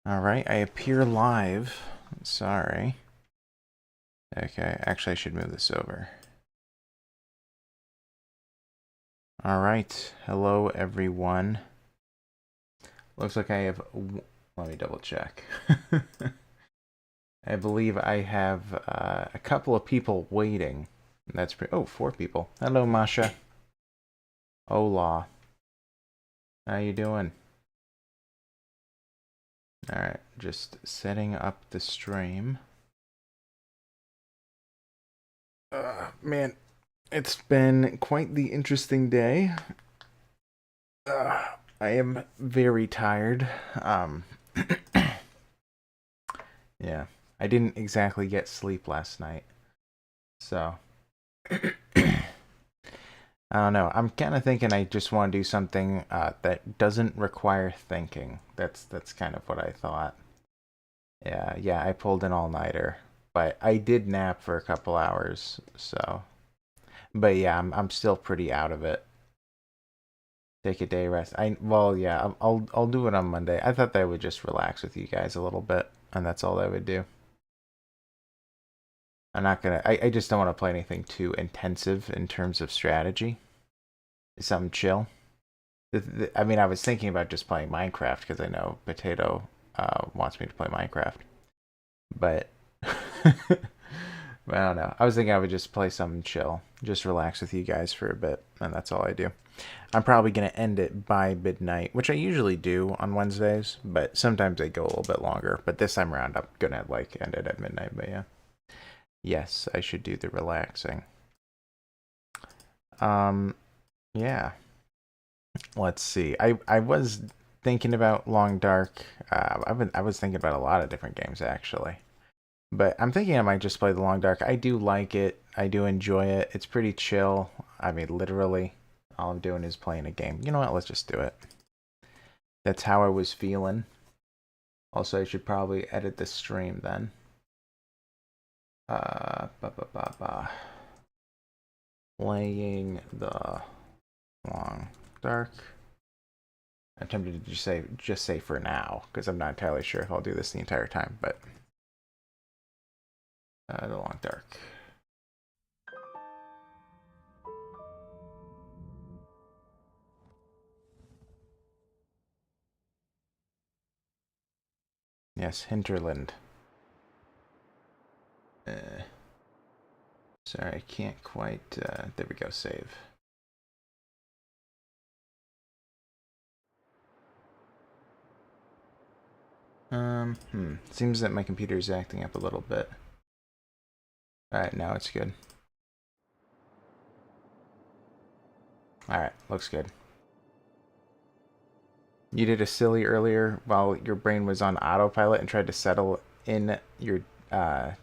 Alright, I appear live. Sorry. Okay, actually I should move this over. Alright, hello everyone. Looks like I have... Let me double check. I believe I have a couple of people waiting. That's pretty... Oh, 4 people. Hello, Masha. Hola. How you doing? Alright, just setting up the stream. Man, it's been quite the interesting day. I am very tired. Yeah, I didn't exactly get sleep last night, so I don't know. I'm kind of thinking I just want to do something that doesn't require thinking. That's kind of what I thought. Yeah, I pulled an all-nighter, but I did nap for a couple hours, so. But yeah, I'm still pretty out of it. Take a day rest. Well, yeah, I'll do it on Monday. I thought that I would just relax with you guys a little bit, and that's all I would do. I'm not gonna. I just don't want to play anything too intensive in terms of strategy. Something chill. I mean, I was thinking about just playing Minecraft because I know Potato wants me to play Minecraft, but I don't know. I was thinking I would just play something chill, just relax with you guys for a bit, and that's all I do. I'm probably going to end it by midnight, which I usually do on Wednesdays, but sometimes they go a little bit longer. But this time around, I'm going to like end it at midnight, but yeah. Yes, I should do the relaxing. Yeah. Let's see. I was thinking about Long Dark. I was thinking about a lot of different games actually. But I'm thinking I might just play the Long Dark. I do like it. I do enjoy it. It's pretty chill. I mean, literally, all I'm doing is playing a game. You know what? Let's just do it. That's how I was feeling. Also, I should probably edit the stream then. Playing the Long Dark. I'm tempted to just say for now, because I'm not entirely sure if I'll do this the entire time, but the Long Dark. Yes, Hinterland. Sorry, I can't quite. There we go, save. Seems that my computer is acting up a little bit. Alright, now it's good. Alright, looks good. You did a silly earlier while your brain was on autopilot and tried to settle in your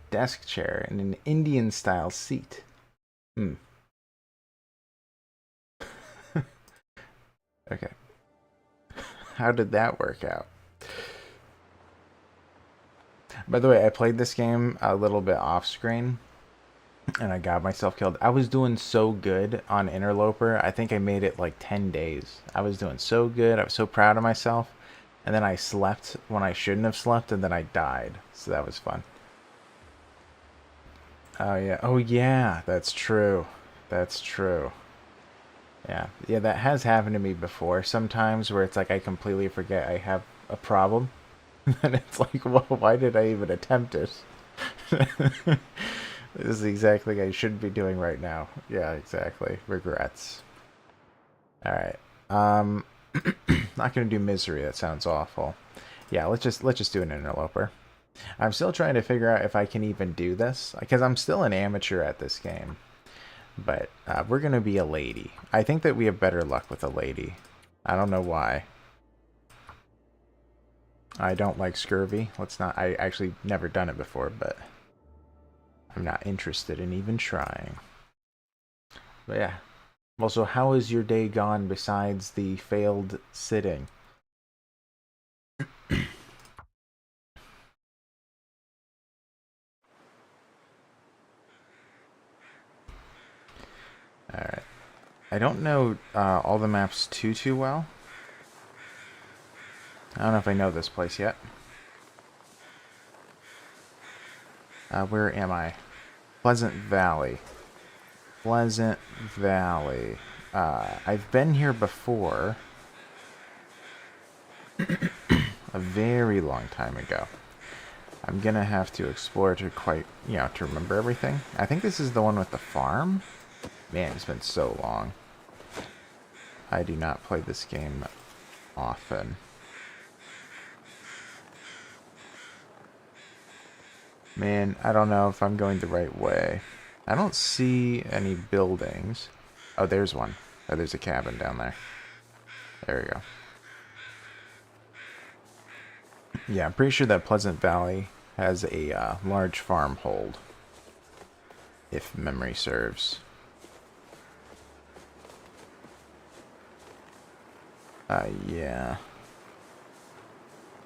desk chair in an Indian style seat. Okay. How did that work out? By the way, I played this game a little bit off screen and I got myself killed. I was doing so good on Interloper. I think I made it like 10 days. I was doing so good. I was so proud of myself. And then I slept when I shouldn't have slept, and then I died. So that was fun. Oh, yeah. Oh, yeah. That's true. That's true. Yeah. Yeah, that has happened to me before sometimes where it's like I completely forget I have a problem. And it's like, well, why did I even attempt it? This is exactly what I should be doing right now. Yeah, exactly. Regrets. Alright. Not gonna do misery, that sounds awful. Yeah, let's just do an interloper. I'm still trying to figure out if I can even do this, because I'm still an amateur at this game. But we're gonna be a lady. I think that we have better luck with a lady. I don't know why. I don't like scurvy. Let's not. I actually never done it before, but I'm not interested in even trying. But yeah. Well, so how has your day gone besides the failed sitting? Alright. I don't know all the maps too well. I don't know if I know this place yet. Where am I? Pleasant Valley. Pleasant Valley. I've been here before. A very long time ago. I'm gonna have to explore to to remember everything. I think this is the one with the farm. Man, it's been so long. I do not play this game often. Man, I don't know if I'm going the right way. I don't see any buildings. Oh, there's one. Oh, there's a cabin down there. There we go. Yeah, I'm pretty sure that Pleasant Valley has a large farm hold, if memory serves. Yeah.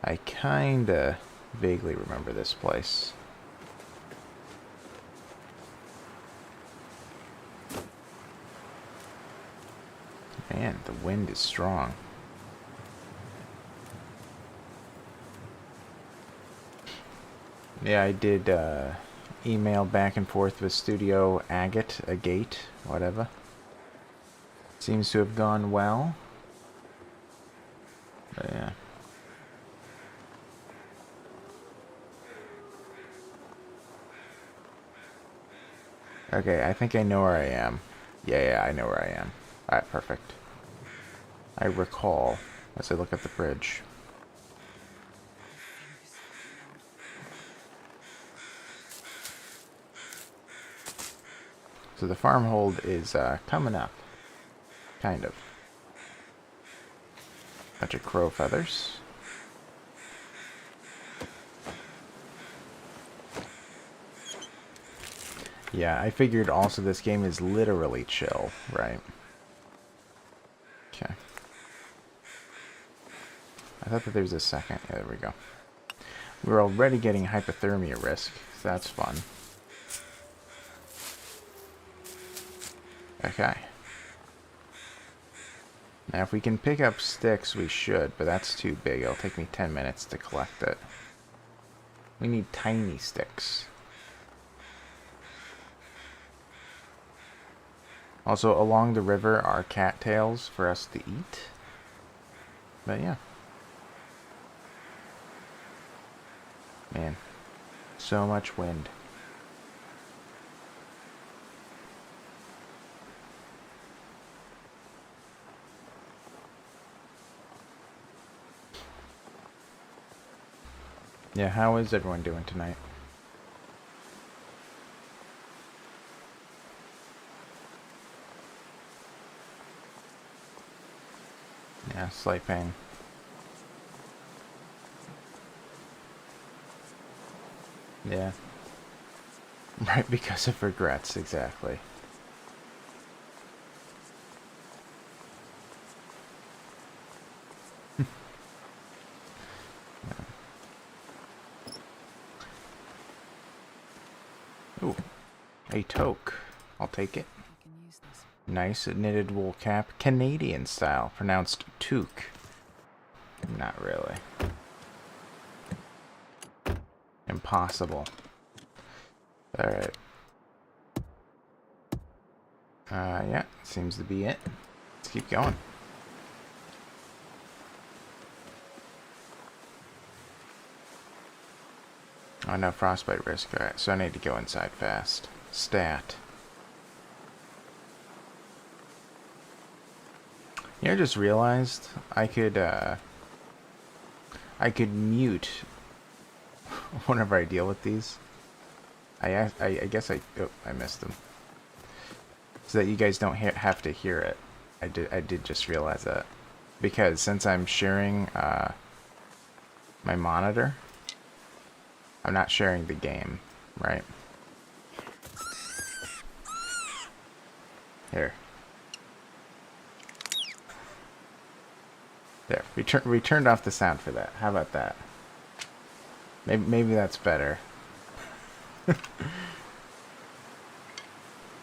I kinda vaguely remember this place. Man, the wind is strong. Yeah, I did email back and forth with Studio Agate, whatever. Seems to have gone well. But yeah. Okay, I think I know where I am. Yeah, I know where I am. Alright, perfect. I recall as I look at the bridge. So the farm hold is coming up. Kind of. Bunch of crow feathers. Yeah, I figured also this game is literally chill, right? Okay. I thought that there was a second. Yeah, there we go. We're already getting hypothermia risk, so that's fun. Okay. Now if we can pick up sticks, we should, but that's too big. It'll take me 10 minutes to collect it. We need tiny sticks. Also, along the river are cattails for us to eat. But yeah. Man, so much wind. Yeah, how is everyone doing tonight? Yeah, slight pain. Yeah. Right, because of regrets, exactly. Ooh, a toque. I'll take it. Nice knitted wool cap, Canadian style, pronounced toque. Not really. Impossible. Alright. Yeah, seems to be it. Let's keep going. Oh, no frostbite risk. Alright, so I need to go inside fast. Stat. You know, I just realized I could mute whenever I deal with these. I guess I missed them. So that you guys don't have to hear it. I did just realize that. Because since I'm sharing my monitor, I'm not sharing the game, right? Here. There. We turned off the sound for that. How about that? Maybe that's better.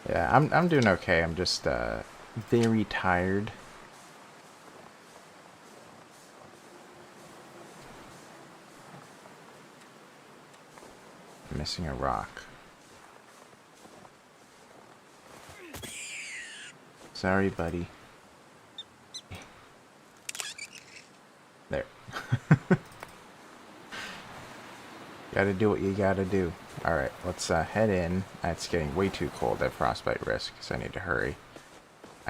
Yeah, I'm doing okay. I'm just very tired. missing a rock. Sorry, buddy. There. Gotta do what you gotta do. Alright, let's head in. It's getting way too cold at frostbite risk, so I need to hurry.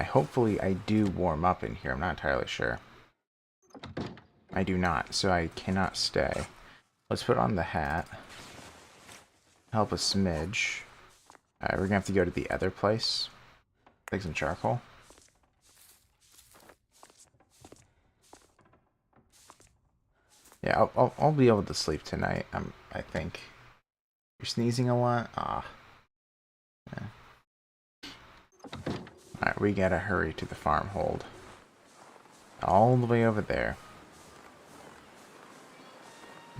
Hopefully I do warm up in here. I'm not entirely sure. I do not, so I cannot stay. Let's put on the hat. Help a smidge. We're gonna have to go to the other place. Take some charcoal. Yeah, I'll be able to sleep tonight. I think. You're sneezing a lot. Ah. Yeah. Alright, we gotta hurry to the farm hold. All the way over there.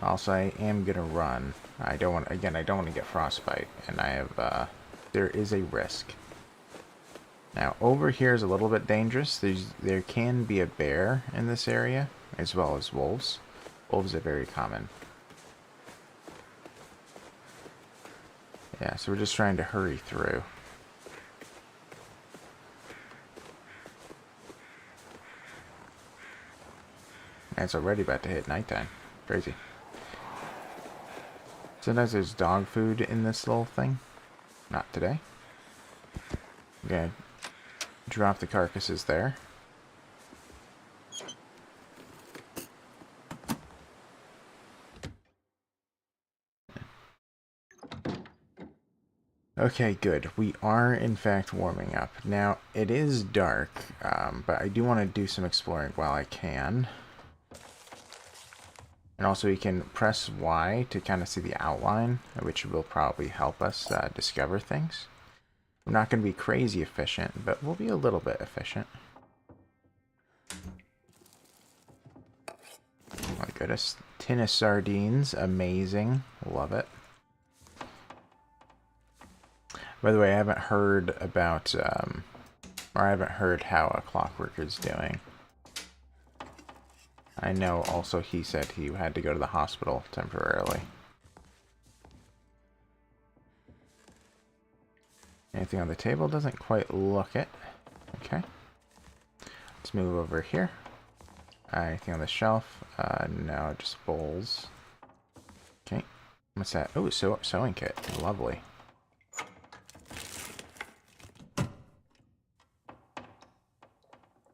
Also, I am gonna run. I don't want to get frostbite, and I have there is a risk. Now, over here is a little bit dangerous. There can be a bear in this area, as well as wolves. Wolves are very common. Yeah, so we're just trying to hurry through. And it's already about to hit nighttime. Crazy. Sometimes there's dog food in this little thing. Not today. Okay. Drop the carcasses there. Okay, good. We are, in fact, warming up. Now, it is dark, but I do want to do some exploring while I can. And also, you can press Y to kind of see the outline, which will probably help us discover things. We're not going to be crazy efficient, but we'll be a little bit efficient. Oh my goodness. Tin of sardines. Amazing. Love it. By the way, I haven't heard about, or I haven't heard how a Clockwork is doing. I know also he said he had to go to the hospital temporarily. Anything on the table? Doesn't quite look it. Okay. Let's move over here. Anything on the shelf? No, just bowls. Okay. What's that? Oh, sewing kit. Lovely.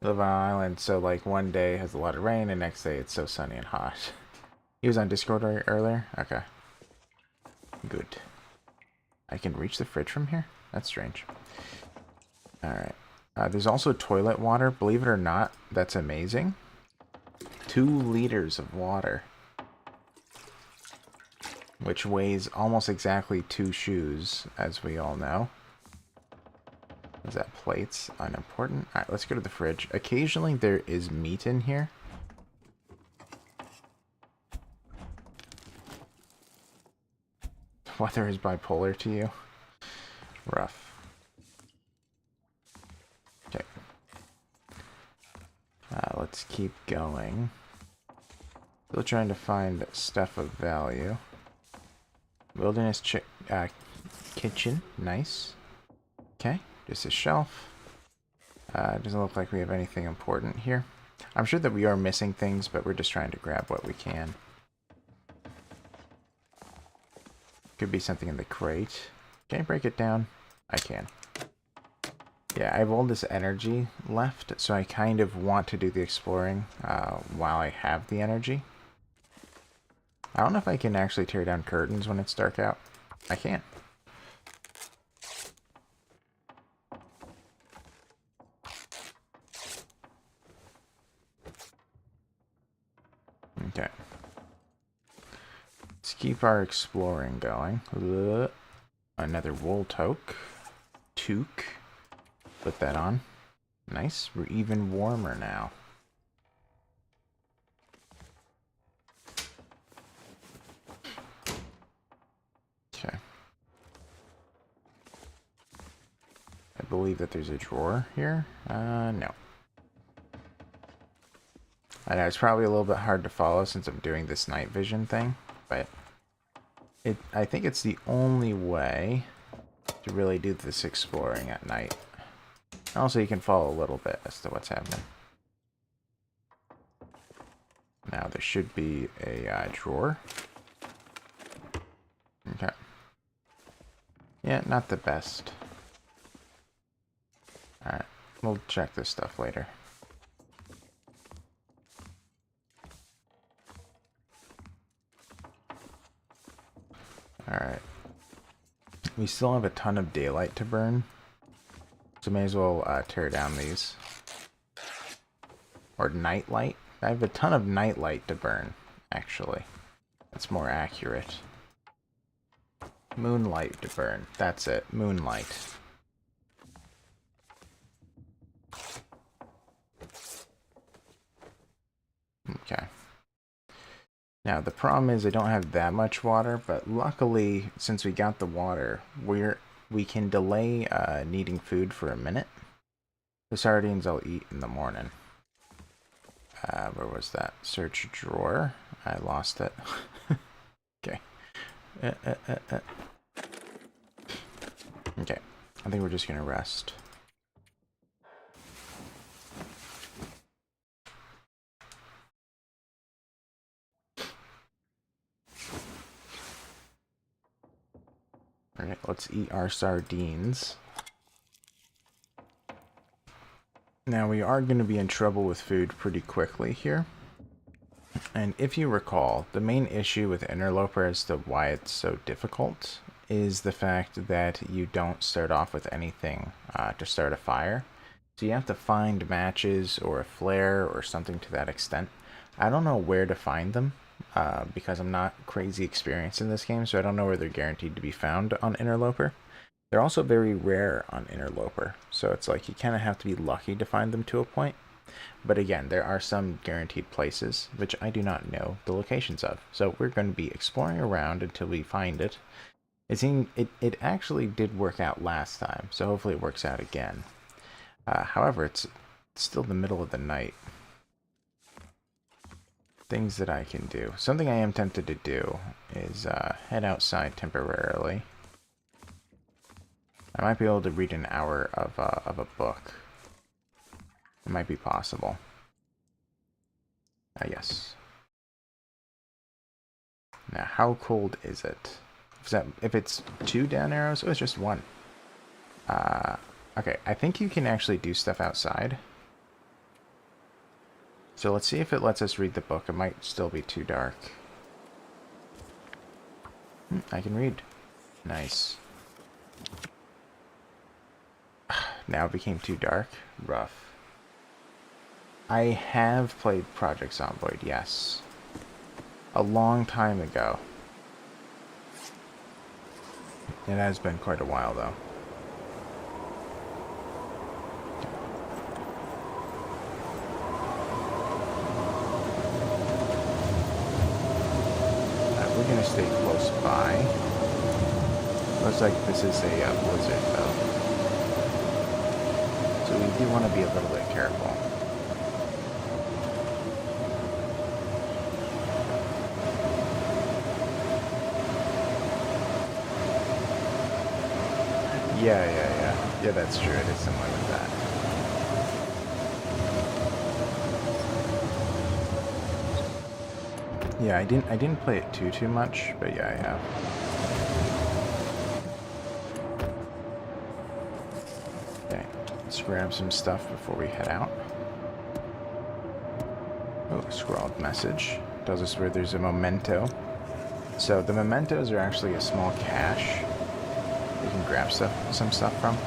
Live on an island, so like one day has a lot of rain, and next day it's so sunny and hot. He was on Discord earlier? Okay. Good. I can reach the fridge from here? That's strange. Alright. There's also toilet water. Believe it or not, that's amazing. 2 liters of water. Which weighs almost exactly 2 shoes, as we all know. Is that plates? Unimportant. Alright, let's go to the fridge. Occasionally there is meat in here. Weather is bipolar to you. Rough. Okay. Let's keep going. Still trying to find stuff of value. Wilderness kitchen. Nice. Okay. Just a shelf. Doesn't look like we have anything important here. I'm sure that we are missing things, but we're just trying to grab what we can. Could be something in the crate. Can I break it down? I can. Yeah, I have all this energy left, so I kind of want to do the exploring while I have the energy. I don't know if I can actually tear down curtains when it's dark out. I can. Okay. Let's keep our exploring going. Another wool toque. Put that on. Nice. We're even warmer now. Okay. I believe that there's a drawer here. No. I know it's probably a little bit hard to follow since I'm doing this night vision thing, but I think it's the only way to really do this exploring at night. Also, you can follow a little bit as to what's happening. Now, there should be a drawer. Okay. Yeah, not the best. Alright, we'll check this stuff later. Alright. We still have a ton of daylight to burn. So may as well tear down these. Or nightlight. I have a ton of nightlight to burn, actually. That's more accurate. Moonlight to burn. That's it. Moonlight. Okay. Now, the problem is I don't have that much water, but luckily, since we got the water, we can delay needing food for a minute. The sardines I'll eat in the morning. Where was that? Search drawer. I lost it. Okay. Okay. I think we're just gonna rest. Alright, let's eat our sardines. Now, we are going to be in trouble with food pretty quickly here. And if you recall, the main issue with Interloper as to why it's so difficult is the fact that you don't start off with anything to start a fire. So you have to find matches or a flare or something to that extent. I don't know where to find them because I'm not crazy experienced in this game, so I don't know where they're guaranteed to be found on Interloper. They're also very rare on Interloper, so it's like you kind of have to be lucky to find them to a point. But again, there are some guaranteed places, which I do not know the locations of. So we're going to be exploring around until we find it. It actually did work out last time, so hopefully it works out again. However, it's still the middle of the night. Things that I can do. Something I am tempted to do is head outside temporarily. I might be able to read an hour of a book. It might be possible. Yes. Now, how cold is it? If it's 2 down arrows? Oh, it's just 1. Okay, I think you can actually do stuff outside. So let's see if it lets us read the book. It might still be too dark. I can read. Nice. Now it became too dark. Rough. I have played Project Zomboid, yes. A long time ago. It has been quite a while, though. We're gonna stay close by. Looks like this is a blizzard, though. So we do want to be a little bit careful. Yeah, that's true. It is similar with that. Yeah, I didn't play it too much, but yeah, I have. Okay, let's grab some stuff before we head out. Oh, scrawled message. Tells us where there's a memento. So the mementos are actually a small cache you can grab some stuff from.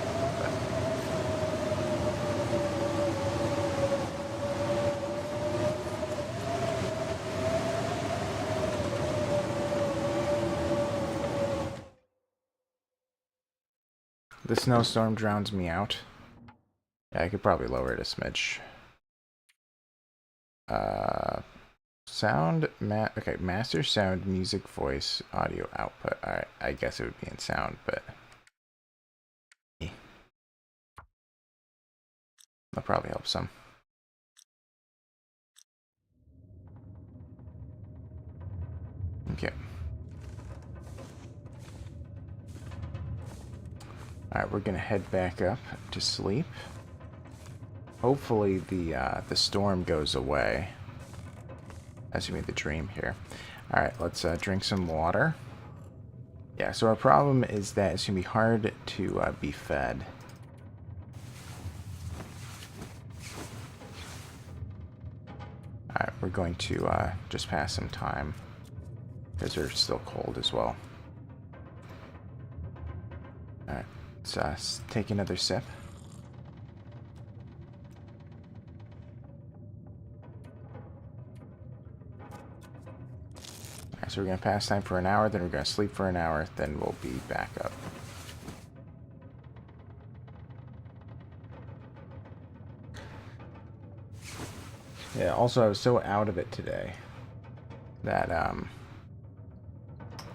The snowstorm drowns me out. Yeah, I could probably lower it a smidge. Okay, master sound, music, voice, audio output. Alright, I guess it would be in sound, but that'll probably help some. Okay. Alright, we're gonna head back up to sleep. Hopefully the storm goes away. As you made the dream here. Alright, let's drink some water. Yeah, so our problem is that it's gonna be hard to be fed. Alright, we're going to just pass some time. Because they're still cold as well. Alright, let's take another sip. Alright, so we're going to pass time for an hour, then we're going to sleep for an hour, then we'll be back up. Yeah, also I was so out of it today that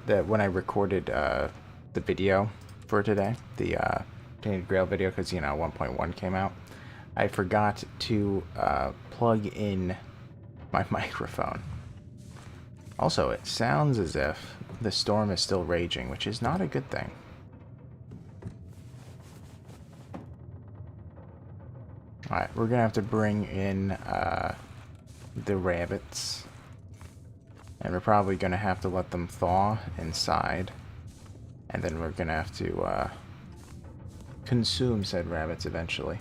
that when I recorded the video for today, the Tainted Grail video, because, you know, 1.1 came out, I forgot to plug in my microphone. Also, it sounds as if the storm is still raging, which is not a good thing. Alright, we're gonna have to bring in the rabbits. And we're probably gonna have to let them thaw inside. And then we're gonna have to consume said rabbits eventually.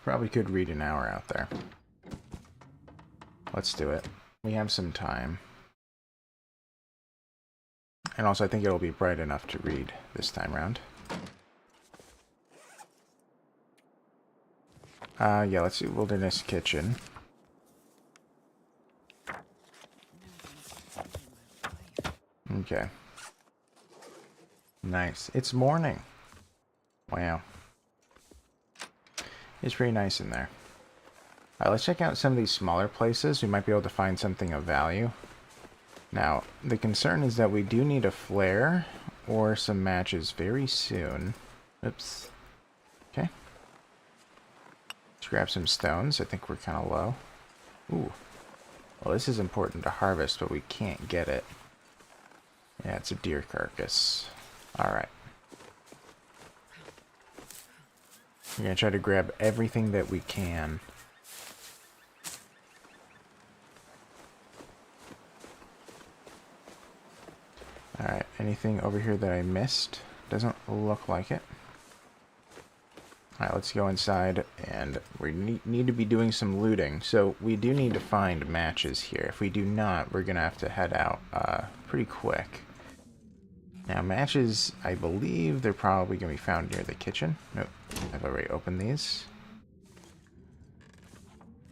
Probably could read an hour out there. Let's do it. We have some time. And also I think it'll be bright enough to read this time round. Yeah, let's do Wilderness Kitchen. Okay. Nice. It's morning. Wow. It's pretty nice in there. Alright, let's check out some of these smaller places. We might be able to find something of value. Now, the concern is that we do need a flare or some matches very soon. Oops. Okay. Let's grab some stones. I think we're kind of low. Ooh. Well, this is important to harvest, but we can't get it. Yeah, it's a deer carcass. Alright. We're going to try to grab everything that we can. Alright, anything over here that I missed? Doesn't look like it. Alright, let's go inside, and we need to be doing some looting. So we do need to find matches here. If we do not, we're going to have to head out pretty quick. Now, matches, I believe they're probably going to be found near the kitchen. Nope, I've already opened these.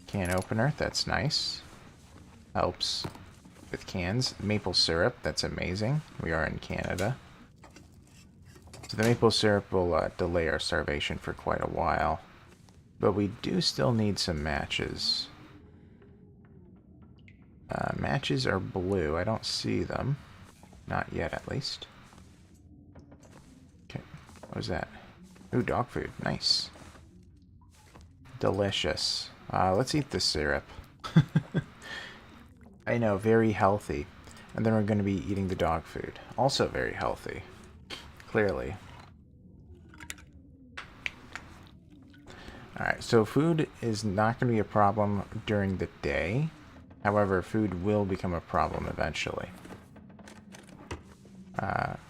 Can opener, that's nice. Helps with cans. Maple syrup, that's amazing. We are in Canada. So the maple syrup will delay our starvation for quite a while. But we do still need some matches. Matches are blue. I don't see them. Not yet, at least. Okay, what was that? Ooh, dog food. Nice. Delicious. Let's eat the syrup. I know, very healthy. And then we're going to be eating the dog food. Also very healthy. Clearly. Alright, so food is not going to be a problem during the day. However, food will become a problem eventually.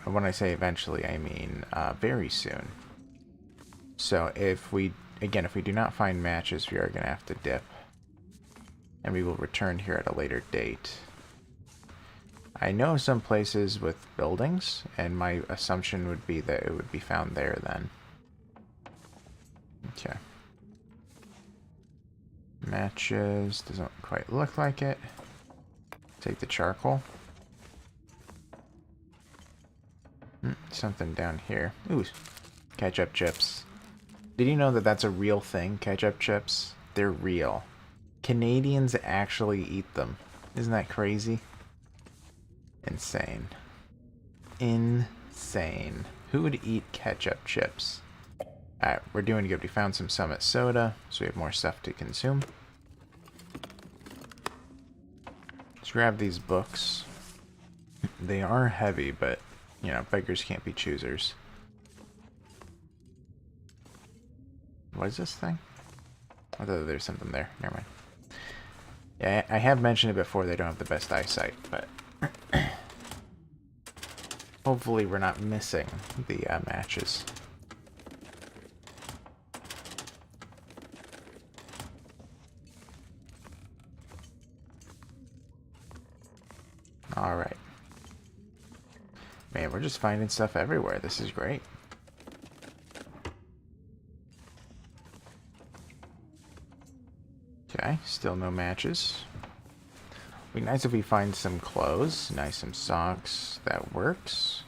When I say eventually, I mean very soon. So if we do not find matches, we are going to have to dip. And we will return here at a later date. I know some places with buildings, and my assumption would be that it would be found there then. Okay. Matches, doesn't quite look like it. Take the charcoal. Something down here. Ooh, ketchup chips. Did you know that that's a real thing, ketchup chips? They're real. Canadians actually eat them. Isn't that crazy? Insane. Insane. Who would eat ketchup chips? Alright, we're doing good. We found some Summit Soda, so we have more stuff to consume. Let's grab these books. They are heavy, but, you know, beggars can't be choosers. What is this thing? I thought there's something there. Never mind. Yeah, I have mentioned it before, they don't have the best eyesight, but hopefully we're not missing the matches. Alright. Man, we're just finding stuff everywhere. This is great. Okay, still no matches. Be nice if we find some clothes. Nice, some socks. That works.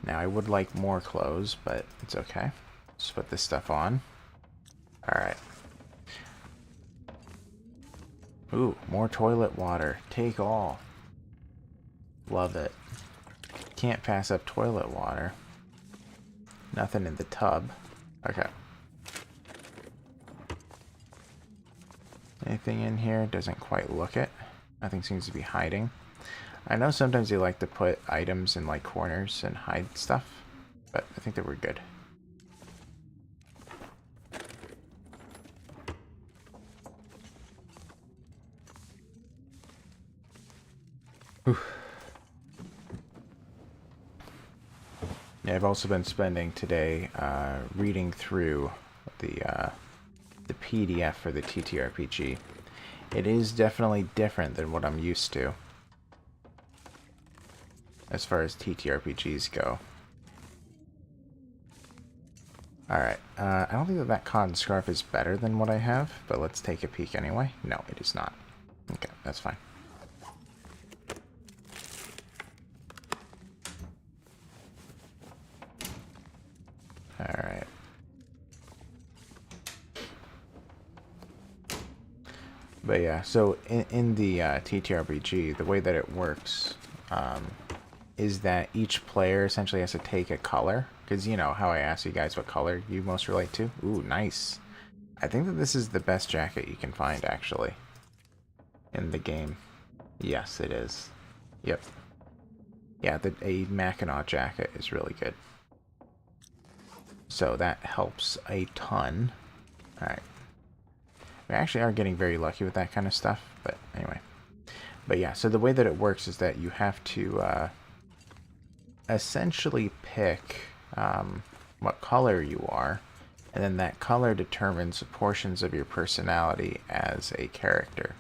Now, I would like more clothes, but it's okay. Let's put this stuff on. Alright. Ooh, more toilet water. Take all. Love it. Can't pass up toilet water. Nothing in the tub. Okay. Anything in here? Doesn't quite look it. Nothing seems to be hiding. I know sometimes they like to put items in like corners and hide stuff, but I think that we're good. Whew. Yeah, I've also been spending today reading through the PDF for the TTRPG. It is definitely different than what I'm used to as far as TTRPGs go. Alright, I don't think that cotton scarf is better than what I have, but let's take a peek anyway. No, it is not. Okay, that's fine. Alright. But yeah, so in the TTRPG, the way that it works is that each player essentially has to take a color. Because you know how I asked you guys what color you most relate to? Ooh, nice. I think that this is the best jacket you can find, actually, in the game. Yes, it is. Yep. Yeah, a Mackinac jacket is really good. So that helps a ton. Alright. We actually are getting very lucky with that kind of stuff, but anyway. But yeah, so the way that it works is that you have to essentially pick what color you are, and then that color determines portions of your personality as a character.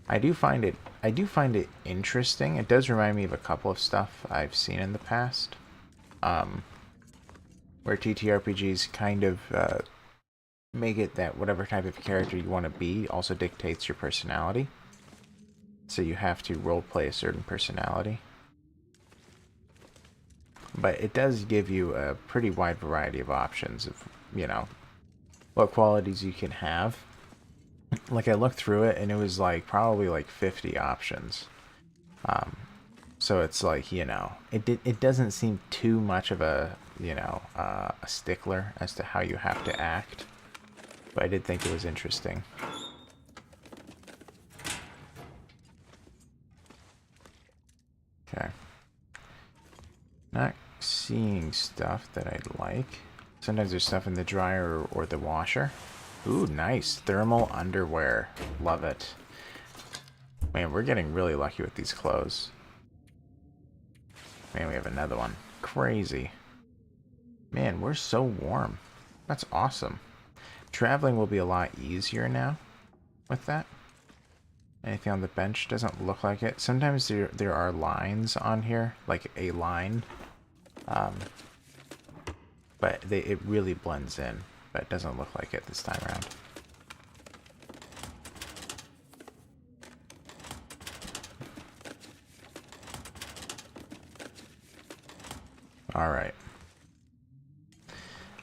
I do find it interesting. It does remind me of a couple of stuff I've seen in the past, where TTRPGs kind of make it that whatever type of character you want to be also dictates your personality. So you have to roleplay a certain personality. But it does give you a pretty wide variety of options of, you know, what qualities you can have. Like, I looked through it and it was like probably like 50 options. So it's like, you know, it doesn't seem too much of a, you know, a stickler as to how you have to act. But I did think it was interesting. Okay. Not seeing stuff that I'd like. Sometimes there's stuff in the dryer or the washer. Ooh, nice. Thermal underwear. Love it. Man, we're getting really lucky with these clothes. Man, we have another one. Crazy. Man, we're so warm. That's awesome. Traveling will be a lot easier now with that. Anything on the bench doesn't look like it. Sometimes there are lines on here, like a line. But it really blends in. But it doesn't look like it this time around. Alright.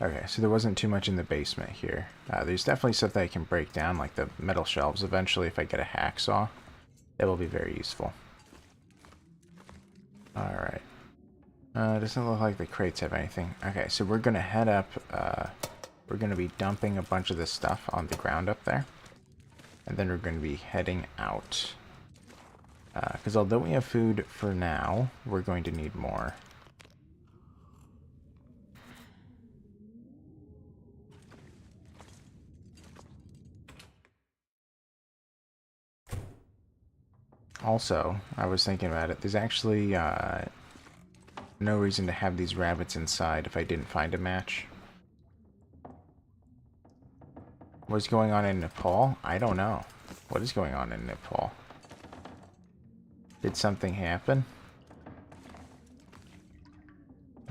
Okay, so there wasn't too much in the basement here. There's definitely stuff that I can break down, like the metal shelves eventually if I get a hacksaw. That will be very useful. Alright. Doesn't look like the crates have anything. Okay, so we're gonna head up, we're gonna be dumping a bunch of this stuff on the ground up there. And then we're gonna be heading out. Because although we have food for now, we're going to need more. Also, I was thinking about it, there's actually no reason to have these rabbits inside if I didn't find a match. What's going on in Nepal? I don't know. What is going on in Nepal? Did something happen?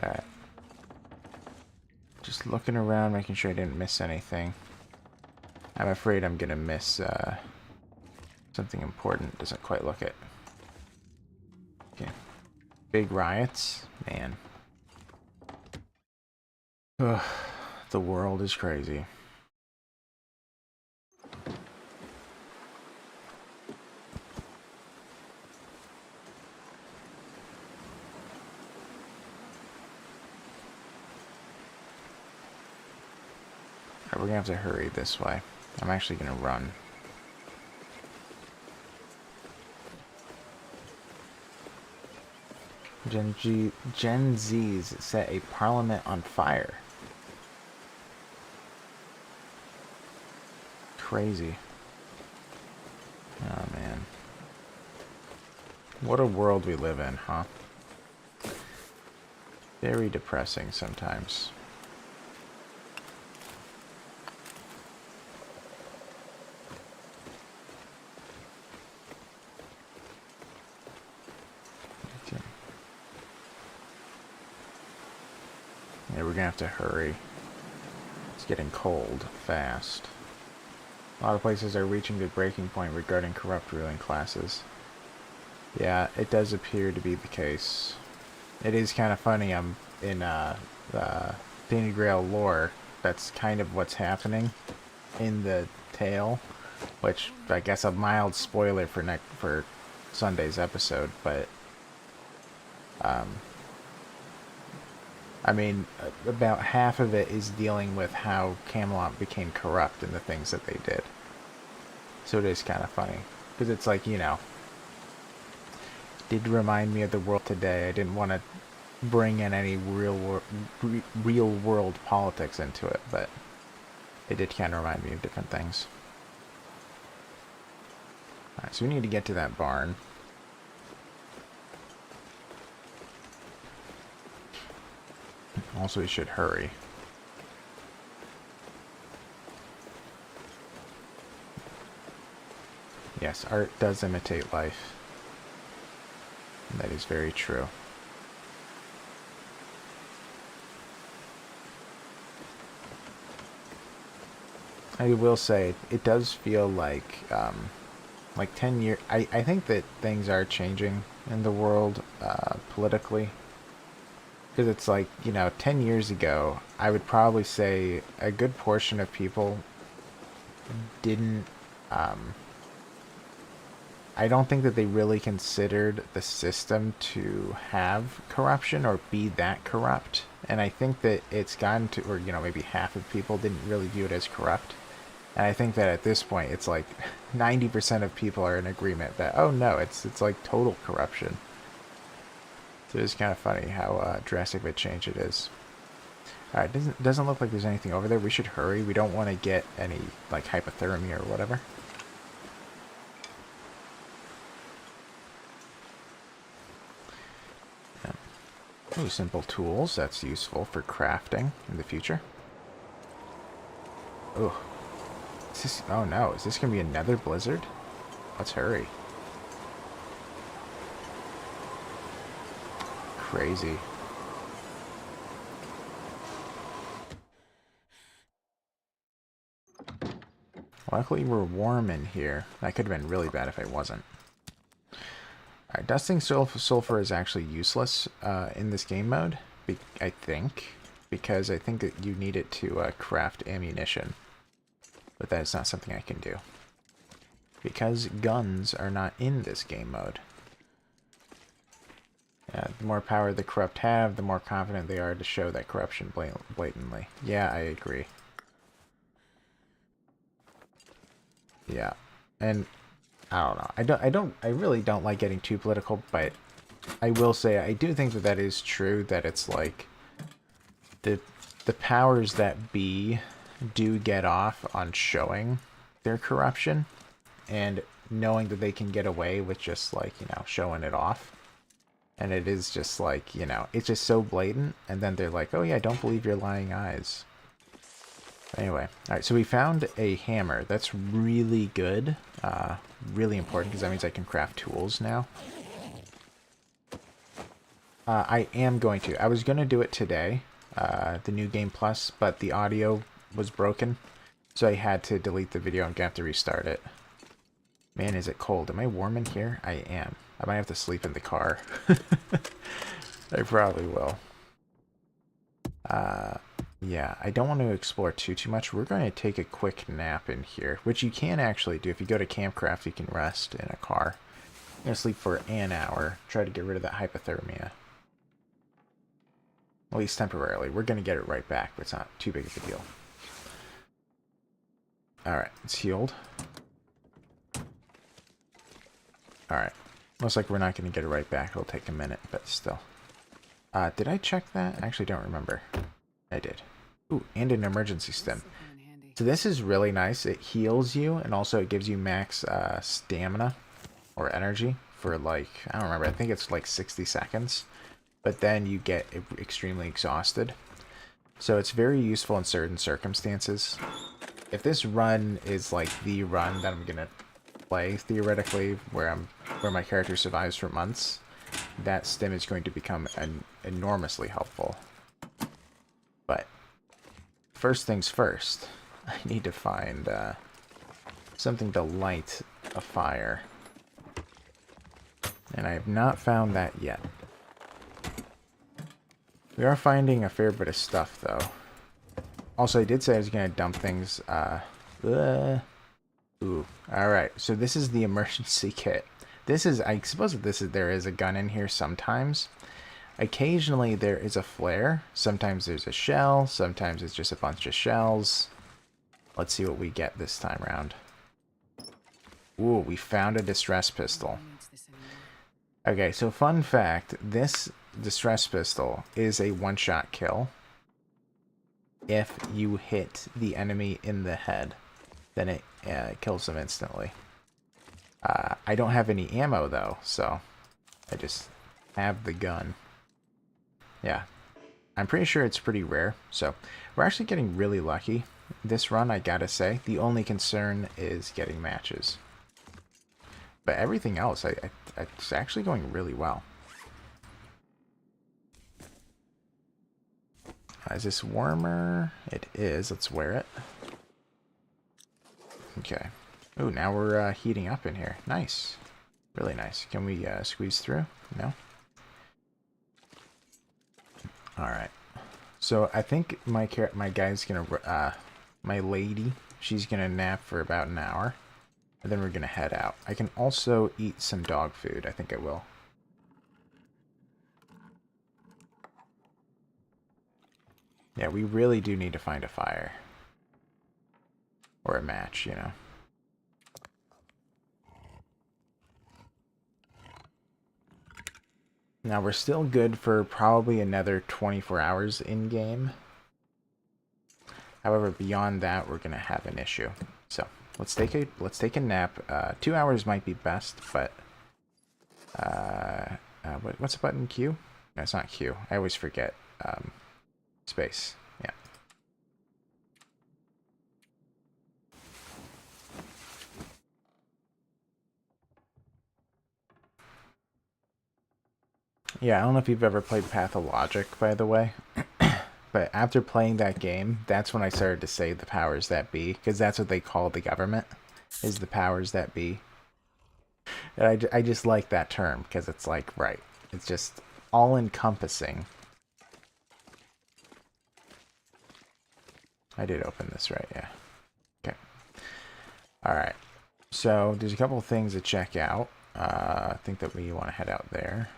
Alright. Just looking around, making sure I didn't miss anything. I'm afraid I'm gonna miss something important. Doesn't quite look it. Okay. Big riots? Man. Ugh, the world is crazy. We're gonna have to hurry this way. I'm actually gonna run. Gen Z's set a parliament on fire. Crazy. Oh man. What a world we live in, huh? Very depressing sometimes. Yeah, we're gonna have to hurry. It's getting cold fast. A lot of places are reaching the breaking point regarding corrupt ruling classes. Yeah, it does appear to be the case. It is kind of funny, I'm in the Daily Grail lore, that's kind of what's happening in the tale, which I guess a mild spoiler for Sunday's episode, but I mean, about half of it is dealing with how Camelot became corrupt and the things that they did. So it is kind of funny. Because it's like, you know, did remind me of the world today. I didn't want to bring in any real world politics into it, but it did kind of remind me of different things. Alright, so we need to get to that barn. Also, we should hurry. Yes, art does imitate life. And that is very true. I will say, it does feel like 10 years... I think that things are changing in the world politically. Because it's like, you know, 10 years ago, I would probably say a good portion of people didn't, I don't think that they really considered the system to have corruption or be that corrupt. And I think that it's gotten to, or, you know, maybe half of people didn't really view it as corrupt. And I think that at this point, it's like 90% of people are in agreement that, oh no, it's like total corruption. So it's kind of funny how drastic of a change it is. Alright, doesn't look like there's anything over there. We should hurry. We don't want to get any, like, hypothermia or whatever. Yeah. Ooh, simple tools. That's useful for crafting in the future. Ooh. Is this, oh no, is this going to be another blizzard? Let's hurry. Crazy. Luckily we're warm in here. That could have been really bad if I wasn't. Alright, dusting sulfur is actually useless in this game mode, I think. Because I think that you need it to craft ammunition. But that is not something I can do. Because guns are not in this game mode. The more power the corrupt have, the more confident they are to show that corruption blatantly. Yeah, I agree. Yeah, and I don't know. I really don't like getting too political, but I will say I do think that that is true. That it's like the powers that be do get off on showing their corruption and knowing that they can get away with just like, you know, showing it off. And it is just like, you know, it's just so blatant. And then they're like, oh yeah, don't believe your lying eyes. Anyway, all right, so we found a hammer. That's really good. Really important because that means I can craft tools now. I am going to. I was going to do it today, the New Game Plus, but the audio was broken. So I had to delete the video. I'm going to have to restart it. Man, is it cold. Am I warm in here? I am. I might have to sleep in the car. I probably will. Yeah, I don't want to explore too much. We're going to take a quick nap in here, which you can actually do. If you go to Campcraft, you can rest in a car. I'm going to sleep for an hour. Try to get rid of that hypothermia. At least temporarily. We're going to get it right back, but it's not too big of a deal. Alright, it's healed. Alright. Looks like we're not going to get it right back. It'll take a minute, but still. Did I check that? I actually don't remember. I did. Ooh, and an emergency stim. So this is really nice. It heals you, and also it gives you max stamina or energy for like, I don't remember, I think it's like 60 seconds. But then you get extremely exhausted. So it's very useful in certain circumstances. If this run is like the run that I'm gonna play theoretically, where my character survives for months, that stim is going to become enormously helpful. But first things first, I need to find something to light a fire. And I have not found that yet. We are finding a fair bit of stuff, though. Also, I did say I was going to dump things. Ooh. Alright, so this is the emergency kit. This is, I suppose that there is a gun in here sometimes. Occasionally there is a flare. Sometimes there's a shell. Sometimes it's just a bunch of shells. Let's see what we get this time around. Ooh, we found a distress pistol. Okay, so fun fact, this distress pistol is a one-shot kill. If you hit the enemy in the head, then it kills them instantly. I don't have any ammo, though, so I just have the gun. Yeah, I'm pretty sure it's pretty rare, so we're actually getting really lucky this run, I gotta say. The only concern is getting matches. But everything else, it's actually going really well. Is this warmer? It is. Let's wear it. Okay. Ooh, now we're heating up in here. Nice. Really nice. Can we squeeze through? No? Alright. So I think my guy's gonna... my lady, she's gonna nap for about an hour. And then we're gonna head out. I can also eat some dog food. I think I will. Yeah, we really do need to find a fire. Or a match, you know. Now we're still good for probably another 24 hours in-game. However, beyond that, we're gonna have an issue. So let's take a nap. 2 hours might be best, but what's the button? Q? No, it's not Q. I always forget. Space. Yeah. Yeah, I don't know if you've ever played Pathologic, by the way. But after playing that game, that's when I started to say the powers that be, because that's what they call the government, is the powers that be. And I just like that term, because it's like, right, it's just all-encompassing. I did open this, right? Yeah. Okay. Alright. So, there's a couple of things to check out. I think that we want to head out there.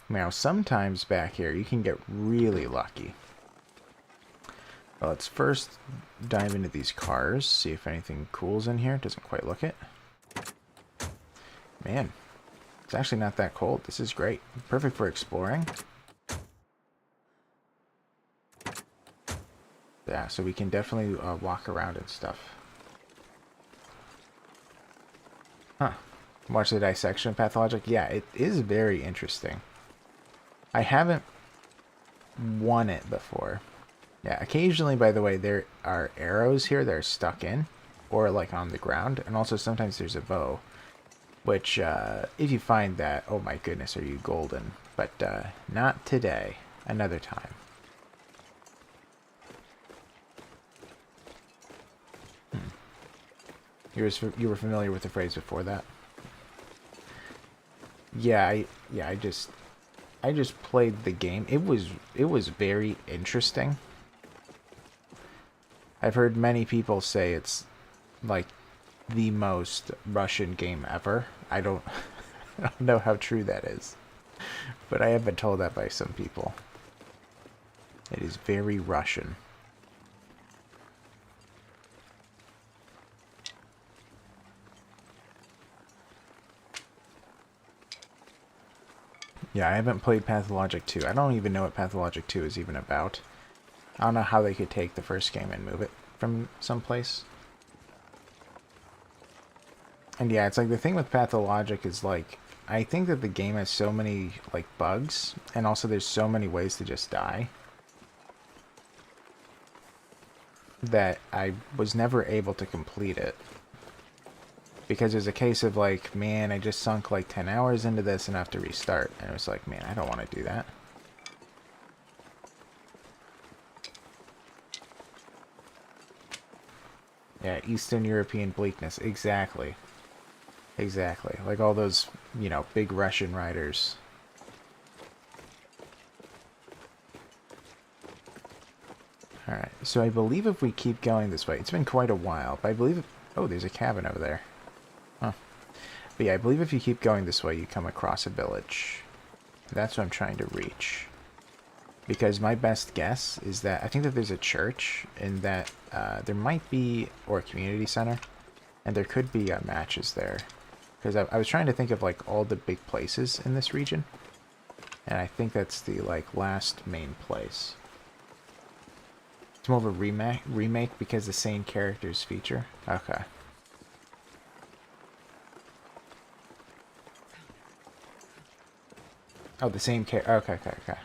Now, sometimes back here, you can get really lucky. Well, let's first dive into these cars, see if anything cool's in here. Doesn't quite look it. Man, it's actually not that cold. This is great. Perfect for exploring. Yeah, so we can definitely walk around and stuff. Huh. Watch the dissection of Pathologic. Yeah, it is very interesting. I haven't won it before. Yeah, occasionally, by the way, there are arrows here that are stuck in, or like on the ground, and also sometimes there's a bow, which, if you find that, oh my goodness, are you golden. But, not today. Another time. You were familiar with the phrase before that? Yeah, I just played the game. It was very interesting. I've heard many people say it's like the most Russian game ever. I don't I don't know how true that is, but I have been told that by some people. It is very Russian. Yeah, I haven't played Pathologic 2. I don't even know what Pathologic 2 is even about. I don't know how they could take the first game and move it from someplace. And yeah, it's like the thing with Pathologic is like, I think that the game has so many like bugs, and also there's so many ways to just die, that I was never able to complete it. Because it was a case of like, man, I just sunk like 10 hours into this and I have to restart. And it was like, man, I don't want to do that. Yeah, Eastern European bleakness. Exactly. Exactly. Like all those, you know, big Russian writers. Alright, so I believe if we keep going this way, it's been quite a while, but I believe... Oh, there's a cabin over there. Huh. But yeah, I believe if you keep going this way, you come across a village. That's what I'm trying to reach. Because my best guess is that I think that there's a church, and that there might be, or a community center, and there could be matches there. Because I was trying to think of like all the big places in this region, and I think that's the like last main place. It's more of a remake because the same characters feature. Okay. Oh, the same character. Okay.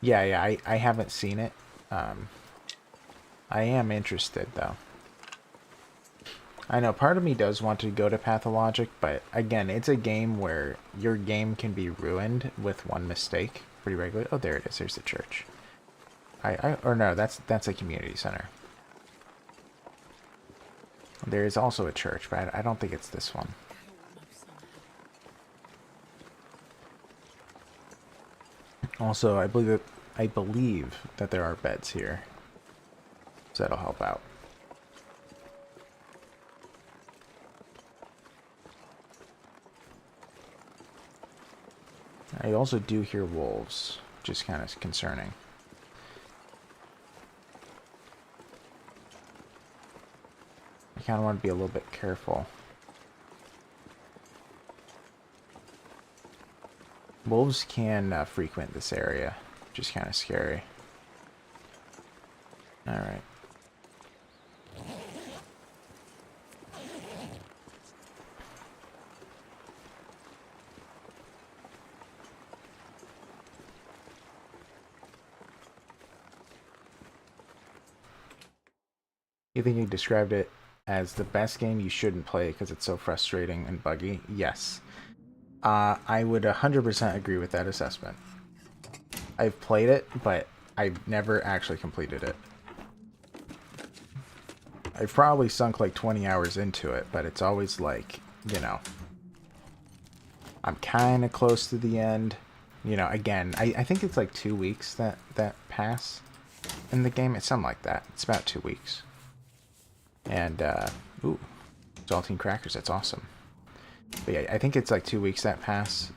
Yeah, I haven't seen it. I am interested, though. I know, part of me does want to go to Pathologic, but again, it's a game where your game can be ruined with one mistake pretty regularly. Oh, there it is. There's the church. Or no, that's a community center. There is also a church, but I don't think it's this one. Also, I believe that there are beds here, so that'll help out. I also do hear wolves, which is kind of concerning. I kind of want to be a little bit careful. Wolves can frequent this area, which is kind of scary. Alright. You think you described it as the best game you shouldn't play because it's so frustrating and buggy? Yes. I would 100% agree with that assessment. I've played it, but I've never actually completed it. I've probably sunk like 20 hours into it, but it's always like, you know, I'm kind of close to the end. You know, again, I think it's like 2 weeks that pass in the game. It's something like that. It's about 2 weeks. And, ooh, saltine crackers. That's awesome. But yeah, I think it's like 2 weeks that pass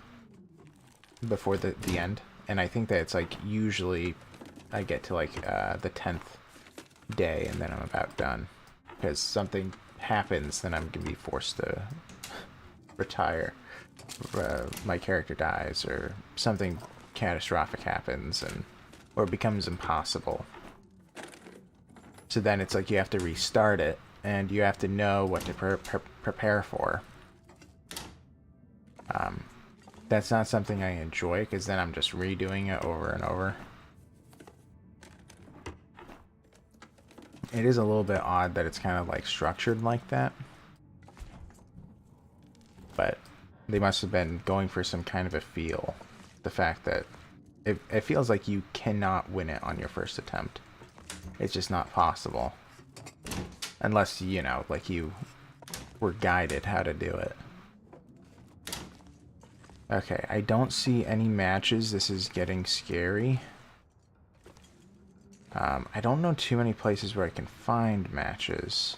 before the end. And I think that it's like usually I get to like the 10th day and then I'm about done. Because something happens, then I'm going to be forced to retire. My character dies or something catastrophic happens and or it becomes impossible. So then it's like you have to restart it and you have to know what to prepare for. That's not something I enjoy because then I'm just redoing it over and over. It is a little bit odd that it's kind of like structured like that. But they must have been going for some kind of a feel. The fact that it feels like you cannot win it on your first attempt. It's just not possible. Unless, you know, like you were guided how to do it. Okay, I don't see any matches. This is getting scary. I don't know too many places where I can find matches.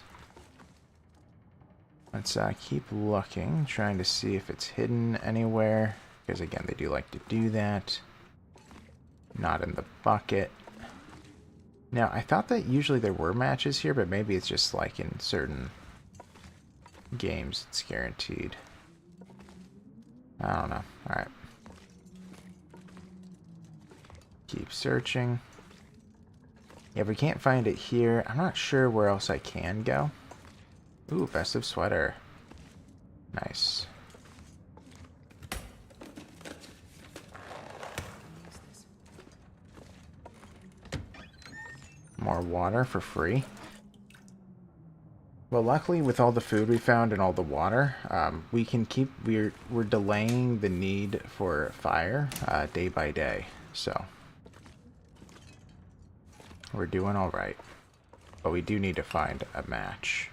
Let's keep looking, trying to see if it's hidden anywhere. Because again, they do like to do that. Not in the bucket. Now, I thought that usually there were matches here, but maybe it's just like in certain games it's guaranteed. I don't know. Alright. Keep searching. Yeah, if we can't find it here, I'm not sure where else I can go. Ooh, festive sweater. Nice. More water for free. Well, luckily with all the food we found and all the water, we can keep, we're delaying the need for fire day by day, so we're doing all right. But we do need to find a match.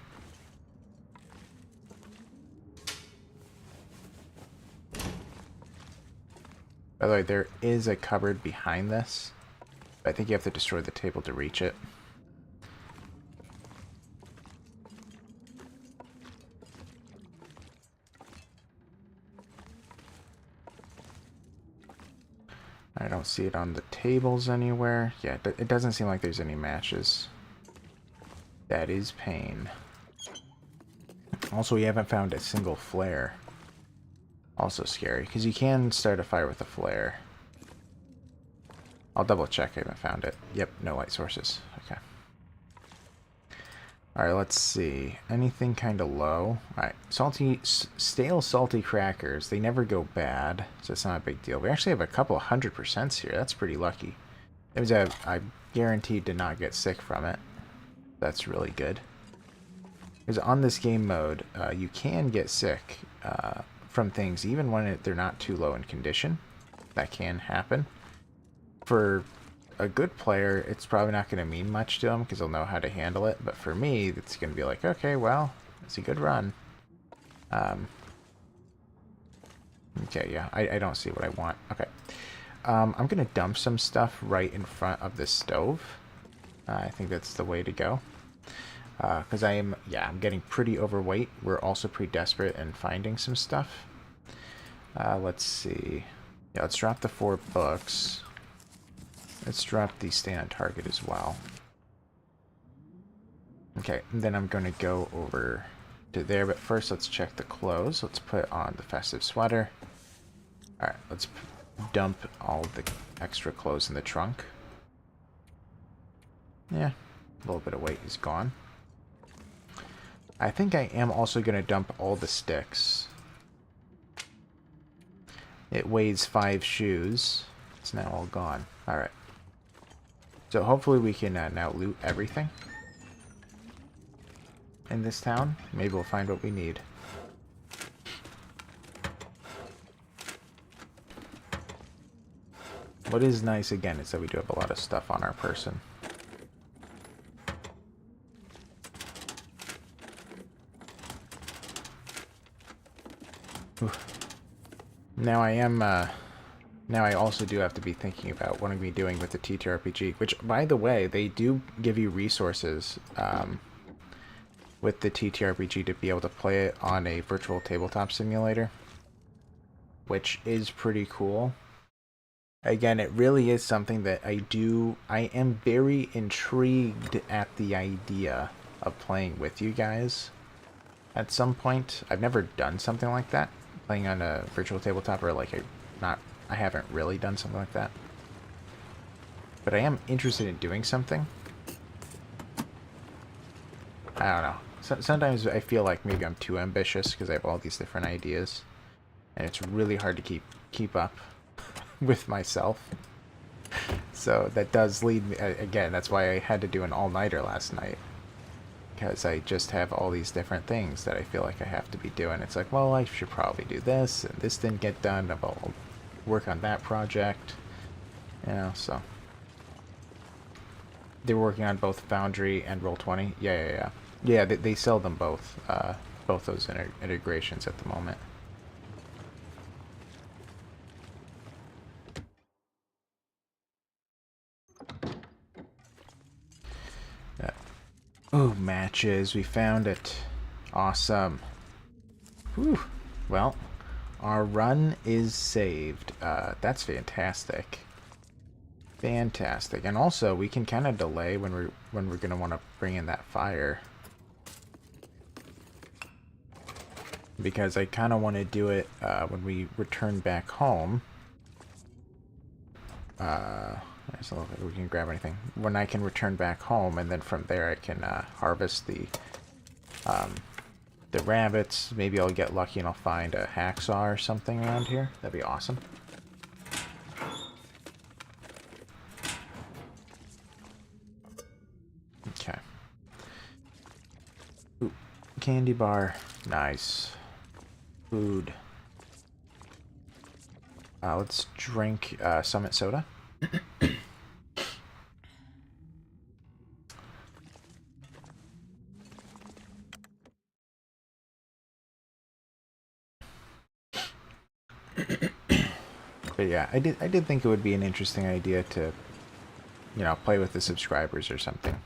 By the way, there is a cupboard behind this. I think you have to destroy the table to reach it. I don't see it on the tables anywhere. Yeah, it doesn't seem like there's any matches. That is pain. Also, we haven't found a single flare. Also scary, because you can start a fire with a flare. I'll double check. I haven't found it. Yep, no light sources. Okay. Alright, let's see. Anything kind of low? Alright, stale salty crackers. They never go bad, so it's not a big deal. We actually have a couple of 100% here. That's pretty lucky. That means I'm guaranteed to not get sick from it. That's really good. Because on this game mode, you can get sick from things even when they're not too low in condition. That can happen. For a good player, it's probably not going to mean much to them because they'll know how to handle it. But for me, it's going to be like, okay, well, it's a good run. Okay, yeah, I don't see what I want. Okay. I'm going to dump some stuff right in front of the stove. I think that's the way to go. Because I'm getting pretty overweight. We're also pretty desperate in finding some stuff. Let's see. Yeah, let's drop the 4 books. Let's drop the stay on target as well. Okay, and then I'm going to go over to there, but first let's check the clothes. Let's put on the festive sweater. Alright, let's dump all the extra clothes in the trunk. Yeah, a little bit of weight is gone. I think I am also going to dump all the sticks. It weighs 5 shoes. It's now all gone. Alright. So hopefully we can now loot everything in this town. Maybe we'll find what we need. What is nice, again, is that we do have a lot of stuff on our person. Now I also do have to be thinking about what I'm going to be doing with the TTRPG, which, by the way, they do give you resources with the TTRPG to be able to play it on a virtual tabletop simulator, which is pretty cool. Again, it really is something that I am very intrigued at the idea of playing with you guys at some point. I've never done something like that, playing on a virtual tabletop, or like I haven't really done something like that. But I am interested in doing something. I don't know. Sometimes I feel like maybe I'm too ambitious because I have all these different ideas, and it's really hard to keep up with myself. So that does lead me, again, that's why I had to do an all-nighter last night, because I just have all these different things that I feel like I have to be doing. It's like, well, I should probably do this, and this didn't get done, I'll work on that project, you know. So they're working on both Foundry and Roll20. Yeah, they sell them both those integrations at the moment. Oh, matches. We found it. Awesome. Whew. Well, our run is saved. That's fantastic. Fantastic. And also, we can kind of delay when we're gonna want to bring in that fire, because I kind of want to do it when we return back home. So we can grab anything when I can return back home, and then from there I can harvest the rabbits. Maybe I'll get lucky and I'll find a hacksaw or something around here. That'd be awesome. Okay. Ooh, candy bar. Nice. Food. Let's drink Summit Soda. But yeah, I did think it would be an interesting idea to, you know, play with the subscribers or something.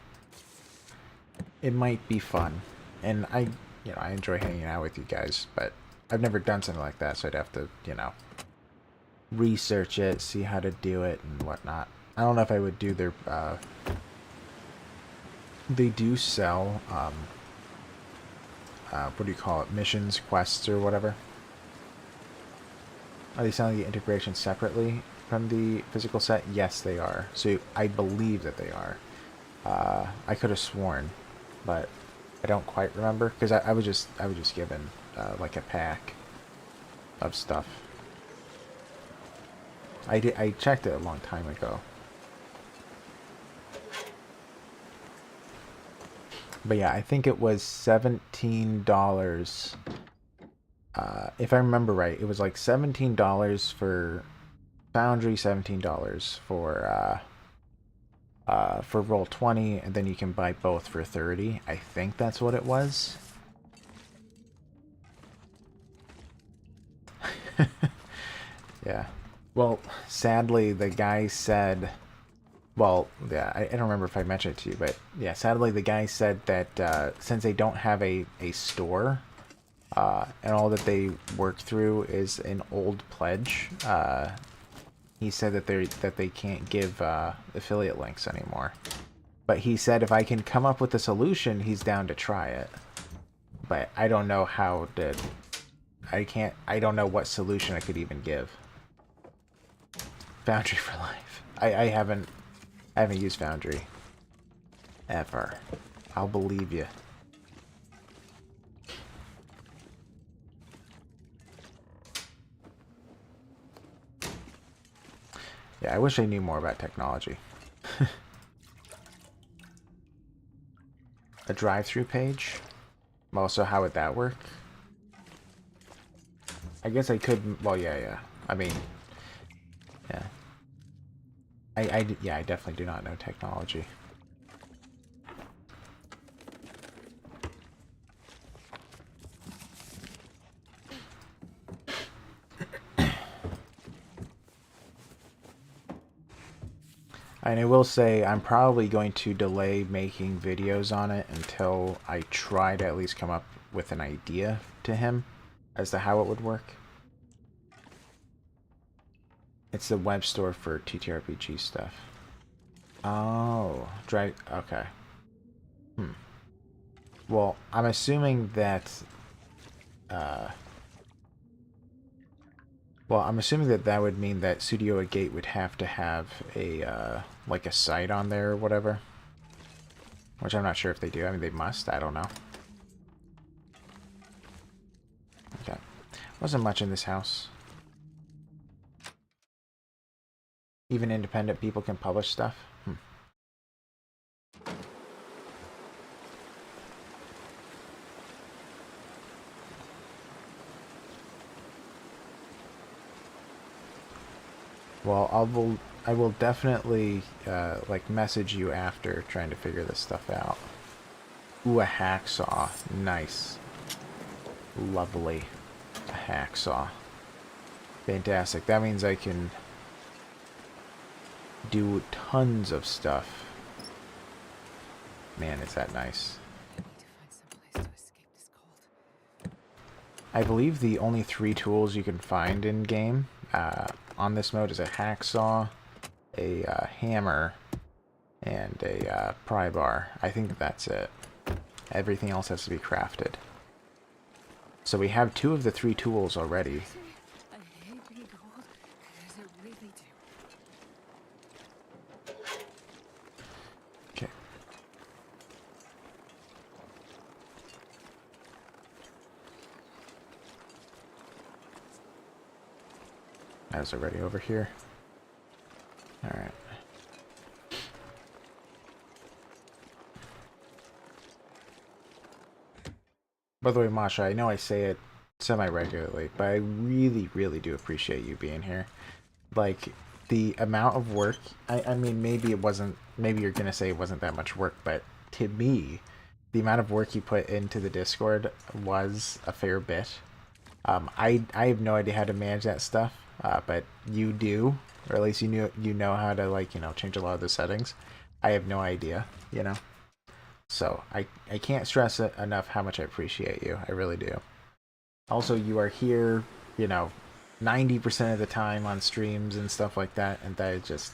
It might be fun, and I enjoy hanging out with you guys, but I've never done something like that, so I'd have to, you know, research it, see how to do it and whatnot. I don't know if I would do their they do sell what do you call it, missions, quests, or whatever. Are they selling the integration separately from the physical set? Yes, they are. So I believe that they are. I could have sworn, but I don't quite remember, because I was just given like a pack of stuff. I checked it a long time ago. But yeah, I think it was $17. If I remember right, it was like $17 for Foundry, $17 for Roll20, and then you can buy both for $30. I think that's what it was. Yeah. Well, sadly, the guy said... Well, yeah, I don't remember if I mentioned it to you, but yeah, sadly, the guy said that since they don't have a store, and all that they work through is an old pledge, he said that they can't give affiliate links anymore. But he said if I can come up with a solution, he's down to try it. But I don't know how to... I don't know what solution I could even give. Foundry for life. I haven't used Foundry ever. I'll believe you. Yeah, I wish I knew more about technology. A drive-through page? Also, how would that work? I guess I could... Well, yeah. I mean... Yeah. Yeah, I definitely do not know technology. And I will say, I'm probably going to delay making videos on it until I try to at least come up with an idea to him as to how it would work. It's the web store for TTRPG stuff. Oh, okay. Well, I'm assuming that that would mean that Studio Gate would have to have a like a site on there or whatever. Which I'm not sure if they do. I mean, they must. I don't know. Okay. Wasn't much in this house. Even independent people can publish stuff. Well, I will definitely like message you after trying to figure this stuff out. Ooh, a hacksaw. Nice. Lovely. A hacksaw. Fantastic. That means I can do tons of stuff. Man, is that nice. I believe the only 3 tools you can find in game on this mode is a hacksaw, a hammer, and a pry bar. I think that's it. Everything else has to be crafted. So we have 2 of the 3 tools already. Okay. I was already over here. Alright. By the way, Masha, I know I say it semi-regularly, but I really, really do appreciate you being here. Like, the amount of work, I mean, maybe you're gonna say it wasn't that much work, but to me, the amount of work you put into the Discord was a fair bit. I have no idea how to manage that stuff, but you do, or at least you know how to, like, change a lot of the settings. I have no idea, So I can't stress it enough how much I appreciate you. I really do. Also, you are here, 90% of the time on streams and stuff like that, and that is just,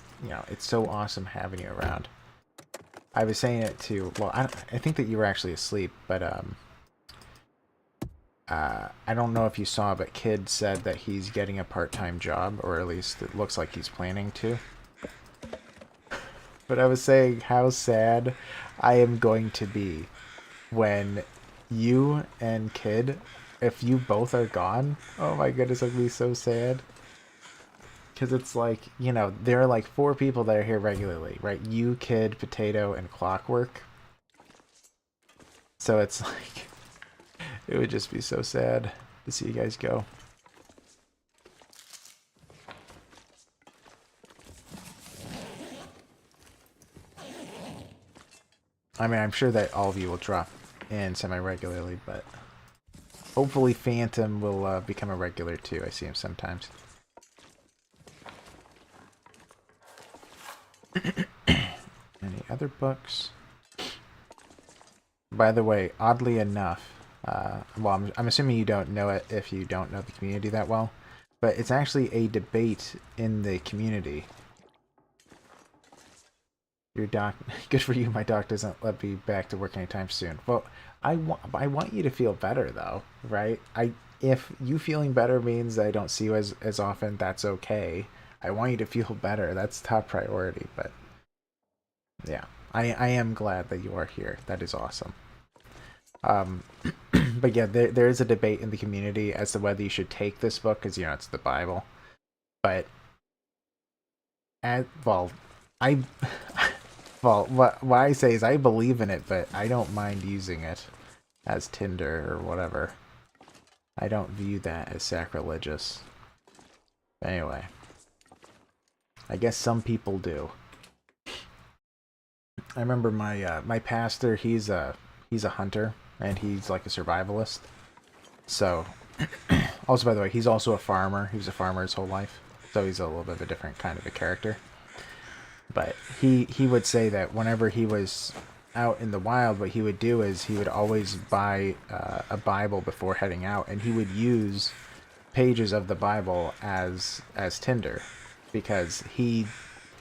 it's so awesome having you around. I was saying it to, well, I think that you were actually asleep, but I don't know if you saw, but Kid said that he's getting a part-time job, or at least it looks like he's planning to. But I was saying how sad I am going to be when you and Kid, if you both are gone. Oh my goodness, I'm gonna be so sad. Because it's like, there are like 4 people that are here regularly, right? You, Kid, Potato, and Clockwork. So it's like, it would just be so sad to see you guys go. I mean, I'm sure that all of you will drop in semi-regularly, but hopefully Phantom will become a regular too. I see him sometimes. Any other books? By the way, oddly enough, well, I'm assuming you don't know it if you don't know the community that well, but it's actually a debate in the community. Your doc, good for you. My doc doesn't let me back to work anytime soon. Well, I want you to feel better though, right? If you feeling better means I don't see you as often, that's okay. I want you to feel better. That's top priority. But yeah, I am glad that you are here. That is awesome. But yeah, there is a debate in the community as to whether you should take this book because it's the Bible. But well, well, what I say is I believe in it, but I don't mind using it as Tinder or whatever. I don't view that as sacrilegious. Anyway, I guess some people do. I remember my pastor. He's a hunter and he's like a survivalist. So, also by the way, he's also a farmer. He was a farmer his whole life, so he's a little bit of a different kind of a character. But he would say that whenever he was out in the wild, what he would do is he would always buy a Bible before heading out, and he would use pages of the Bible as Tinder, because he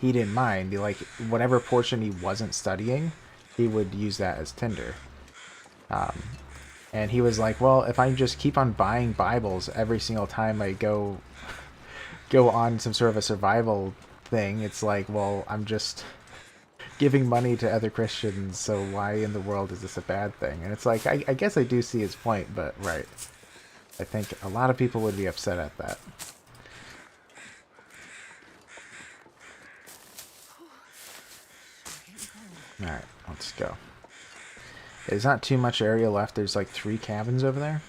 didn't mind. Like whatever portion he wasn't studying, he would use that as Tinder. And he was like, well, if I just keep on buying Bibles every single time I go on some sort of a survival thing, it's like, well, I'm just giving money to other Christians, so why in the world is this a bad thing? And it's like, I guess I do see his point, but right. I think a lot of people would be upset at that. Alright, let's go. There's not too much area left. There's like 3 cabins over there.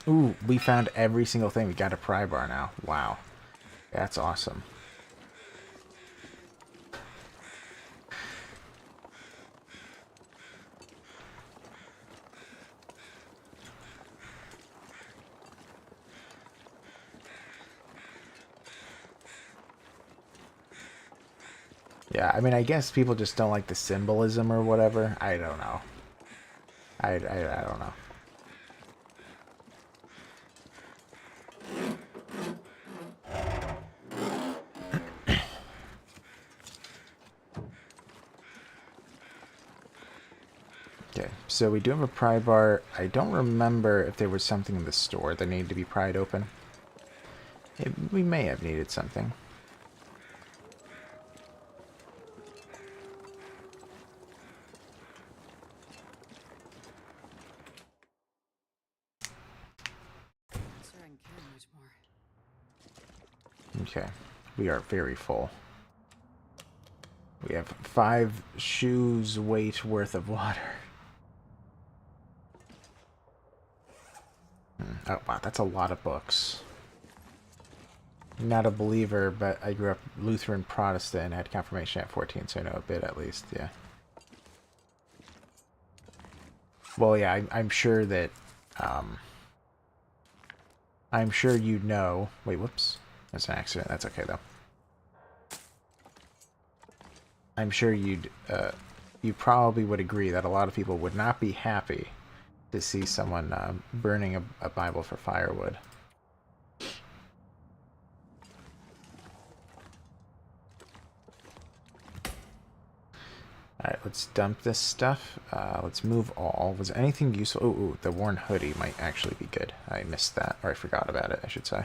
Ooh, we found every single thing. We got a pry bar now. Wow. That's awesome. Yeah, I mean, I guess people just don't like the symbolism or whatever. I don't know. I don't know. Okay, so we do have a pry bar. I don't remember if there was something in the store that needed to be pried open. We may have needed something. Okay, we are very full. We have 5 shoes weight worth of water. Oh, wow, that's a lot of books. I'm not a believer, but I grew up Lutheran Protestant and had confirmation at 14, so I know a bit at least, yeah. Well, yeah, I'm sure that, I'm sure you know... Wait, whoops. That's an accident. That's okay, though. I'm sure you probably would agree that a lot of people would not be happy to see someone burning a Bible for firewood. Alright, let's dump this stuff. Let's move all. Was there anything useful? Ooh, the worn hoodie might actually be good. I missed that, or I forgot about it, I should say.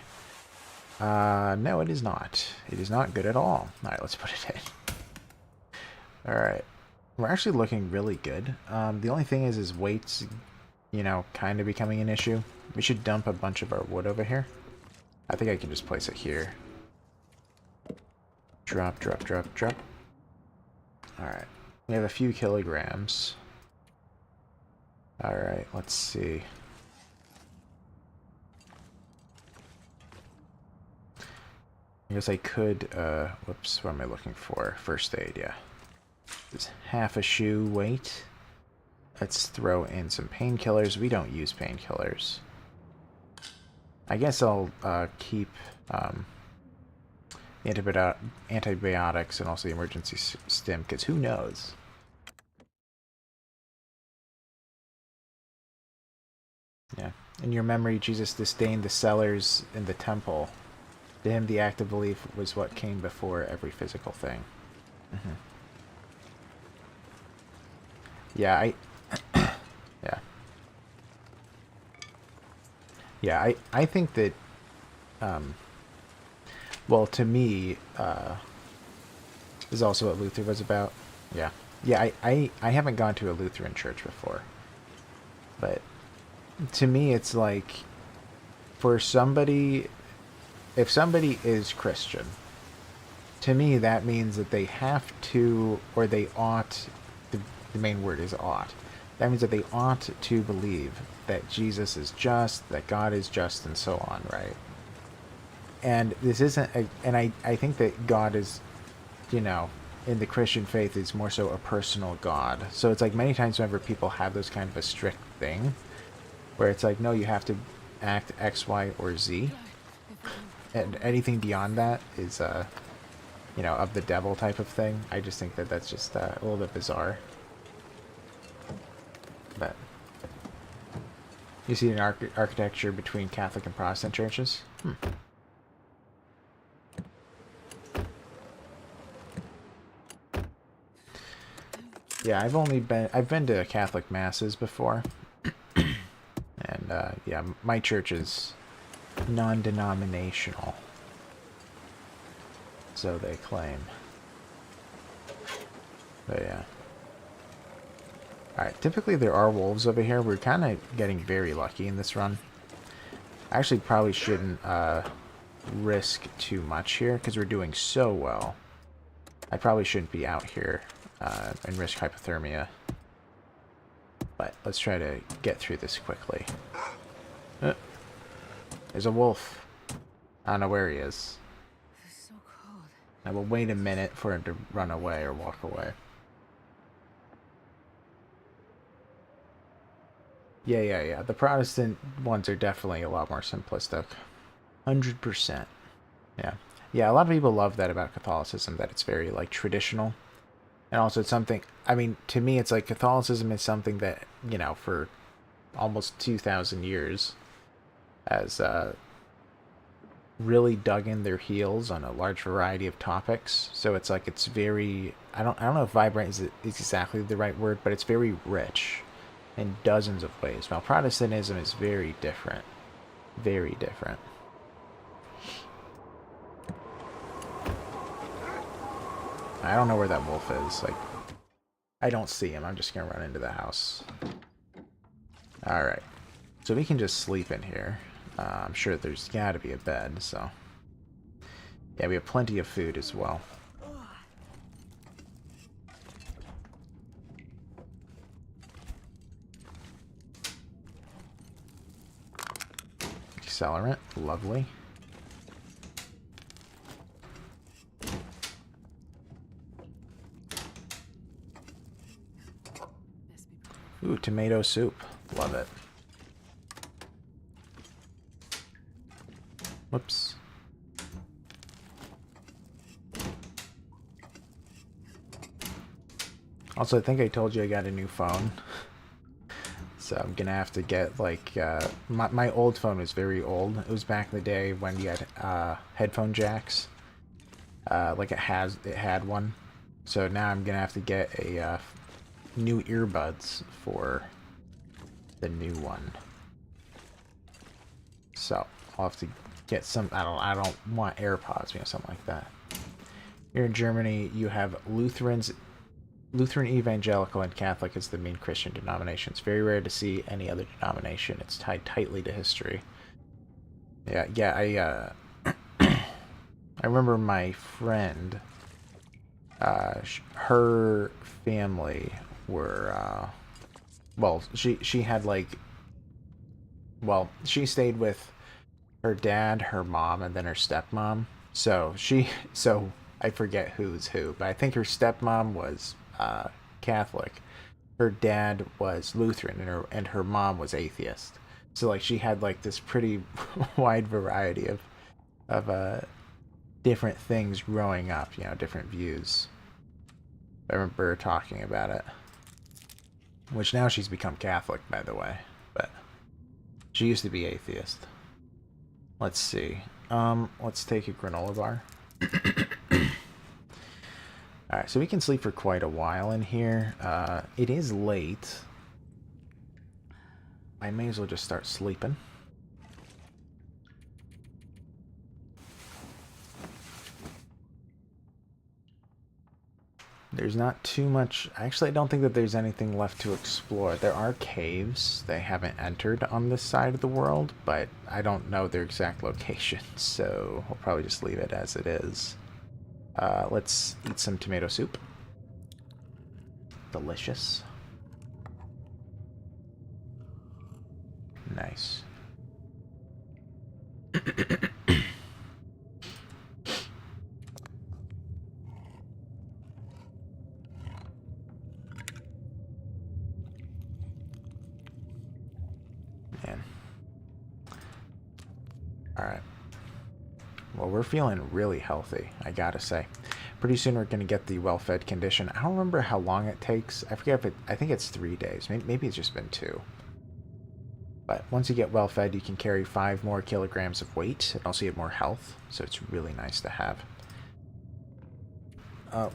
No, it is not. It is not good at all. Alright, let's put it in. Alright. We're actually looking really good. The only thing is weight's, you know, kind of becoming an issue. We should dump a bunch of our wood over here. I think I can just place it here. Drop, drop, drop, drop. Alright. We have a few kilograms. Alright, let's see. I guess I could, whoops, what am I looking for? First aid, yeah. This half a shoe weight. Let's throw in some painkillers. We don't use painkillers. I guess I'll keep antibiotics and also the emergency stim, because who knows? Yeah. In your memory, Jesus disdained the sellers in the temple. To him, the act of belief was what came before every physical thing. Mm-hmm. Yeah, yeah. Yeah, I think that, well, to me, is also what Luther was about. Yeah. Yeah, I haven't gone to a Lutheran church before. But to me, it's like, for somebody, if somebody is Christian, to me, that means that they have to, or they ought, the main word is ought. That means that they ought to believe that Jesus is just, that God is just, and so on, right? And this isn't, and I think that God is, you know, in the Christian faith is more so a personal God. So it's like many times whenever people have those kind of a strict thing, where it's like, no, you have to act X, Y, or Z. And anything beyond that is, you know, of the devil type of thing. I just think that that's just a little bit bizarre. But You see an architecture between Catholic and Protestant churches? Yeah, I've been to Catholic masses before, and yeah, my church is non-denominational, so they claim. But yeah. Alright, typically there are wolves over here. We're kind of getting very lucky in this run. I actually probably shouldn't risk too much here, because we're doing so well. I probably shouldn't be out here and risk hypothermia. But let's try to get through this quickly. There's a wolf. I don't know where he is. It's so cold. I will wait a minute for him to run away or walk away. Yeah. The Protestant ones are definitely a lot more simplistic. 100%. Yeah. Yeah, a lot of people love that about Catholicism, that it's very, like, traditional. And also it's something, I mean, to me, it's like Catholicism is something that, you know, for almost 2,000 years has really dug in their heels on a large variety of topics. So it's like, it's very, I don't know if vibrant is exactly the right word, but it's very rich in dozens of ways. While Protestantism is very different. Very different. I don't know where that wolf is. Like, I don't see him. I'm just gonna run into the house. Alright. So we can just sleep in here. I'm sure there's gotta be a bed, so... Yeah, we have plenty of food as well. Accelerant. Lovely. Ooh, tomato soup. Love it. Whoops. Also, I think I told you I got a new phone. So I'm gonna have to get, like, my old phone was very old. It was back in the day when you had headphone jacks. Like it had one. So now I'm gonna have to get a new earbuds for the new one. So I'll have to get some. I don't want AirPods, you know, something like that. Here in Germany, you have Lutheran, Evangelical, and Catholic as the main Christian denomination. It's very rare to see any other denomination. It's tied tightly to history. Yeah. I remember my friend. Her family were, well, she had, like, well, she stayed with her dad, her mom, and then her stepmom. So I forget who's who, but I think her stepmom was Catholic, her dad was Lutheran, and her mom was atheist. So, like, she had, like, this pretty wide variety of different things growing up, you know, different views. I remember her talking about it. Which now she's become Catholic, by the way. But she used to be atheist. Let's see. Let's take a granola bar. Alright, so we can sleep for quite a while in here. It is late. I may as well just start sleeping. There's not too much. Actually, I don't think that there's anything left to explore. There are caves they haven't entered on this side of the world, but I don't know their exact locations, so we'll probably just leave it as it is. Let's eat some tomato soup. Delicious. Nice. Man. Alright. Well, we're feeling really healthy, I gotta say. Pretty soon we're gonna get the well-fed condition. I don't remember how long it takes. I forget if I think it's 3 days. Maybe it's just been 2. But once you get well fed, you can carry 5 more kilograms of weight, and also you have more health, so it's really nice to have.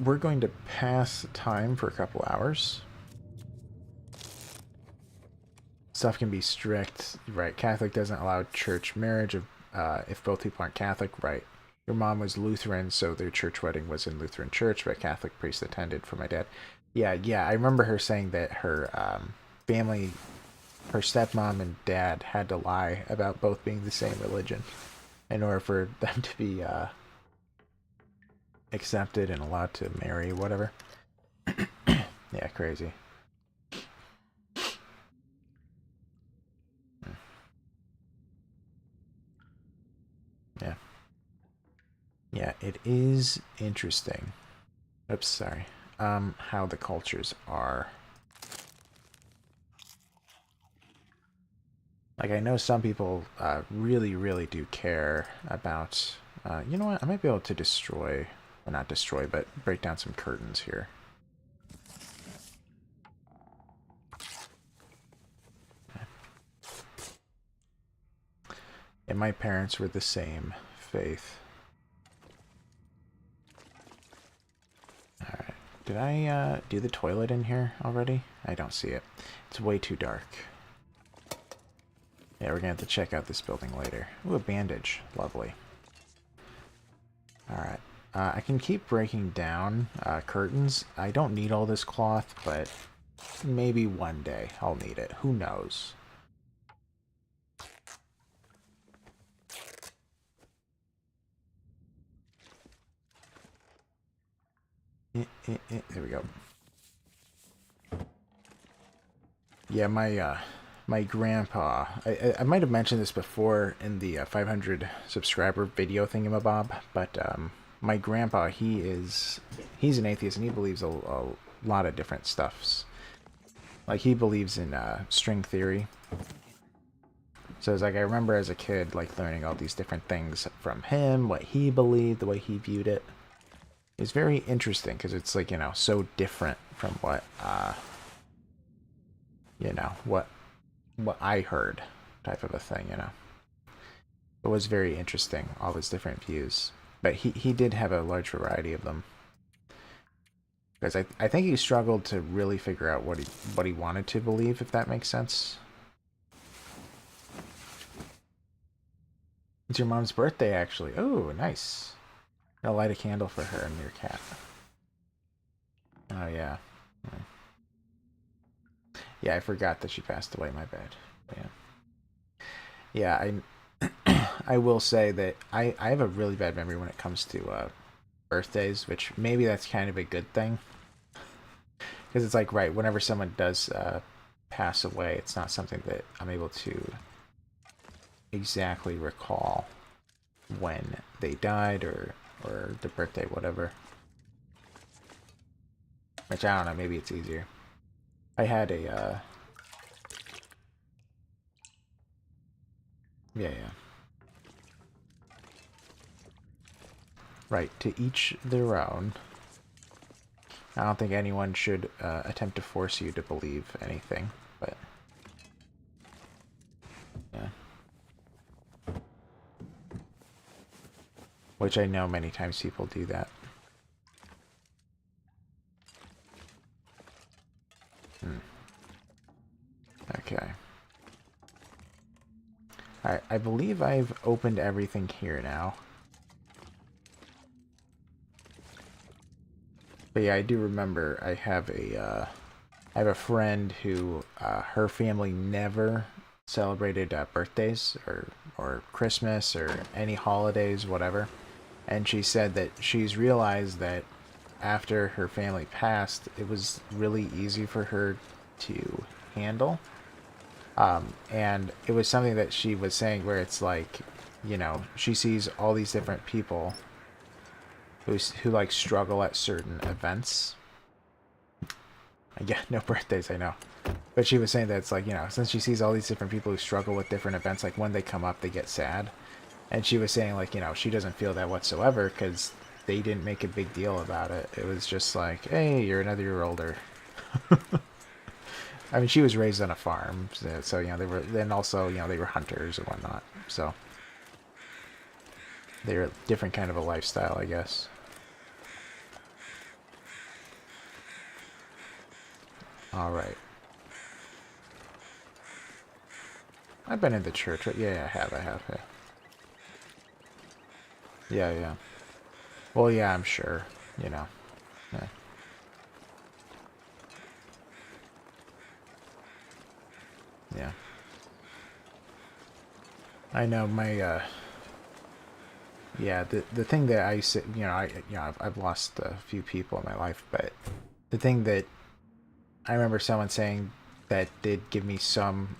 We're going to pass time for a couple hours. Stuff can be strict, right? Catholic doesn't allow church marriage if both people aren't Catholic, right? Your mom was Lutheran, so their church wedding was in Lutheran church, but Catholic priest attended for my dad. Yeah, I remember her saying that her family, her stepmom and dad had to lie about both being the same religion in order for them to be accepted and allowed to marry, whatever. Yeah, crazy. Yeah. Yeah, it is interesting. Oops, sorry. How the cultures are. Like, I know some people really, really do care about... you know what? I might be able to destroy... Well, not destroy, but break down some curtains here. And my parents were the same faith. Alright. Did I do the toilet in here already? I don't see it. It's way too dark. Yeah, we're gonna have to check out this building later. Ooh, a bandage. Lovely. Alright. I can keep breaking down curtains. I don't need all this cloth, but maybe one day I'll need it. Who knows? There we go. Yeah, my grandpa, I might have mentioned this before in the 500 subscriber video thingamabob, but my grandpa, he's an atheist and he believes a lot of different stuffs. Like, he believes in string theory. So it's like, I remember as a kid, like, learning all these different things from him, what he believed, the way he viewed it. It's very interesting because it's, like, you know, so different from what, you know, what I heard, type of a thing, you know. It was very interesting, all his different views. But he did have a large variety of them. Because I think he struggled to really figure out what he wanted to believe, if that makes sense. It's your mom's birthday, actually. Oh, nice. I'll light a candle for her and your cat. Oh, yeah. Yeah, I forgot that she passed away, my bad. Yeah, I will say that I have a really bad memory when it comes to birthdays, which maybe that's kind of a good thing. Because it's like, right, whenever someone does pass away, it's not something that I'm able to exactly recall when they died or the birthday, whatever. Which, I don't know, maybe it's easier. I had a, yeah. Right, to each their own. I don't think anyone should attempt to force you to believe anything, but... yeah. Which I know many times people do that. Okay. Alright, I believe I've opened everything here now. But yeah, I do remember I have a friend who her family never celebrated birthdays or Christmas or any holidays, whatever. And she said that she's realized that after her family passed, it was really easy for her to handle. And it was something that she was saying where it's like, you know, she sees all these different people who like struggle at certain events. Yeah, no birthdays, I know. But she was saying that it's like, you know, since she sees all these different people who struggle with different events, like when they come up, they get sad. And she was saying, like, you know, she doesn't feel that whatsoever because they didn't make a big deal about it. It was just like, hey, you're another year older. I mean, she was raised on a farm, so you know they were. Then also, you know, they were hunters and whatnot. So they were a different kind of a lifestyle, I guess. All right. I've been in the church. Right? Yeah, I have. I have. Yeah. Yeah, yeah. Well, yeah, I'm sure. You know. Yeah. Yeah. I know my. Yeah, the thing that I say, you know, I've lost a few people in my life, but the thing that I remember someone saying that did give me some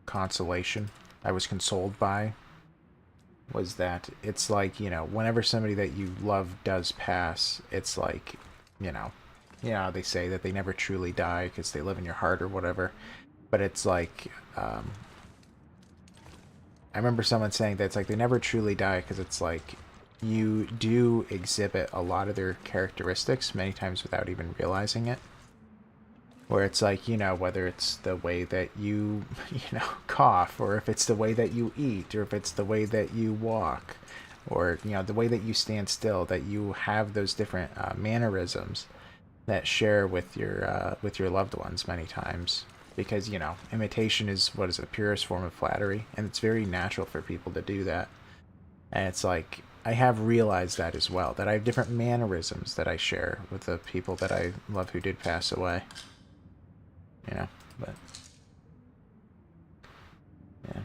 consolation, I was consoled by, was that it's like, you know, whenever somebody that you love does pass, it's like, you know, they say that they never truly die because they live in your heart or whatever, but it's like, I remember someone saying that it's like they never truly die because it's like you do exhibit a lot of their characteristics many times without even realizing it. Where it's like, you know, whether it's the way that you, you know, cough, or if it's the way that you eat, or if it's the way that you walk, or, you know, the way that you stand still, that you have those different mannerisms that share with your loved ones many times. Because, you know, imitation is what is the purest form of flattery, and it's very natural for people to do that. And it's like, I have realized that as well, that I have different mannerisms that I share with the people that I love who did pass away. You know, but yeah,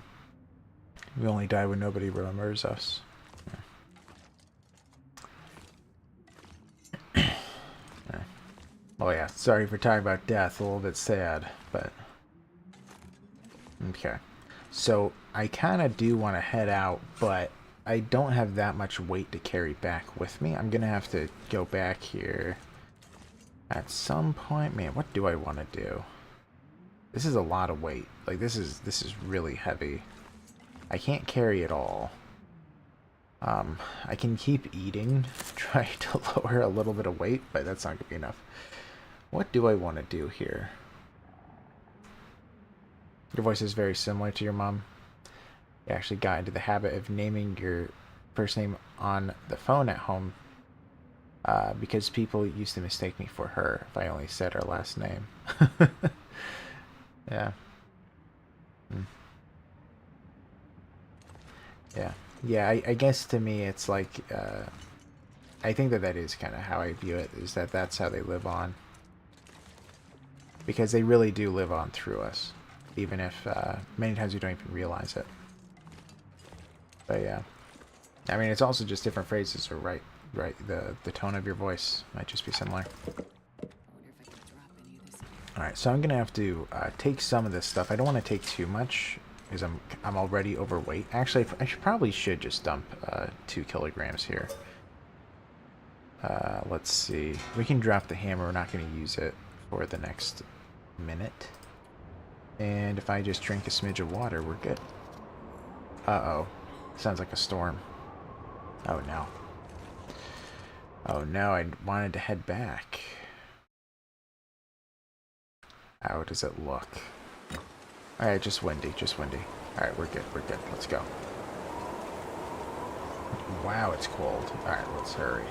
we only die when nobody remembers us. Yeah. Yeah. Oh yeah, sorry for talking about death. A little bit sad, but okay. So I kind of do want to head out, but I don't have that much weight to carry back with me. I'm gonna have to go back here at some point. Man, what do I want to do? This is a lot of weight. Like this is really heavy. I can't carry it all. I can keep eating, try to lower a little bit of weight, but that's not gonna be enough. What do I want to do here? Your voice is very similar to your mom. You actually got into the habit of naming your first name on the phone at home because people used to mistake me for her if I only said her last name. Yeah. Mm. Yeah. Yeah, I guess to me it's like, I think that that is kind of how I view it, is that that's how they live on. Because they really do live on through us, even if many times we don't even realize it. But yeah. I mean, it's also just different phrases, or right, the tone of your voice might just be similar. Alright, so I'm gonna have to take some of this stuff. I don't want to take too much, because I'm already overweight. Actually, probably should just dump 2 kilograms here. Let's see. We can drop the hammer. We're not going to use it for the next minute. And if I just drink a smidge of water, we're good. Uh-oh. Sounds like a storm. Oh, no. Oh, no. I wanted to head back. How does it look? Alright, just windy. Just windy. Alright, we're good. We're good. Let's go. Wow, it's cold. Alright, let's hurry.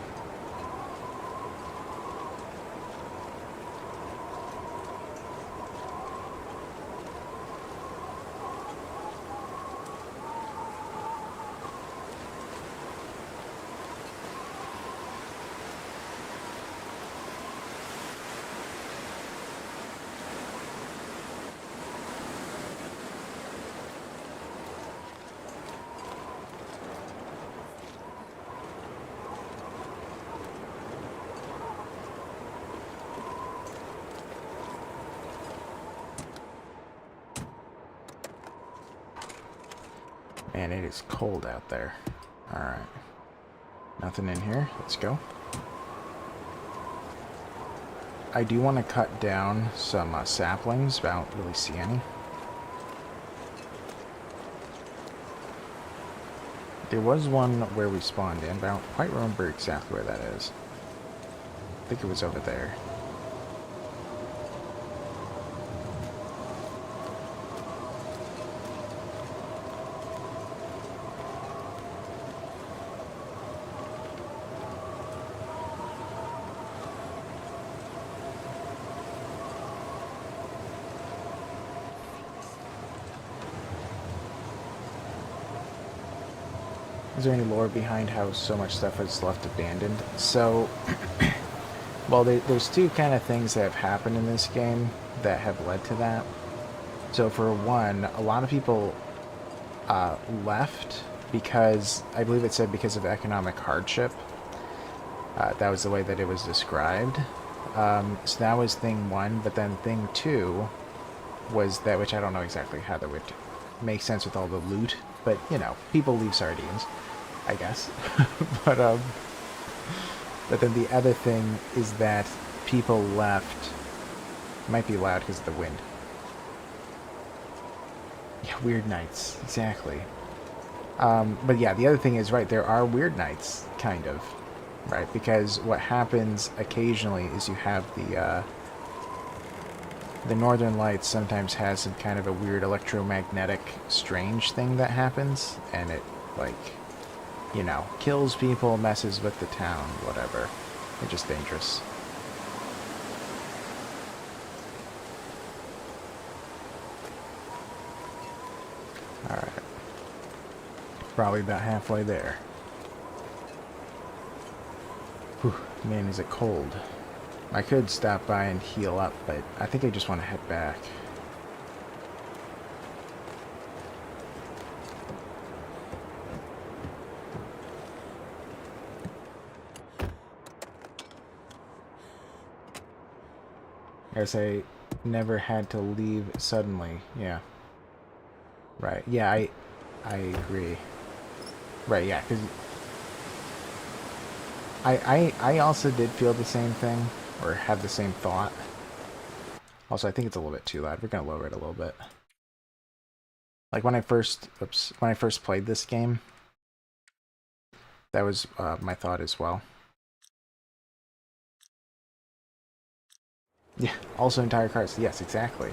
Man, it is cold out there. Alright. Nothing in here. Let's go. I do want to cut down some saplings, but I don't really see any. There was one where we spawned in, but I don't quite remember exactly where that is. I think it was over there. Is there any lore behind how so much stuff is left abandoned? So, well, there's two kind of things that have happened in this game that have led to that. So, for one, a lot of people left because, I believe it said because of economic hardship. That was the way that it was described. So that was thing one, but then thing two was that, which I don't know exactly how that would make sense with all the loot, but, you know, people leave sardines, I guess. but then the other thing is that people left, it might be loud because of the wind. Yeah, weird nights, exactly. But yeah, the other thing is, right, there are weird nights, kind of, right, because what happens occasionally is you have the Northern Lights sometimes has some kind of a weird electromagnetic strange thing that happens, and it, like, you know, kills people, messes with the town, whatever. They're just dangerous. Alright. Probably about halfway there. Whew, man, is it cold. I could stop by and heal up, but I think I just want to head back. I guess I never had to leave suddenly. Yeah. Right. Yeah, I agree. Right, yeah, because I also did feel the same thing, or had the same thought. Also, I think it's a little bit too loud. We're gonna lower it a little bit. Like when I first played this game, that was my thought as well. Yeah, also entire cars. Yes, exactly.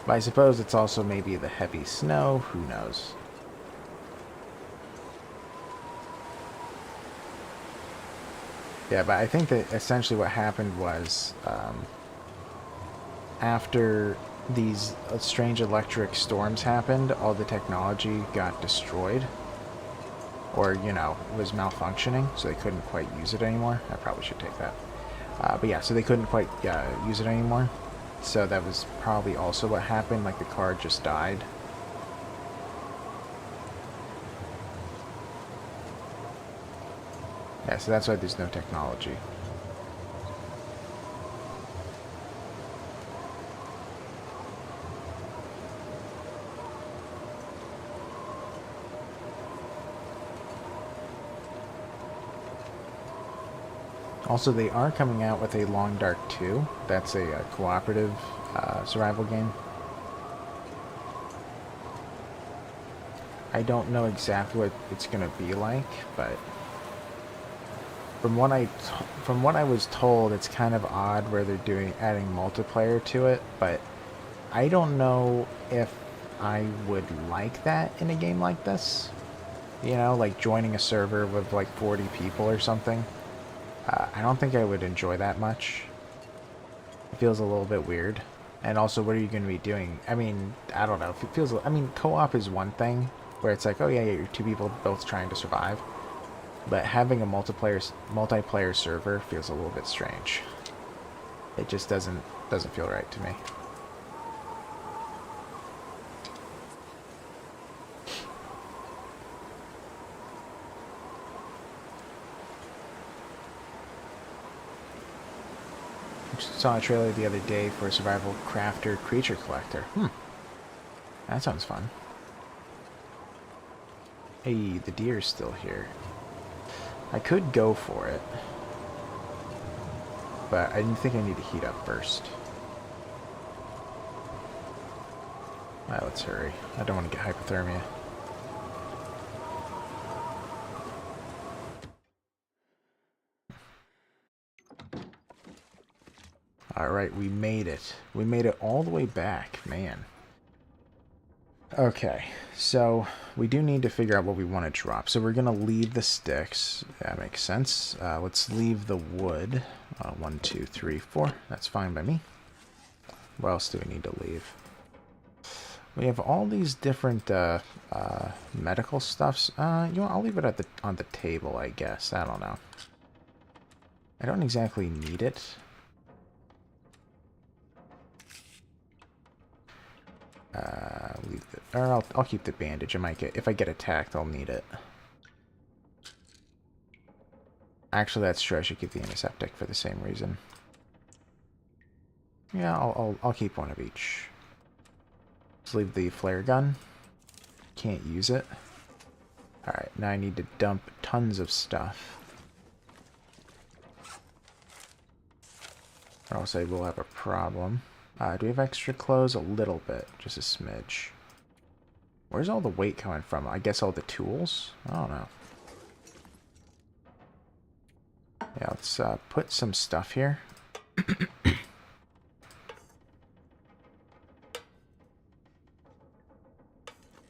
But I suppose it's also maybe the heavy snow. Who knows? Yeah, but I think that essentially what happened was after these strange electric storms happened, all the technology got destroyed. Or, you know, was malfunctioning, so they couldn't quite use it anymore. I probably should take that. But yeah, so they couldn't quite use it anymore. So that was probably also what happened, like the car just died. Yeah, so that's why there's no technology. Also, they are coming out with a Long Dark 2. That's a cooperative survival game. I don't know exactly what it's going to be like, but from what I was told, it's kind of odd where they're adding multiplayer to it, but I don't know if I would like that in a game like this. You know, like joining a server with like 40 people or something. I don't think I would enjoy that much. It feels a little bit weird. And also, what are you going to be doing? I mean, I don't know. If it feels, I mean, co-op is one thing, where it's like, oh yeah, you're two people both trying to survive. But having a multiplayer server feels a little bit strange. It just doesn't feel right to me. Saw a trailer the other day for a survival crafter creature collector. That sounds fun. Hey, the deer's still here. I could go for it, but I think I need to heat up first. Alright, let's hurry. I don't want to get hypothermia. Alright, we made it. We made it all the way back, man. Okay, so we do need to figure out what we want to drop. So we're going to leave the sticks. That makes sense. Let's leave the wood. 1, 2, 3, 4. That's fine by me. What else do we need to leave? We have all these different medical stuffs. You know, I'll leave it at on the table, I guess. I don't know. I don't exactly need it. Leave the, or I'll keep the bandage. I might get, if I get attacked, I'll need it. Actually, that's true. I should keep the antiseptic for the same reason. Yeah, I'll keep one of each. Let's leave the flare gun. Can't use it. Alright, now I need to dump tons of stuff. Or else I will have a problem. Do we have extra clothes? A little bit. Just a smidge. Where's all the weight coming from? I guess all the tools? I don't know. Yeah, let's put some stuff here.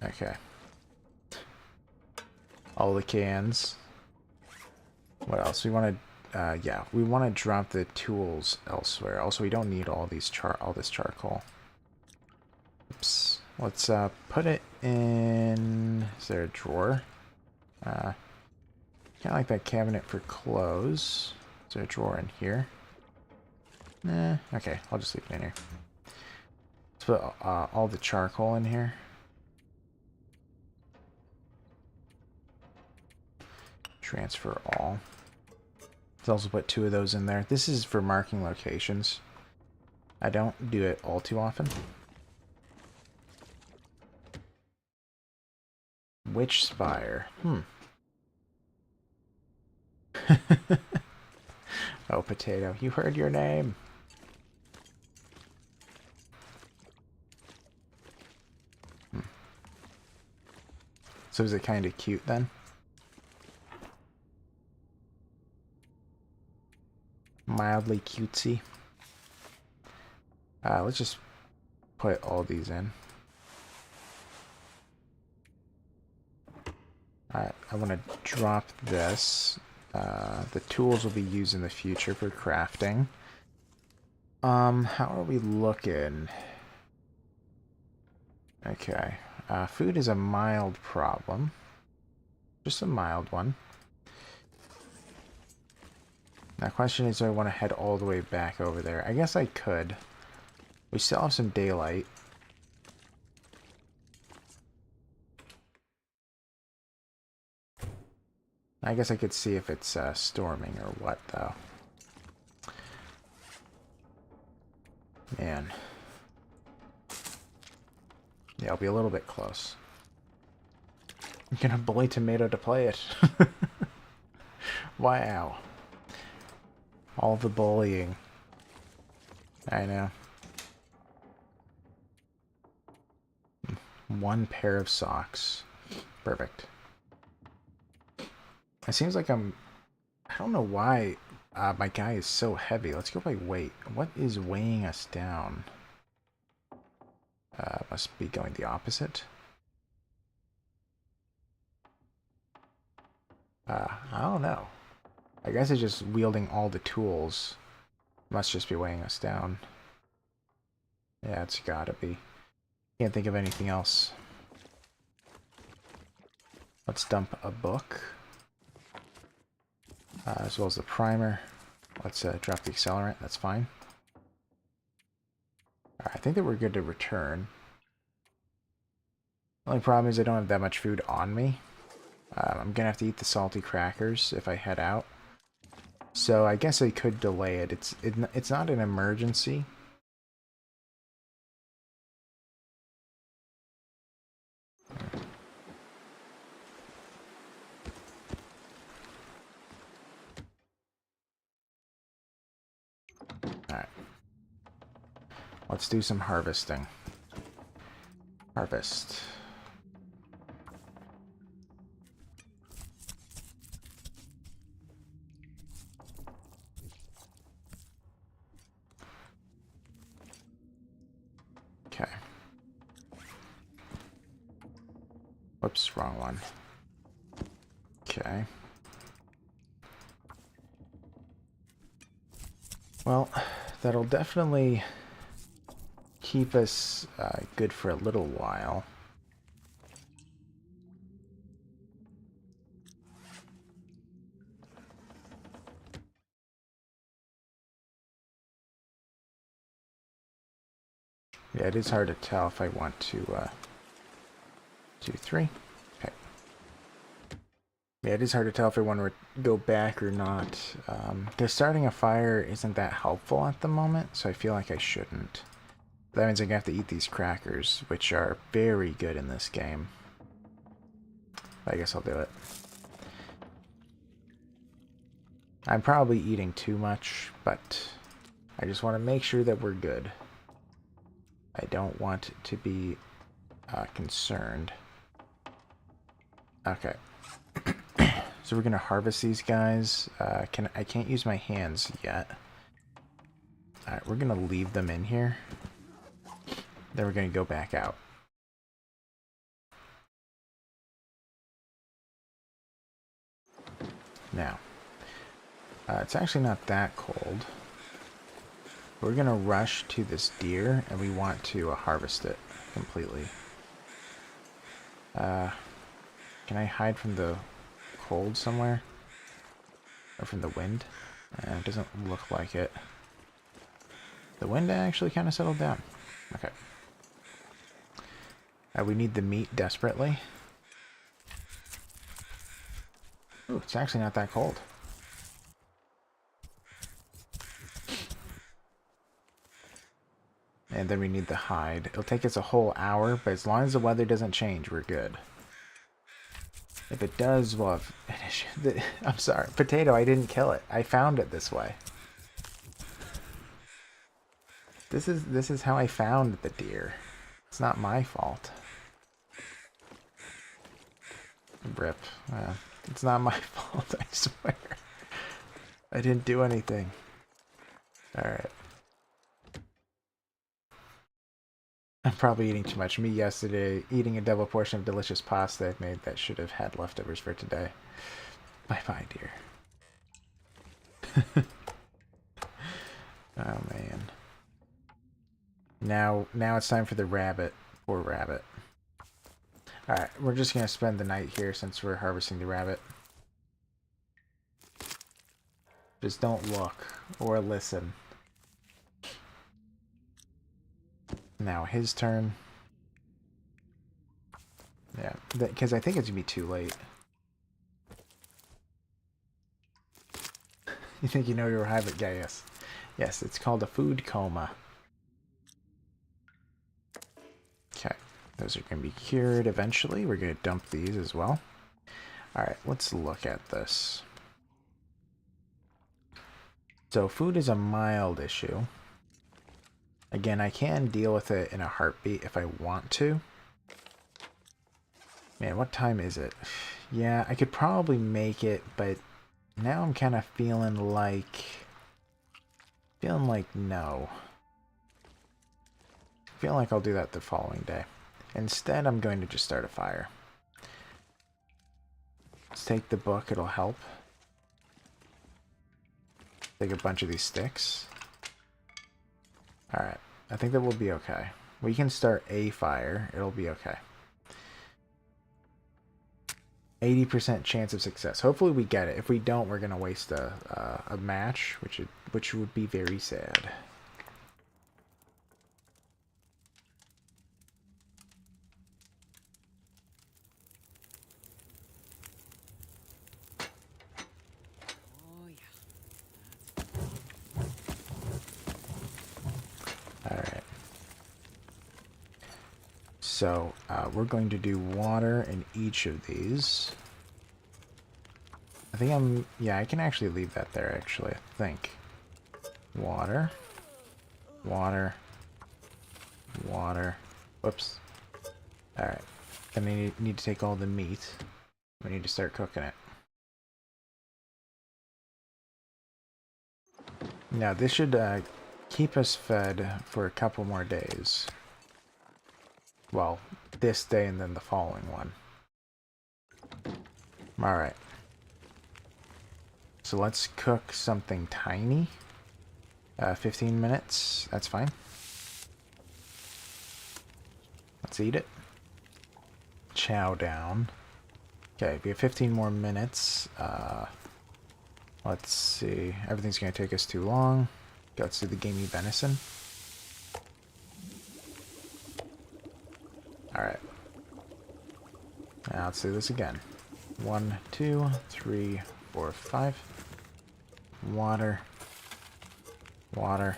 Okay. All the cans. What else? We want to, yeah, we want to drop the tools elsewhere. Also, we don't need all this charcoal. Oops. Let's put it in. Is there a drawer? Kind of like that cabinet for clothes. Is there a drawer in here? Nah. Okay, I'll just leave it in here. Let's put all the charcoal in here. Transfer all. Let's also put 2 of those in there. This is for marking locations. I don't do it all too often. Witch Spire. Oh, Potato, you heard your name. So is it kind of cute then? Mildly cutesy. Let's just put all these in. Alright, I want to drop this. The tools will be used in the future for crafting. How are we looking? Okay. Food is a mild problem. Just a mild one. Now, question is, do I want to head all the way back over there? I guess I could. We still have some daylight. I guess I could see if it's storming or what, though. Man. Yeah, I'll be a little bit close. I'm gonna bully Tomato to play it. Wow. All the bullying. I know. 1 pair of socks. Perfect. It seems like I don't know why my guy is so heavy. Let's go by weight. What is weighing us down? Must be going the opposite. I don't know. I guess it's just wielding all the tools. Must just be weighing us down. Yeah, it's gotta be. Can't think of anything else. Let's dump a book. As well as the primer. Let's drop the accelerant. That's fine. Alright, I think that we're good to return. The only problem is I don't have that much food on me. I'm gonna have to eat the salty crackers if I head out. So I guess I could delay it. It's not an emergency. Alright. Let's do some harvesting. Harvest. Okay. Whoops, wrong one. Okay. Well, that'll definitely keep us good for a little while. Yeah, it is hard to tell if I want to 2, 3. Okay. Yeah, it is hard to tell if I want to go back or not. Starting a fire isn't that helpful at the moment, so I feel like I shouldn't. That means I'm gonna have to eat these crackers, which are very good in this game. I guess I'll do it. I'm probably eating too much, but I just want to make sure that we're good. I don't want to be concerned. Okay. So we're gonna harvest these guys. I can't use my hands yet. Alright, we're gonna leave them in here. Then we're gonna go back out. Now, it's actually not that cold. We're gonna rush to this deer, and we want to harvest it completely. Can I hide from the cold somewhere? Or from the wind? It doesn't look like it. The wind actually kind of settled down. Okay. We need the meat desperately. Ooh, it's actually not that cold. And then we need the hide. It'll take us a whole hour, but as long as the weather doesn't change, we're good. If it does, well, I'm sorry. Potato, I didn't kill it. I found it this way. This is how I found the deer. It's not my fault. Rip. It's not my fault, I swear. I didn't do anything. Alright. I'm probably eating too much meat yesterday, eating a double portion of delicious pasta I've made that should have had leftovers for today. Bye-bye, dear. Oh, man. Now it's time for the rabbit. Poor rabbit. Alright, we're just going to spend the night here since we're harvesting the rabbit. Just don't look or listen. Now his turn. Yeah, because I think it's going to be too late. You think you know your rabbit? Yeah, yes. Yes, it's called a food coma. Okay, those are going to be cured eventually. We're going to dump these as well. Alright, let's look at this. So food is a mild issue. Again, I can deal with it in a heartbeat if I want to. Man, what time is it? Yeah, I could probably make it, but now I'm kind of feeling like no. I feel like I'll do that the following day. Instead, I'm going to just start a fire. Let's take the book, it'll help. Take a bunch of these sticks. Alright, I think that will be okay. We can start a fire, it'll be okay. 80% chance of success. Hopefully we get it. If we don't, we're going to waste a match, which would be very sad. Alright. So, we're going to do water in each of these. I think yeah, I can actually leave that there, actually, I think. Water. Water. Water. Whoops. Alright. Then we need to take all the meat. We need to start cooking it. Now, this should keep us fed for a couple more days. Well, this day and then the following one. Alright. So let's cook something tiny. 15 minutes, that's fine. let's eat it. Chow down. Okay, we have 15 more minutes. Let's see. Everything's going to take us too long. Okay, let's do the gamey venison. Alright. Now let's do this again. 1, 2, 3, 4, 5. Water. Water.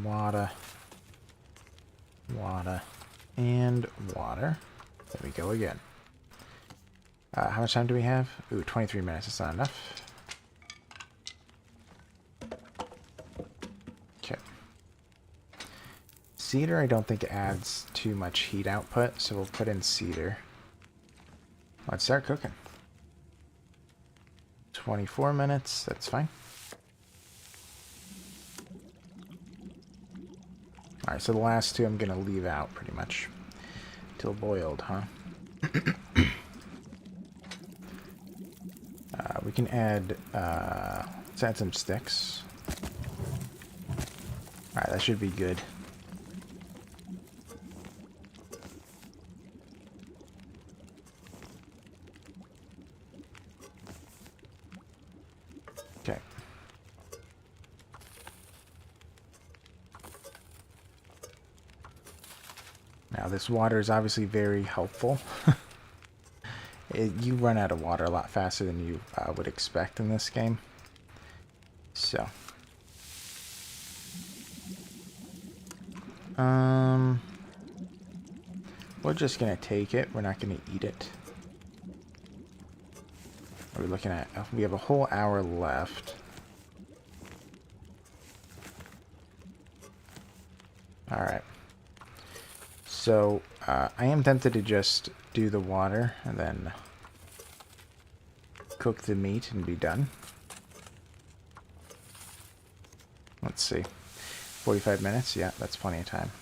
Water. Water. And water. There we go again. How much time do we have? Ooh, 23 minutes. That's not enough. Okay. Cedar I don't think adds too much heat output, so we'll put in cedar. Let's start cooking. 24 minutes. That's fine. Alright, so the last two I'm going to leave out pretty much. Till boiled, huh? We can add, let's add some sticks. Alright, that should be good. Okay. Now this water is obviously very helpful. You run out of water a lot faster than you would expect in this game. So. We're just going to take it. We're not going to eat it. What are we looking at? We have a whole hour left. Alright. So, I am tempted to just do the water and then cook the meat and be done. Let's see. 45 minutes? Yeah, that's plenty of time.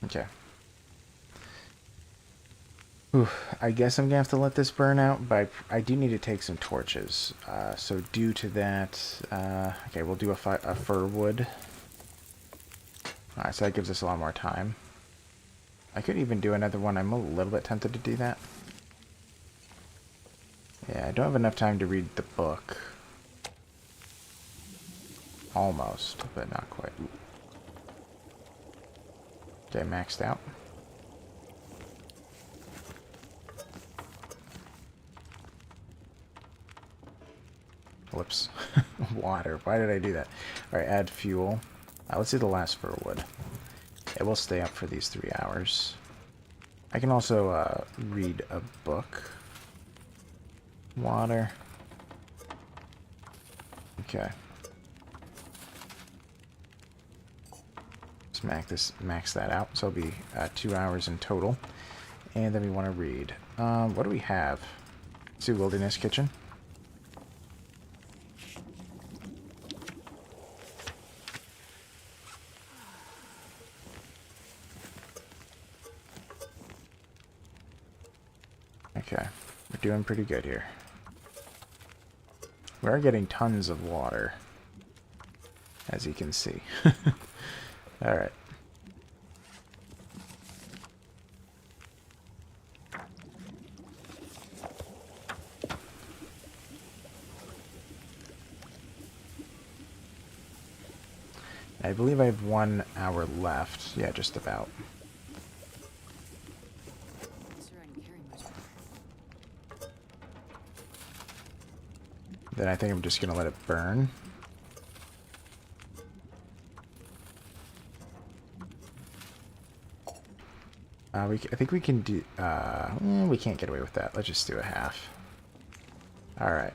Okay. Ooh, I guess I'm going to have to let this burn out, but I do need to take some torches. So due to that, okay, we'll do a fir wood. Alright, so that gives us a lot more time. I could even do another one. I'm a little bit tempted to do that. Yeah, I don't have enough time to read the book. Almost, but not quite. Okay, maxed out. Whoops. Water. Why did I do that? Alright, add fuel. Let's do the last fir wood. It will stay up for these 3 hours. I can also read a book. Water. Okay. Let's max that out. So it'll be 2 hours in total. And then we want to read. What do we have? Let's do Wilderness Kitchen. Okay, we're doing pretty good here. We are getting tons of water, as you can see. Alright. I believe I have 1 hour left. Yeah, just about. Then I think I'm just going to let it burn. I think we can do... we can't get away with that. Let's just do a half. Alright.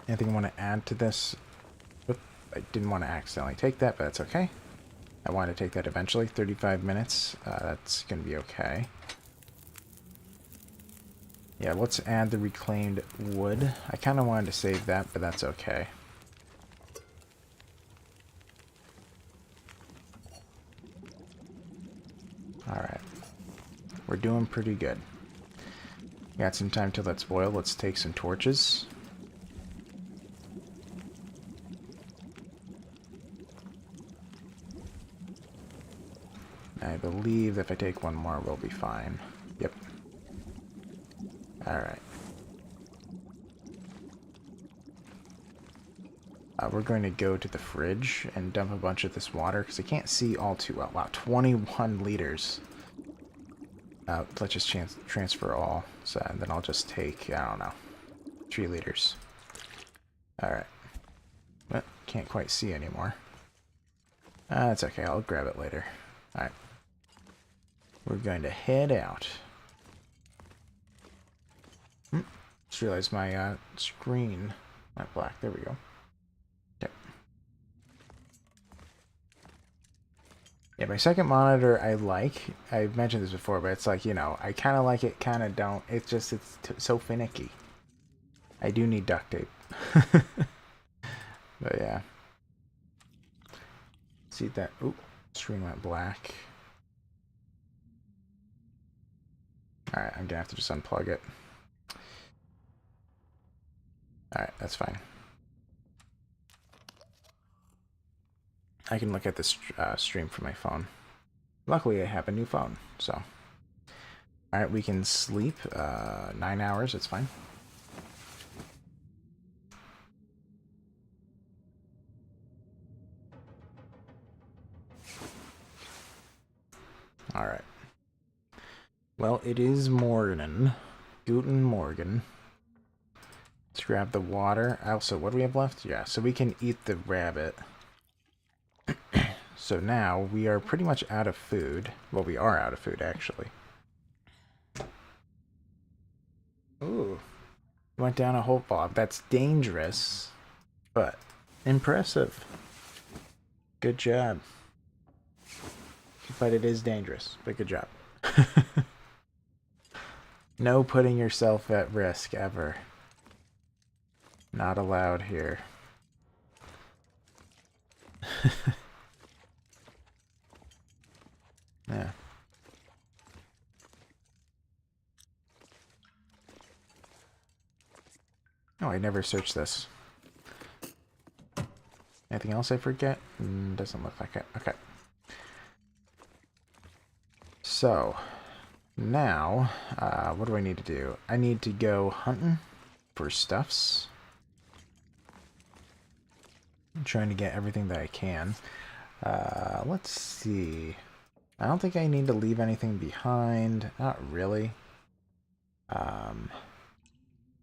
Anything you want to add to this? Oop, I didn't want to accidentally take that, but that's okay. I want to take that eventually. 35 minutes. That's going to be okay. Yeah, let's add the reclaimed wood. I kind of wanted to save that, but that's okay. Alright. We're doing pretty good. Got some time till that's boiled. Let's take some torches. believe if I take one more, we'll be fine. Yep. Alright. We're going to go to the fridge and dump a bunch of this water, because I can't see all too well. Wow, 21 liters. Let's just transfer all. So, and then I'll just take, I don't know, 3 liters. Alright. Well, can't quite see anymore. That's okay, I'll grab it later. Alright. We're going to head out. Just realized my screen went black. There we go. Okay. Yeah, my second monitor I like. I've mentioned this before, but it's like, you know, I kind of like it, kind of don't. It's just, it's so finicky. I do need duct tape. But yeah. See that? Oop, screen went black. Alright, I'm gonna have to just unplug it. Alright, that's fine. I can look at this stream from my phone. Luckily, I have a new phone, so. Alright, we can sleep 9 hours, it's fine. Alright. Well, it is morning. Guten Morgen. Let's grab the water. Also, what do we have left? Yeah, so we can eat the rabbit. So now we are pretty much out of food. Well, we are out of food, actually. Ooh. Went down a whole bob. That's dangerous, but impressive. Good job. But it is dangerous, but good job. No putting yourself at risk, ever. Not allowed here. Yeah. Oh, I never searched this. Anything else I forget? Doesn't look like it. Okay. So, now, what do I need to do? I need to go hunting for stuffs. I'm trying to get everything that I can. Let's see. I don't think I need to leave anything behind. Not really.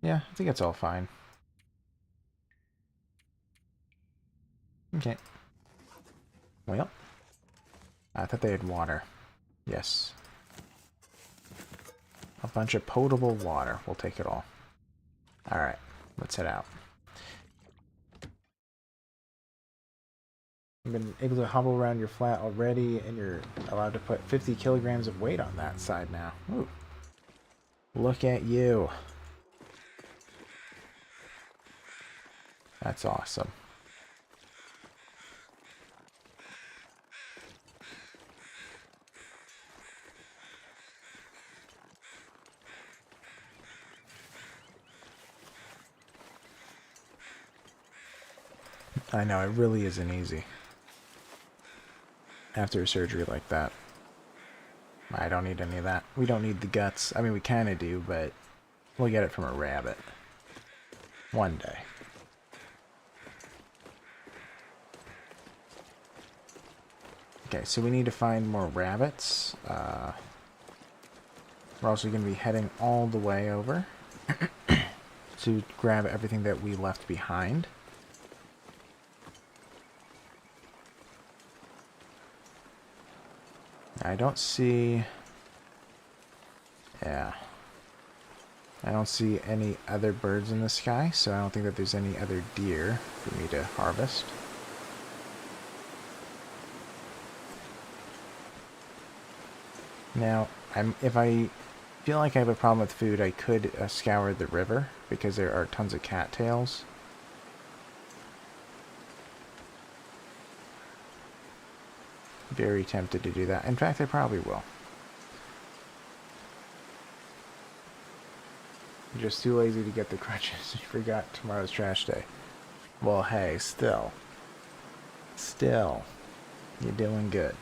Yeah, I think it's all fine. Okay. Well, I thought they had water. Yes. A bunch of potable water. We'll take it all. Alright, let's head out. You've been able to hobble around your flat already, and you're allowed to put 50 kilograms of weight on that side now. Ooh. Look at you. That's awesome. I know, it really isn't easy. After a surgery like that. I don't need any of that. We don't need the guts. I mean, we kind of do, but we'll get it from a rabbit. One day. Okay, so we need to find more rabbits. We're also going to be heading all the way over to grab everything that we left behind. I don't see... Yeah. I don't see any other birds in the sky, so I don't think that there's any other deer for me to harvest. Now, if I feel like I have a problem with food, I could scour the river, because there are tons of cattails. Very tempted to do that. In fact, I probably will. I'm just too lazy to get the crutches. You forgot tomorrow's trash day. Well, hey, still. Still. You're doing good.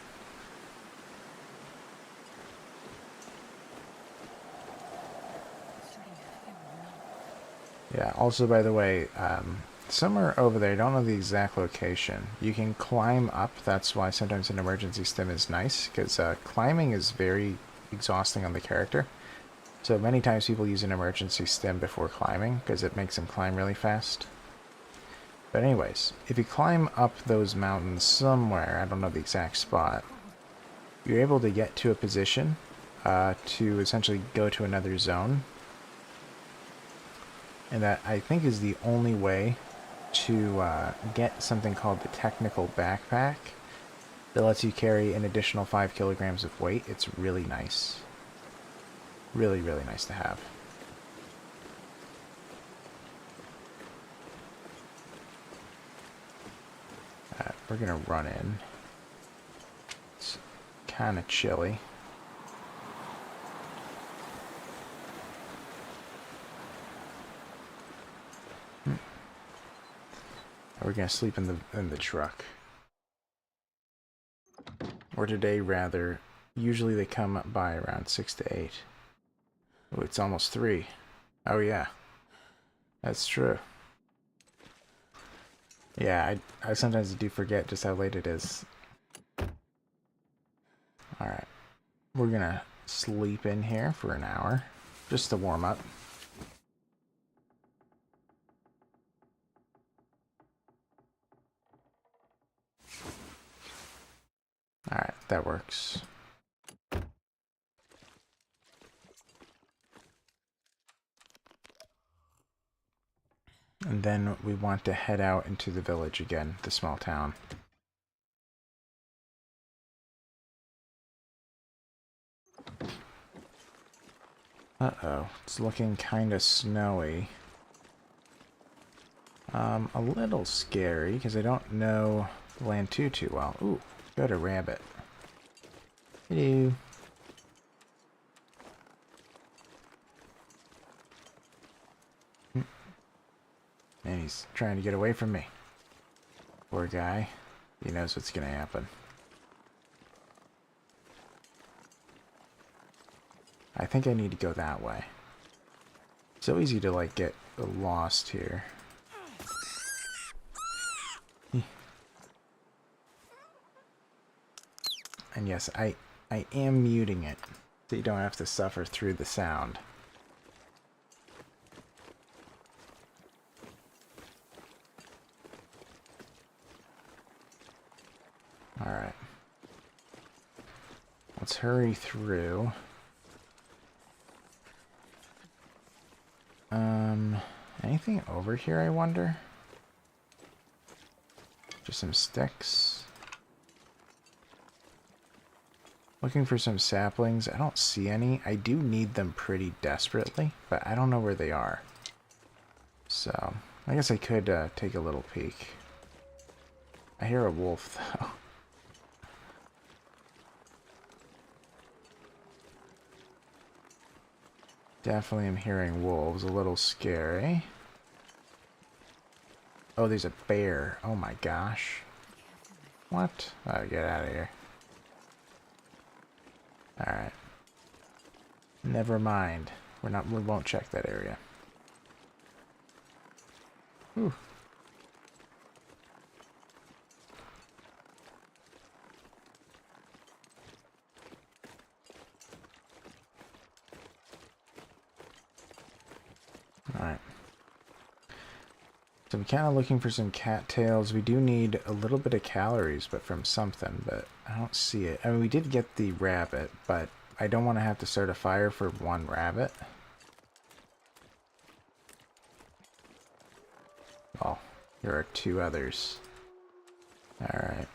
Yeah, also, by the way, somewhere over there, I don't know the exact location, you can climb up. That's why sometimes an emergency stim is nice, because climbing is very exhausting on the character. So many times people use an emergency stim before climbing, because it makes them climb really fast. But anyways, if you climb up those mountains somewhere, I don't know the exact spot, you're able to get to a position to essentially go to another zone. And that, I think, is the only way to get something called the technical backpack that lets you carry an additional 5 kilograms of weight. It's really nice. Really, really nice to have. We're gonna run in. It's kind of chilly. We're gonna sleep in the truck. Or today, rather. Usually they come by around 6 to 8. Oh, it's almost 3. Oh yeah, that's true. Yeah, I sometimes do forget just how late it is. Alright, we're gonna sleep in here for an hour, just to warm up. Alright, that works. And then we want to head out into the village again, the small town. Uh-oh, it's looking kind of snowy. A little scary, because I don't know the land too well. Ooh, got a rabbit. Hello. And he's trying to get away from me. Poor guy. He knows what's gonna happen. I think I need to go that way. So easy to, like, get lost here. And yes, I am muting it, so you don't have to suffer through the sound. Alright. Let's hurry through. Anything over here, I wonder? Just some sticks. Looking for some saplings. I don't see any. I do need them pretty desperately, but I don't know where they are. So, I guess I could take a little peek. I hear a wolf, though. Definitely am hearing wolves. A little scary. Oh, there's a bear. Oh my gosh. What? Oh, get out of here. Alright. Never mind. We won't check that area. Whew. Alright. So I'm kind of looking for some cattails. We do need a little bit of calories, but from something, but I don't see it. I mean, we did get the rabbit, but I don't want to have to start a fire for one rabbit. Oh, there are 2 others. Alright.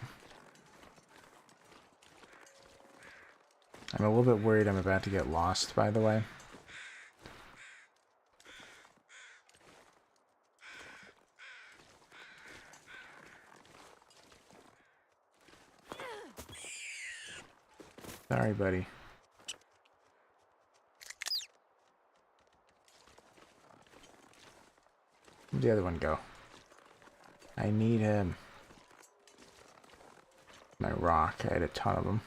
I'm a little bit worried I'm about to get lost, by the way. Sorry, buddy. Where'd the other one go? I need him. My rock. I had a ton of them.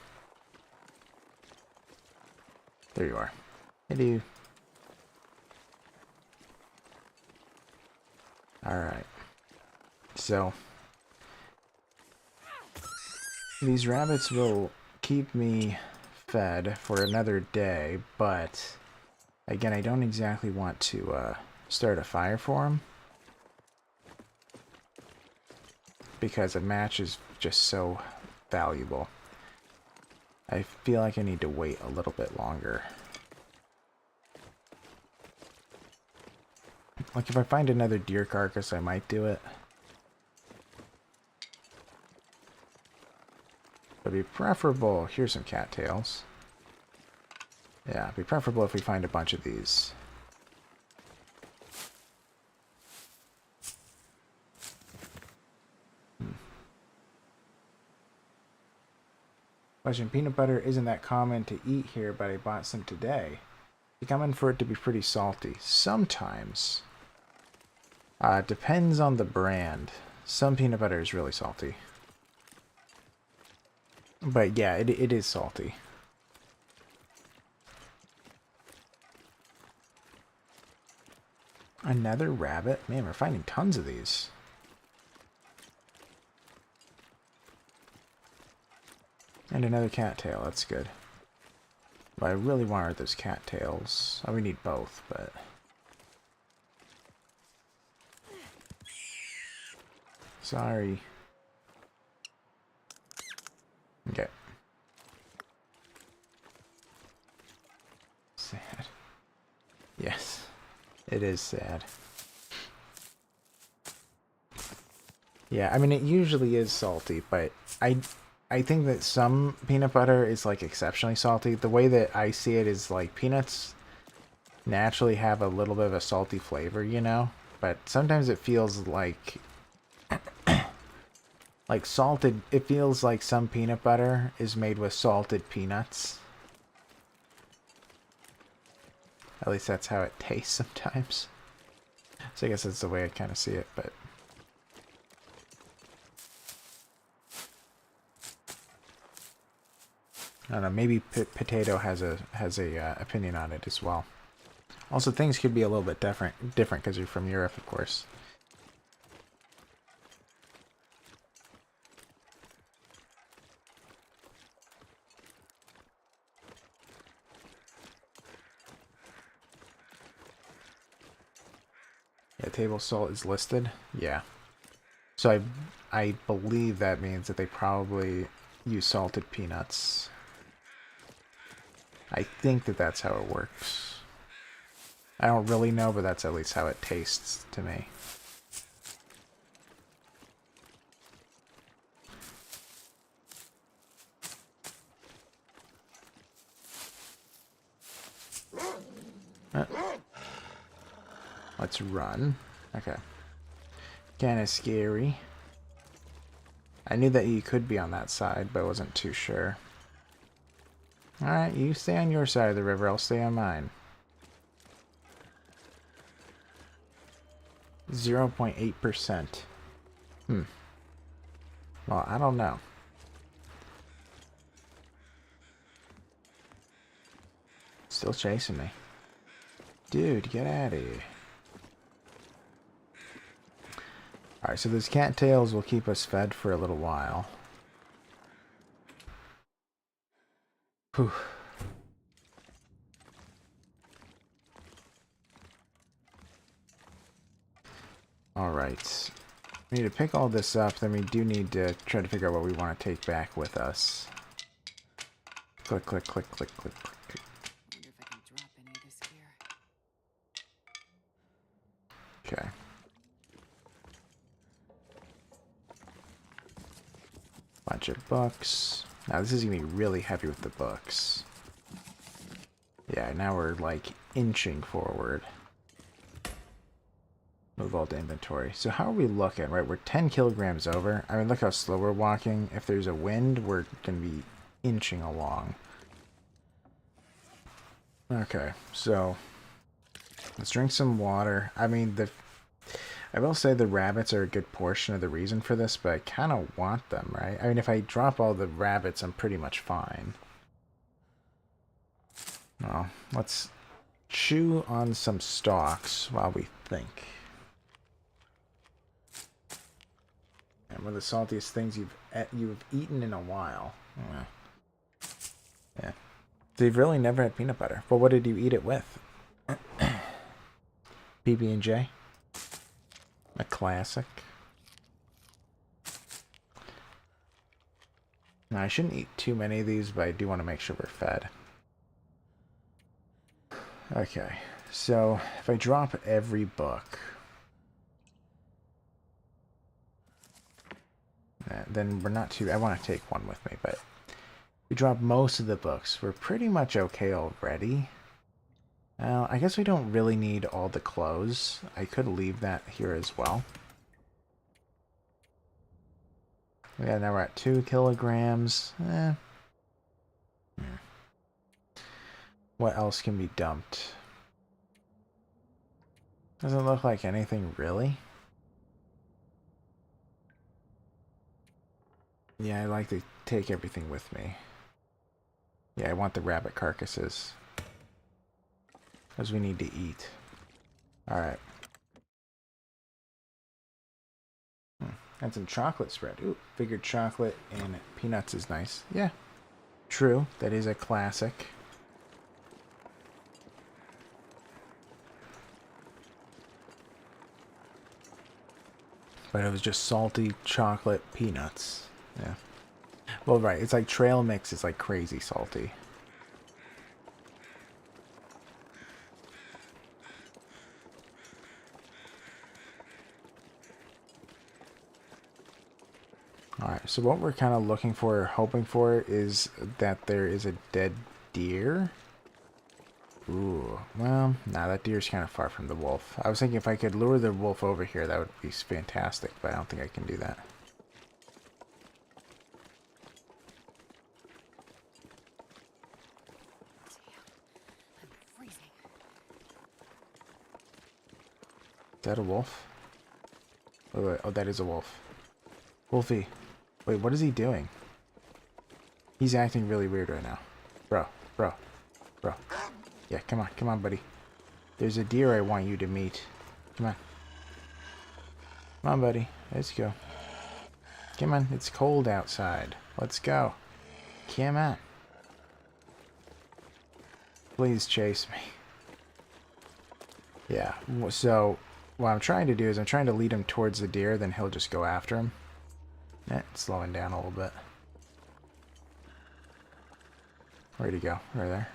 There you are. Hello. Alright. So, these rabbits will keep me fed for another day, but again, I don't exactly want to start a fire for them, because a match is just so valuable. I feel like I need to wait a little bit longer. Like, if I find another deer carcass, I might do it. It'd be preferable... Here's some cattails. Yeah, it'd be preferable if we find a bunch of these. Question, peanut butter isn't that common to eat here, but I bought some today. It's common for it to be pretty salty. Sometimes. Depends on the brand. Some peanut butter is really salty. But yeah, it is salty. Another rabbit? Man, we're finding tons of these. And another cattail, that's good. What I really want are those cattails. Oh, we need both, but... Sorry. Okay. Sad. Yes. It is sad. Yeah, I mean, it usually is salty, but I think that some peanut butter is, like, exceptionally salty. The way that I see it is, like, peanuts naturally have a little bit of a salty flavor, you know? But sometimes it feels like... like salted... It feels like some peanut butter is made with salted peanuts. At least that's how it tastes sometimes. So I guess that's the way I kind of see it, but... I don't know, maybe Potato has a opinion on it as well. Also, things could be a little bit different because you're from Europe, of course. Yeah, table salt is listed. Yeah. So I believe that means that they probably use salted peanuts. I think that that's how it works. I don't really know, but that's at least how it tastes to me. Let's run. Okay. Kinda scary. I knew that you could be on that side, but I wasn't too sure. Alright, you stay on your side of the river, I'll stay on mine. 0.8%. Well, I don't know. Still chasing me. Dude, get out of here. Alright, so those cattails will keep us fed for a little while. Whew. Alright. We need to pick all this up, then we do need to try to figure out what we want to take back with us. Click, click, click, click, click, click. Wonder if I can drop any of this gear. Okay. Bunch of books. Now this is going to be really heavy with the books. Yeah, now we're like inching forward. Move all to inventory. So how are we looking? Right, we're 10 kilograms over. I mean, look how slow we're walking. If there's a wind, we're going to be inching along. Okay, so let's drink some water. I mean, I will say the rabbits are a good portion of the reason for this, but I kind of want them, right? I mean, if I drop all the rabbits, I'm pretty much fine. Well, let's chew on some stalks while we think. And one of the saltiest things you've eaten in a while. Yeah. So you've really never had peanut butter. Well, what did you eat it with? PB&J? A classic. Now, I shouldn't eat too many of these, but I do want to make sure we're fed. Okay, so if I drop every book, then we're not too... I want to take one with me, but if we drop most of the books, we're pretty much okay already. I guess we don't really need all the clothes. I could leave that here as well. Yeah, now we're at 2 kilograms. What else can be dumped? Doesn't look like anything really. Yeah, I like to take everything with me. Yeah, I want the rabbit carcasses. Because we need to eat. Alright. And some chocolate spread. Ooh, figured chocolate and peanuts is nice. Yeah, true. That is a classic. But it was just salty chocolate peanuts. Yeah. Well, right. It's like trail mix is like crazy salty. Alright, so what we're kind of looking for, or hoping for, is that there is a dead deer. Ooh, well, nah, that deer's kind of far from the wolf. I was thinking if I could lure the wolf over here, that would be fantastic, but I don't think I can do that. I'm freezing. Is that a wolf? Wait, oh, that is a wolf. Wolfie. Wait, what is he doing? He's acting really weird right now. Bro. Yeah, come on, buddy. There's a deer I want you to meet. Come on. Come on, buddy. Let's go. Come on, it's cold outside. Let's go. Come on. Please chase me. Yeah, so what I'm trying to do is I'm trying to lead him towards the deer, then he'll just go after him. It's slowing down a little bit. Where'd he go? Right there.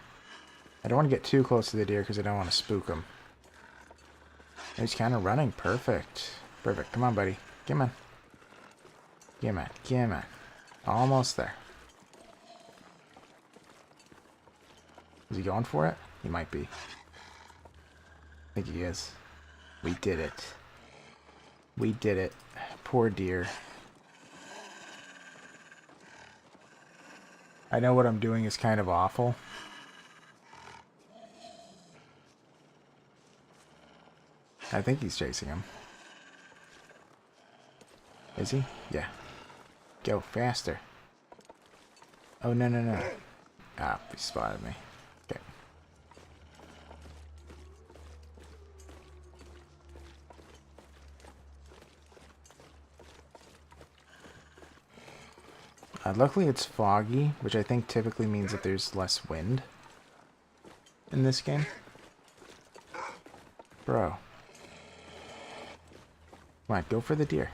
I don't want to get too close to the deer because I don't want to spook him. He's kind of running. Perfect. Perfect. Come on, buddy. Come on. Come on. Almost there. Is he going for it? He might be. I think he is. We did it. We did it. Poor deer. I know what I'm doing is kind of awful. I think he's chasing him. Is he? Yeah. Go faster. Oh, no. Ah, he spotted me. Okay. Luckily it's foggy, which I think typically means that there's less wind in this game. Bro. Come on, go for the deer.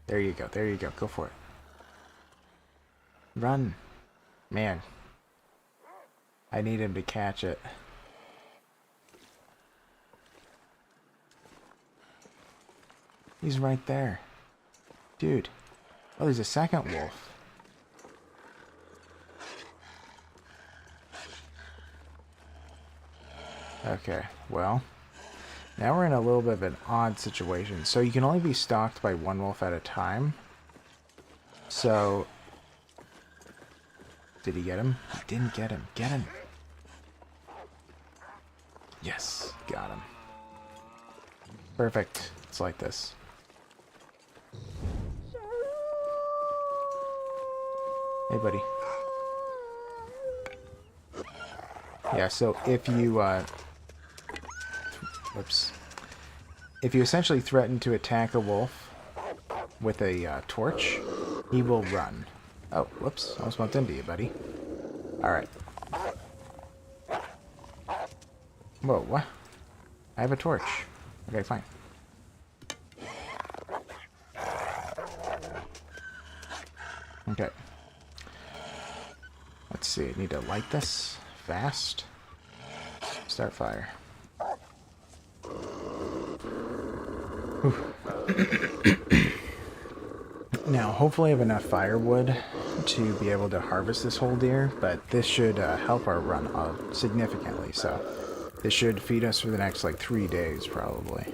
There you go, go for it. Run. Man. I need him to catch it. He's right there. Dude. Oh, there's a second wolf. Okay, well. Now we're in a little bit of an odd situation. So you can only be stalked by one wolf at a time. So... Did he get him? He didn't get him. Get him! Yes, got him. Perfect. It's like this. Hey, buddy. Yeah, so if you, whoops. If you essentially threaten to attack a wolf with a torch, he will run. Oh, whoops. Almost bumped into you, buddy. Alright. Whoa, what? I have a torch. Okay, fine. Okay. Let's see. I need to light this fast. Start fire. Now, hopefully I have enough firewood to be able to harvest this whole deer, but this should help our run significantly, so this should feed us for the next, like, 3 days, probably.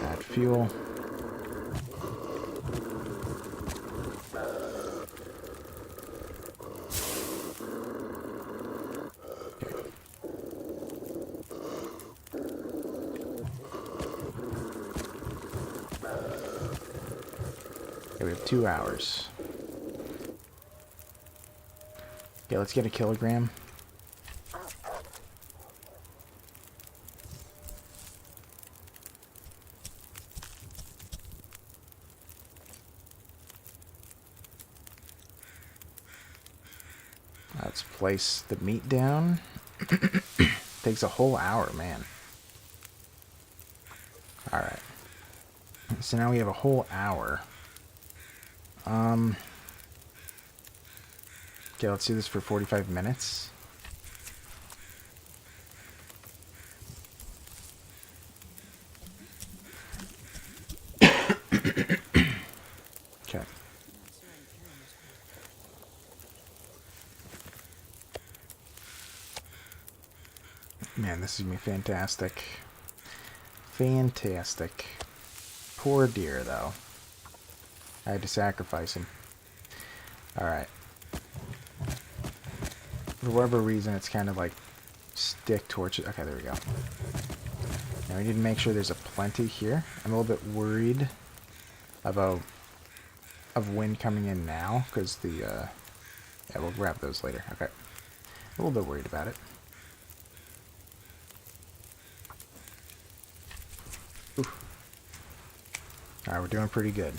Add fuel. Okay, we have 2 hours. Okay, let's get a kilogram. Let's place the meat down. Takes a whole hour, man. Alright. So now we have a whole hour. Okay, let's do this for 45 minutes. Okay. Man, this is gonna be fantastic. Fantastic. Poor deer, though. I had to sacrifice him. Alright. For whatever reason, it's kind of like stick torches. Okay, there we go. Now we need to make sure there's a plenty here. I'm a little bit worried of wind coming in now, because the, yeah, we'll grab those later. Okay. A little bit worried about it. Alright, we're doing pretty good.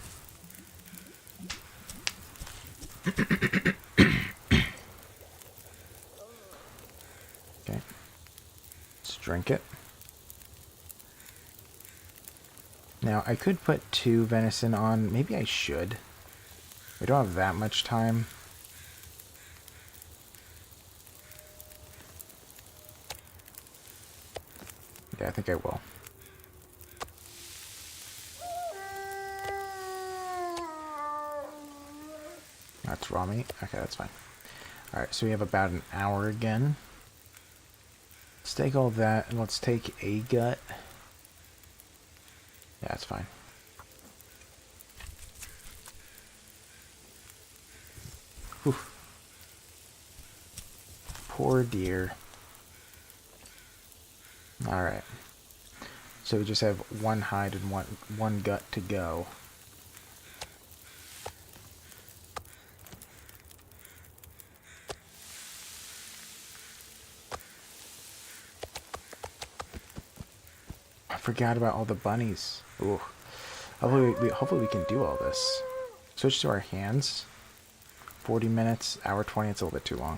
Okay. Let's drink it. Now, I could put 2 venison on. Maybe I should. We don't have that much time. Yeah, I think I will. That's raw meat? Okay, that's fine. Alright, so we have about an hour again. Let's take all that, and let's take a gut. Yeah, that's fine. Whew. Poor deer. Alright. So we just have 1 hide and one gut to go. I forgot about all the bunnies. Ooh. Hopefully we can do all this. Switch to our hands. 40 minutes, hour 20, it's a little bit too long.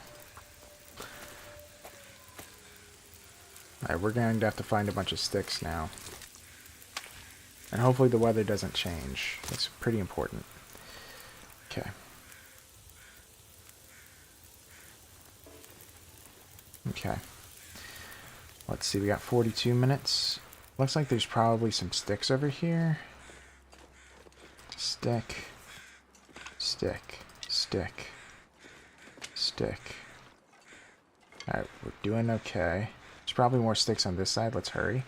Alright, we're going to have to find a bunch of sticks now. And hopefully the weather doesn't change. That's pretty important. Okay. Okay. Let's see, we got 42 minutes. Looks like there's probably some sticks over here. Stick. Stick. Stick. Stick. Alright, we're doing okay. There's probably more sticks on this side. Let's hurry.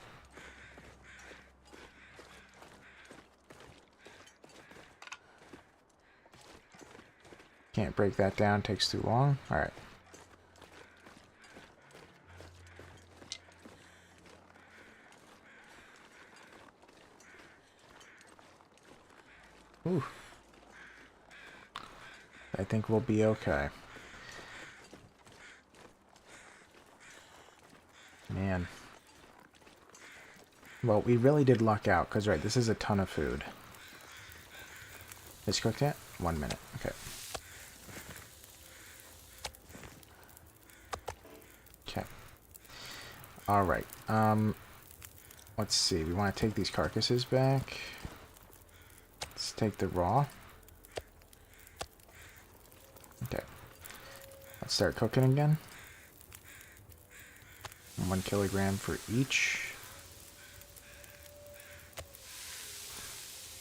Can't break that down. Takes too long. Alright. Ooh. I think we'll be okay. Man. Well, we really did luck out, because, right, this is a ton of food. Is cooked yet? 1 minute. Okay. Okay. Alright. Let's see. We want to take these carcasses back. Let's take the raw. Okay. Let's start cooking again. 1 kilogram for each.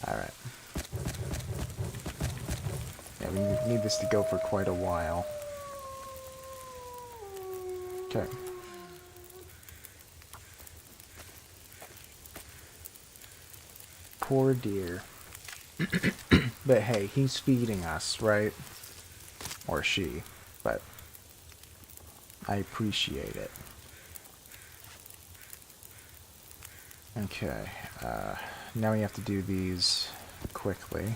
Alright. Yeah, we need this to go for quite a while. Okay. Poor dear. But hey, he's feeding us, right? Or she. But I appreciate it. Okay. Now we have to do these quickly.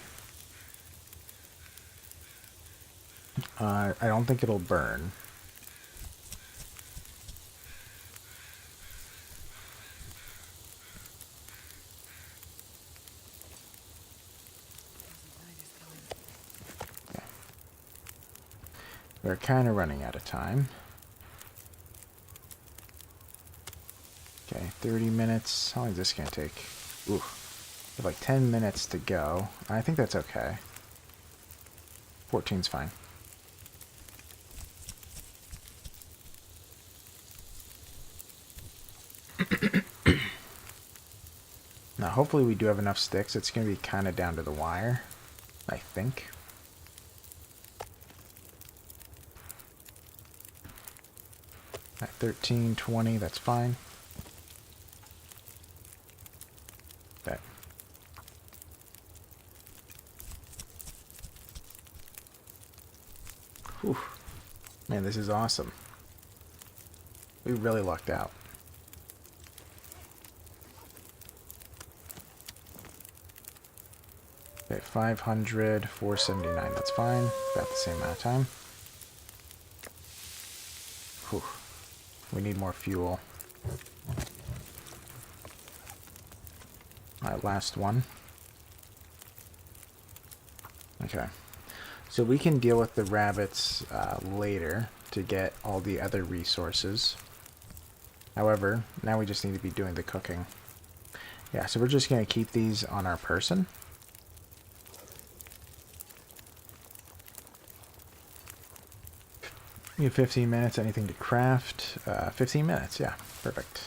I don't think it'll burn. Yeah. We're kind of running out of time. Okay, 30 minutes. How long is this going to take? Ooh. We have like 10 minutes to go. I think that's okay. 14's fine. Now, hopefully we do have enough sticks. It's going to be kind of down to the wire, I think. At 13, 20, that's fine. Okay. Whew. Man, this is awesome. We really lucked out. Okay, 500, 479, that's fine. About the same amount of time. Whew. We need more fuel. Alright, last one. Okay. So we can deal with the rabbits later to get all the other resources. However, now we just need to be doing the cooking. Yeah, so we're just going to keep these on our person. You have 15 minutes, anything to craft? 15 minutes, yeah, perfect.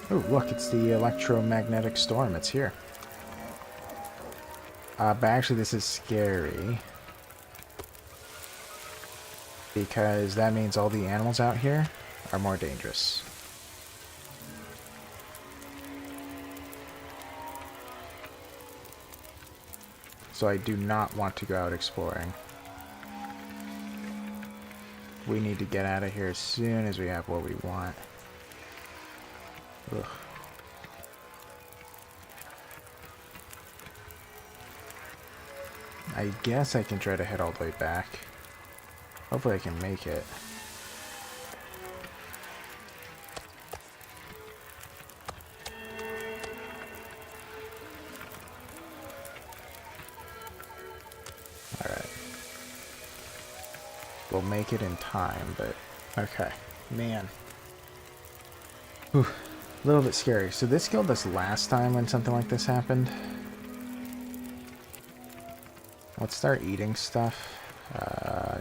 Oh, look, it's the electromagnetic storm. It's here. But actually, this is scary. Because that means all the animals out here are more dangerous. So I do not want to go out exploring. We need to get out of here as soon as we have what we want. Ugh. I guess I can try to head all the way back. Hopefully I can make it. Alright. We'll make it in time, but... Okay. Man. Whew. A little bit scary. So this killed us last time when something like this happened. Let's start eating stuff.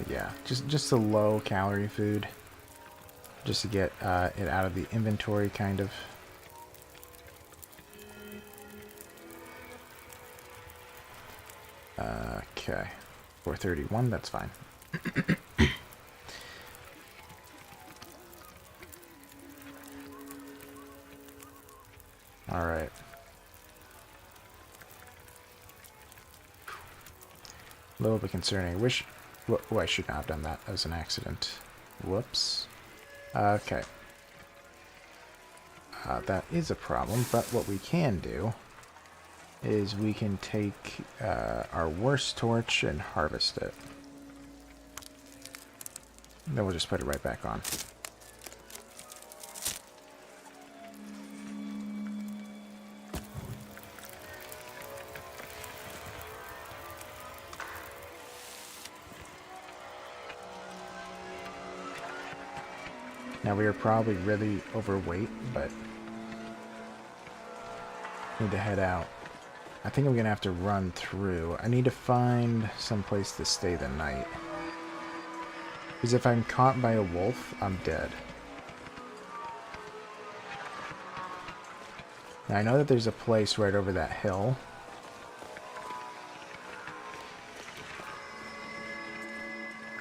Yeah, just the low-calorie food. Just to get it out of the inventory, kind of. Okay. 431, that's fine. Alright. A little bit concerning. Wish... Oh, I should not have done that. That was an accident. Whoops. Okay. That is a problem, but what we can do is we can take our worst torch and harvest it. Then we'll just put it right back on. Now we are probably really overweight, but need to head out. I think I'm gonna have to run through. I need to find some place to stay the night. Because if I'm caught by a wolf, I'm dead. Now I know that there's a place right over that hill.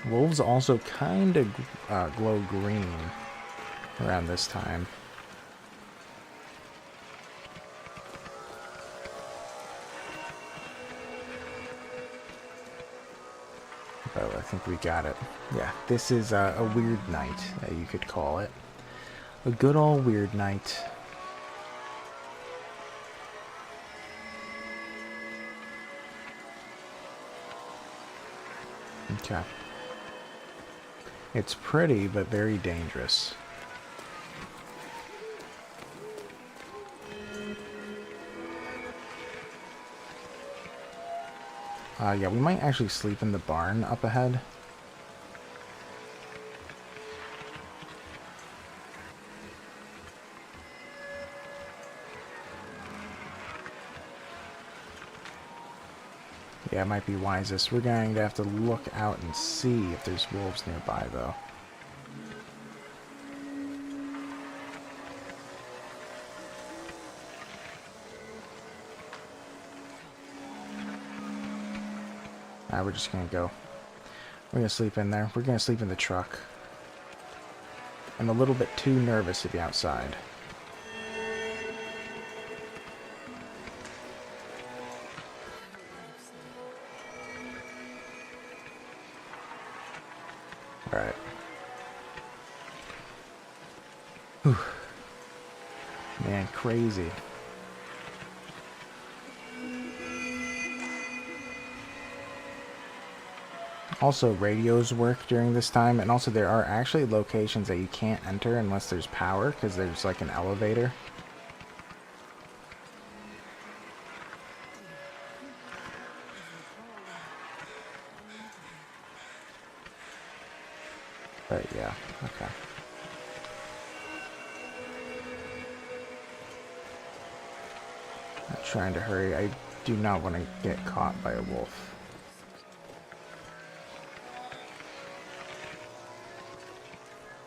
Wolves also kind of glow green around this time. Oh, I think we got it. Yeah, this is a weird night, you could call it. A good old weird night. Okay. It's pretty, but very dangerous. Yeah, we might actually sleep in the barn up ahead. Yeah, it might be wisest. We're going to have to look out and see if there's wolves nearby, though. We're just going to go. We're going to sleep in there. We're going to sleep in the truck. I'm a little bit too nervous to be outside. Alright. Man, crazy. Also, radios work during this time, and also there are actually locations that you can't enter unless there's power, because there's like an elevator. But yeah, okay. Not trying to hurry. I do not want to get caught by a wolf.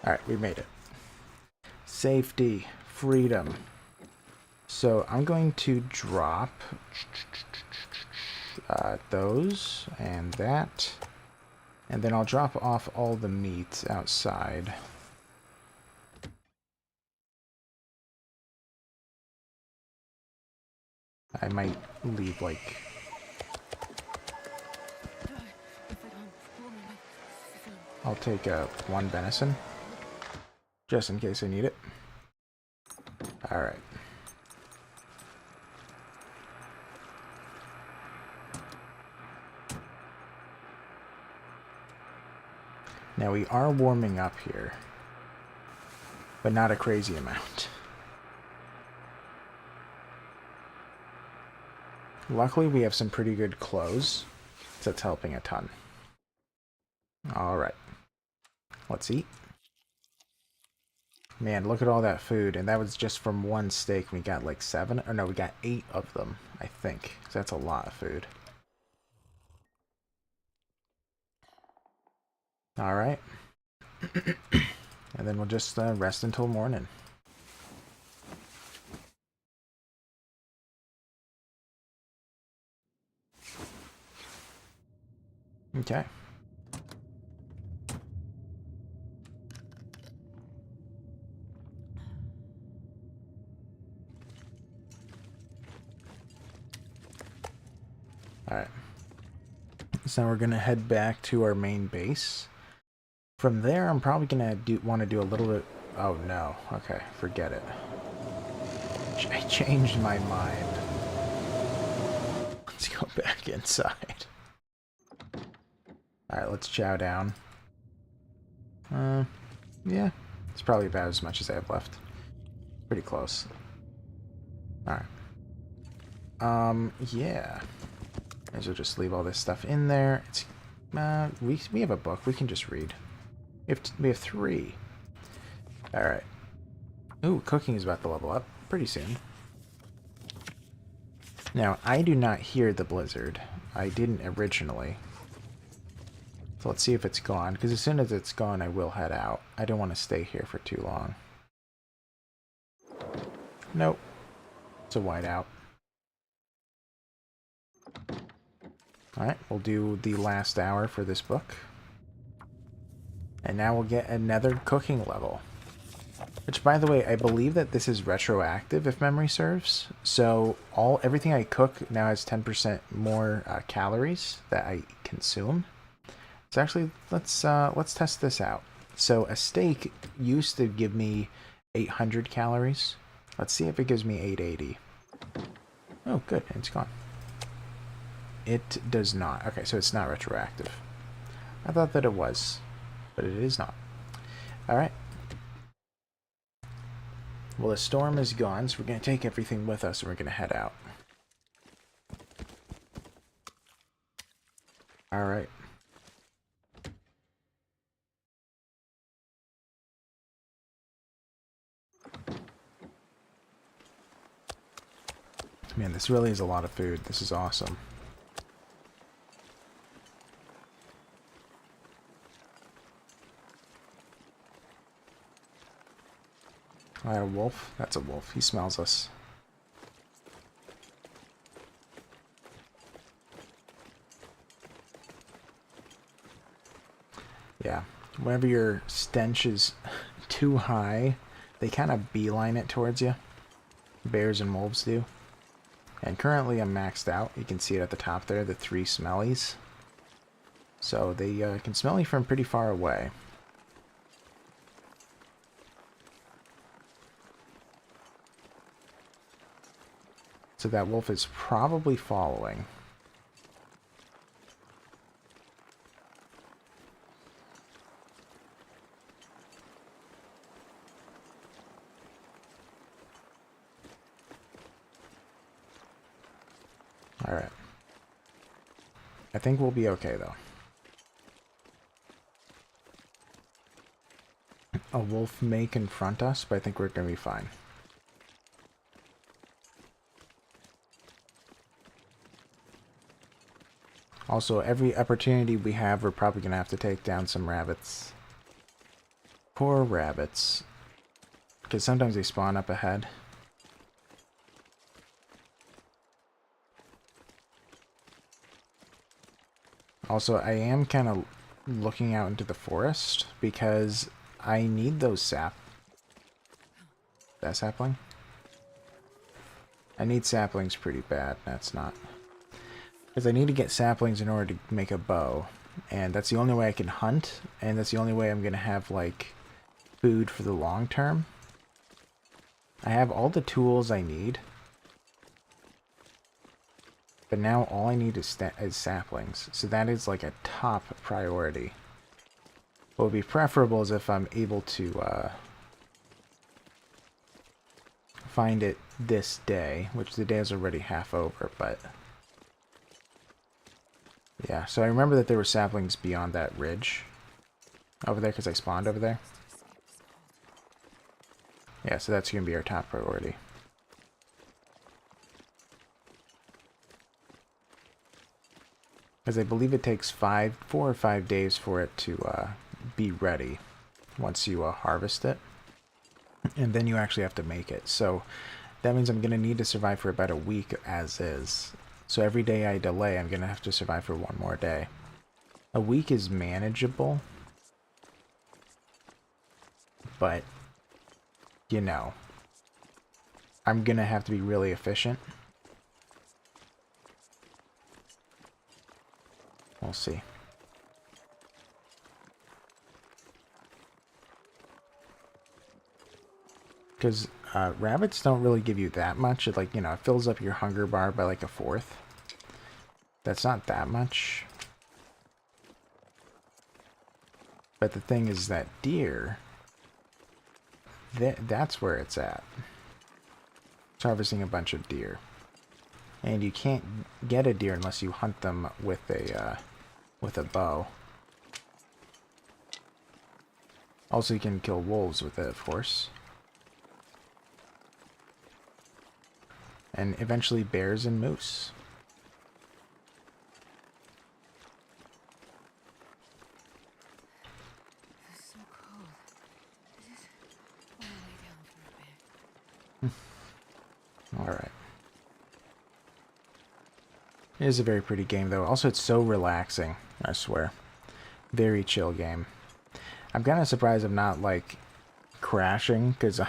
Alright, we made it. Safety. Freedom. So I'm going to drop those and that. And then I'll drop off all the meat outside. I might leave like... I'll take one venison. Just in case I need it. Alright. Now we are warming up here. But not a crazy amount. Luckily we have some pretty good clothes. So that's helping a ton. Alright. Let's eat. Man, look at all that food. And that was just from one steak. We got like 7. Or no, we got 8 of them, I think. So that's a lot of food. Alright. And then we'll just rest until morning. Okay. Alright. So now we're going to head back to our main base. From there, I'm probably going to want to do a little bit... Oh, no. Okay, forget it. I changed my mind. Let's go back inside. Alright, let's chow down. Yeah. It's probably about as much as I have left. Pretty close. Alright. Yeah. May as well just leave all this stuff in there. It's, we have a book. We can just read. We have 3. Alright. Ooh, cooking is about to level up pretty soon. Now, I do not hear the blizzard. I didn't originally. So let's see if it's gone, because as soon as it's gone, I will head out. I don't want to stay here for too long. Nope. It's a whiteout. Alright, we'll do the last hour for this book. And now we'll get another cooking level. Which, by the way, I believe that this is retroactive, if memory serves. So everything I cook now has 10% more calories that I consume. So actually, let's test this out. So a steak used to give me 800 calories. Let's see if it gives me 880. Oh, good, it's gone. It does not. Okay, so it's not retroactive. I thought that it was, but it is not. All right. Well, the storm is gone, so we're going to take everything with us and we're going to head out. All right. Man, this really is a lot of food. This is awesome. Alright, a wolf? That's a wolf. He smells us. Yeah. Whenever your stench is too high, they kind of beeline it towards you. Bears and wolves do. And currently I'm maxed out. You can see it at the top there, the 3 smellies. So they can smell you from pretty far away. So that wolf is probably following. Alright. I think we'll be okay, though. A wolf may confront us, but I think we're going to be fine. Also, every opportunity we have, we're probably going to have to take down some rabbits. Poor rabbits. Because sometimes they spawn up ahead. Also, I am kind of looking out into the forest because I need those sap. That sapling? I need saplings pretty bad. That's not. Because I need to get saplings in order to make a bow. And that's the only way I can hunt. And that's the only way I'm going to have, like, food for the long term. I have all the tools I need. But now all I need is saplings. So that is, like, a top priority. What would be preferable is if I'm able to find it this day. Which the day is already half over, but... yeah, so I remember that there were saplings beyond that ridge over there because I spawned over there. Yeah, so that's going to be our top priority. Because I believe it takes 4 or 5 days for it to be ready once you harvest it. And then you actually have to make it. So that means I'm going to need to survive for about a week as is. So every day I delay, I'm going to have to survive for 1 more day. A week is manageable. But, you know, I'm going to have to be really efficient. We'll see. Because rabbits don't really give you that much. It, like, you know, it fills up your hunger bar by like a 1/4. That's not that much. But the thing is that deer, that's where it's at. It's harvesting a bunch of deer. And you can't get a deer unless you hunt them with a bow. Also, you can kill wolves with it, of course. And eventually bears and moose. It's so cold. I just want to lay down for a bit. Alright. It is a very pretty game, though. Also, it's so relaxing, I swear. Very chill game. I'm kind of surprised I'm not, like, crashing, because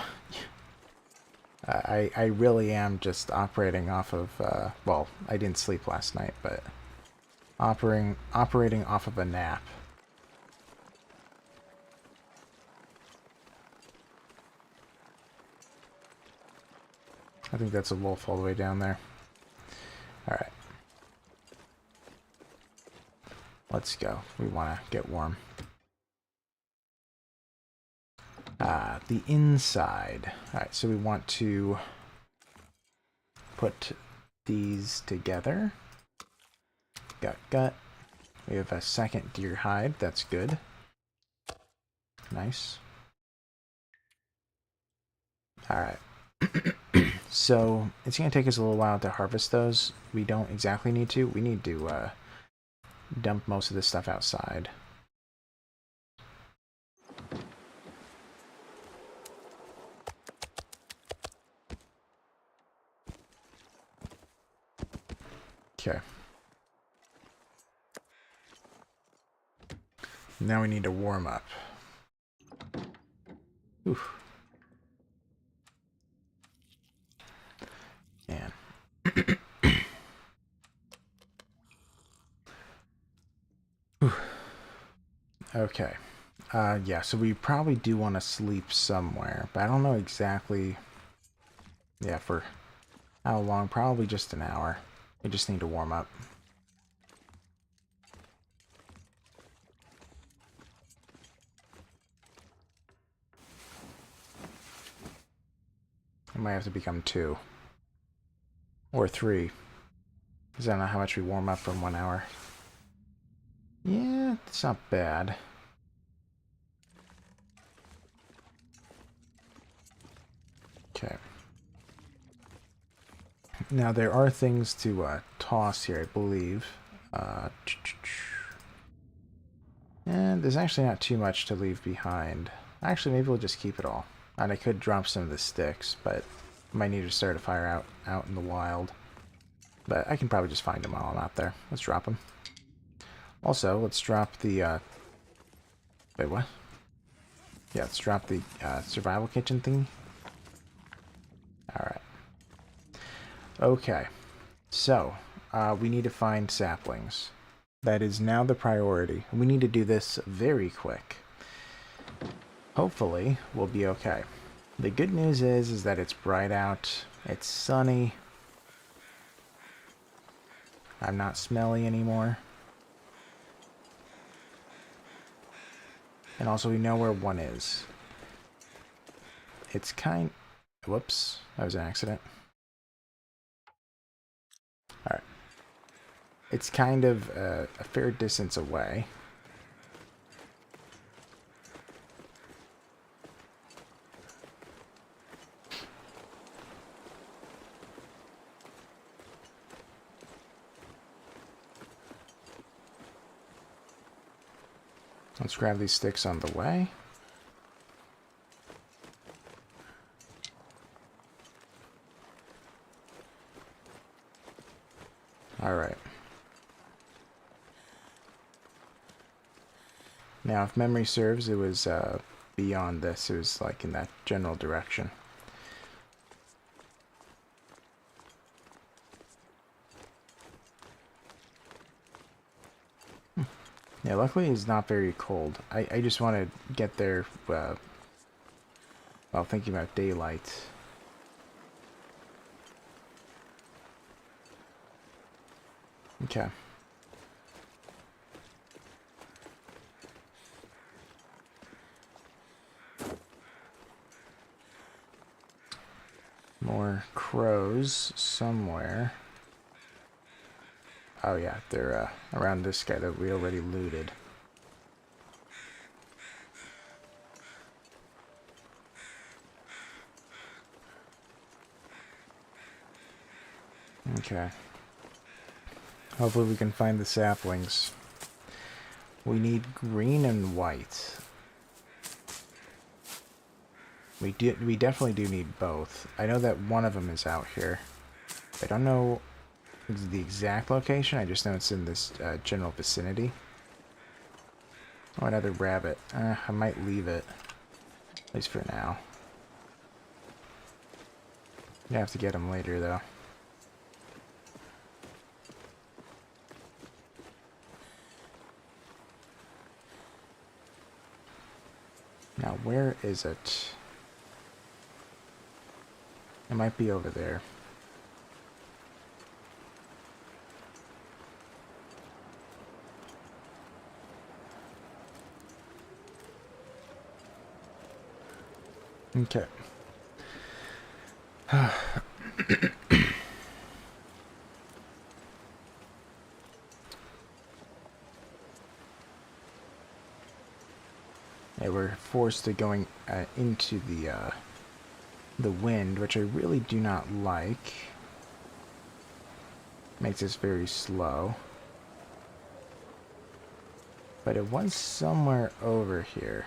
I really am just operating off of, well, I didn't sleep last night, but operating off of a nap. I think that's a wolf all the way down there. Alright. Let's go. We want to get warm. The inside. Alright, so we want to put these together. Gut. We have a second deer hide. That's good. Nice. Alright. So, it's going to take us a little while to harvest those. We don't exactly need to. We need to dump most of this stuff outside. Okay. Now we need to warm up. Oof. Man. Okay. Yeah, so we probably do want to sleep somewhere, but I don't know exactly, yeah, for how long. Probably just an hour. We just need to warm up. I might have to become 2. Or 3. Because I don't know how much we warm up from 1 hour. Yeah, it's not bad. Okay. Now, there are things to toss here, I believe. And there's actually not too much to leave behind. Actually, maybe we'll just keep it all. And I could drop some of the sticks, but I might need to start a fire out in the wild. But I can probably just find them while I'm out there. Let's drop them. Also, let's drop the... Wait, what? Yeah, let's drop the survival kitchen thingy. Alright. Okay. So, we need to find saplings. That is now the priority. We need to do this very quick. Hopefully, we'll be okay. The good news is that it's bright out. It's sunny. I'm not smelly anymore. And also, we know where one is. It's kind... Whoops. That was an accident. Alright. It's kind of a fair distance away. Let's grab these sticks on the way. Alright. Now, if memory serves, it was beyond this. It was like in that general direction. Yeah, luckily it's not very cold. I just want to get there while thinking about daylight. Okay. More crows somewhere. Oh yeah, they're around this guy that we already looted. Okay. Hopefully we can find the saplings. We need green and white. We definitely do need both. I know that one of them is out here. I don't know the exact location. I just know it's in this general vicinity. Oh, another rabbit. I might leave it. At least for now. I'm gonna have to get him later, though. Now, where is it? It might be over there. Okay. Yeah, we're forced to going into the wind, which I really do not like. Makes us very slow. But it was somewhere over here.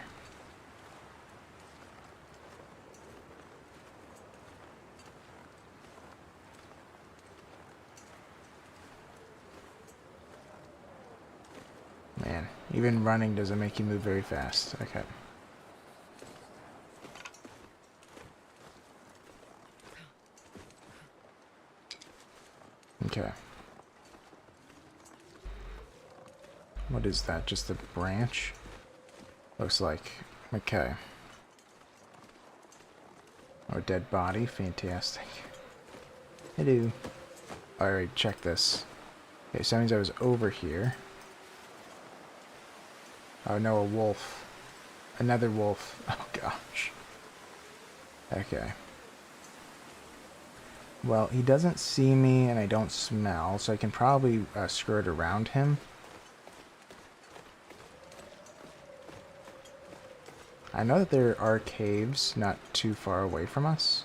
Man, even running doesn't make you move very fast. Okay. Okay. What is that? Just a branch? Looks like. Okay. Oh, dead body. Fantastic. Hello. Alright, check this. Okay, so that means I was over here. Oh no, a wolf. Another wolf. Oh gosh. Okay. Well, he doesn't see me and I don't smell, so I can probably skirt around him. I know that there are caves not too far away from us.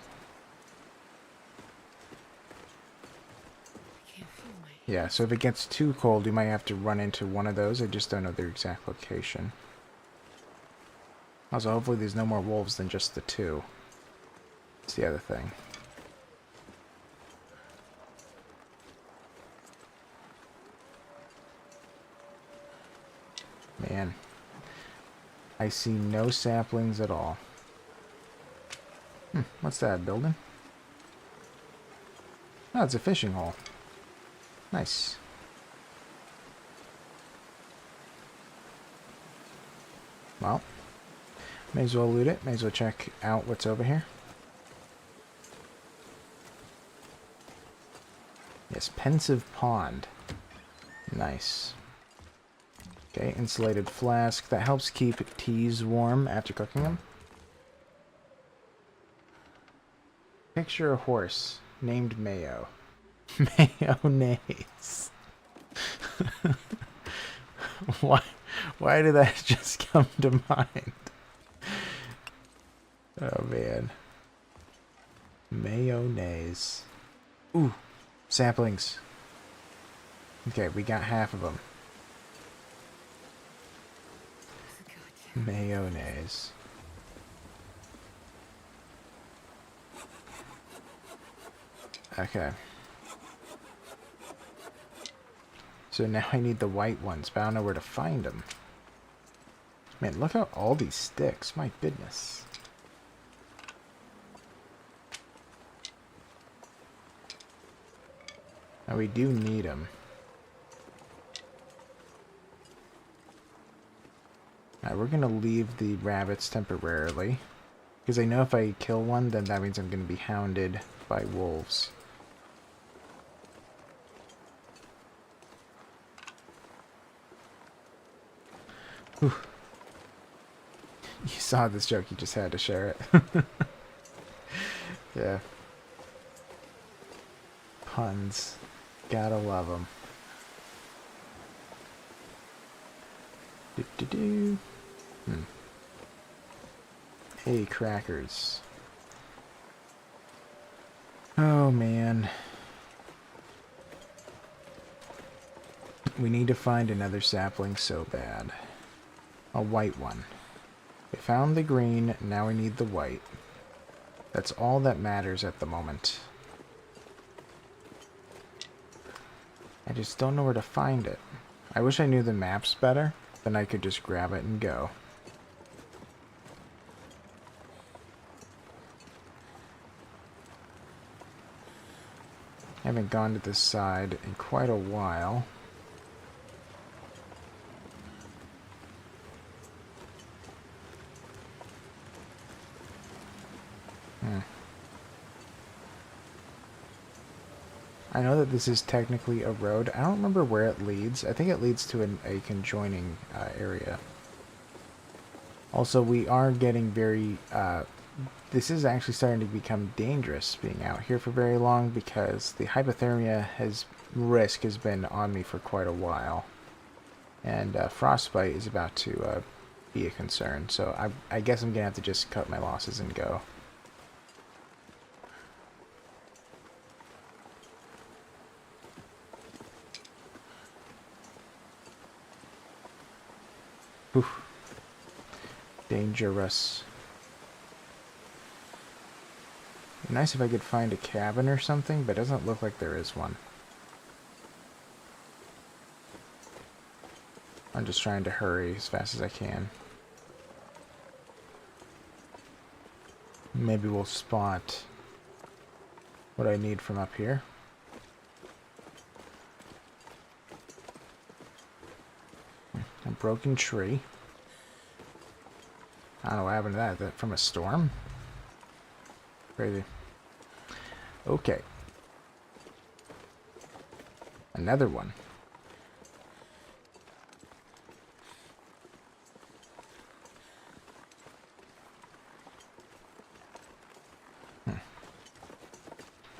I can't feel my Yeah, so if it gets too cold, you might have to run into one of those. I just don't know their exact location. Also, hopefully there's no more wolves than just the two. That's the other thing. Man. I see no saplings at all. What's that, building? Oh, it's a fishing hole. Nice. Well, may as well loot it. May as well check out what's over here. Yes, pensive pond. Nice. Okay, insulated flask. That helps keep teas warm after cooking them. Picture a horse named Mayo. Mayonnaise. Why did that just come to mind? Oh man. Mayonnaise. Ooh, saplings. Okay, we got half of them. gotcha. Mayonnaise. Okay. So now I need the white ones, but I don't know where to find them. Man, look at all these sticks. My goodness. Now we do need them. Alright, we're gonna leave the rabbits temporarily. Because I know if I kill one, then that means I'm gonna be hounded by wolves. Whew. You saw this joke, you just had to share it. Yeah. Puns. Gotta love them. Do-do-do. Hey, crackers. Oh, man. We need to find another sapling so bad. A white one. We found the green, now we need the white. That's all that matters at the moment. I just don't know where to find it. I wish I knew the maps better, then I could just grab it and go. I haven't gone to this side in quite a while. I know that this is technically a road. I don't remember where it leads. I think it leads to a conjoining area. Also, we are getting very... this is actually starting to become dangerous being out here for very long because the hypothermia risk has been on me for quite a while. And frostbite is about to be a concern. So I guess I'm going to have to just cut my losses and go. Whew. Dangerous. Nice if I could find a cabin or something, but it doesn't look like there is one. I'm just trying to hurry as fast as I can. Maybe we'll spot what I need from up here. A broken tree. I don't know what happened to that. That from a storm? Crazy. Okay. Another one.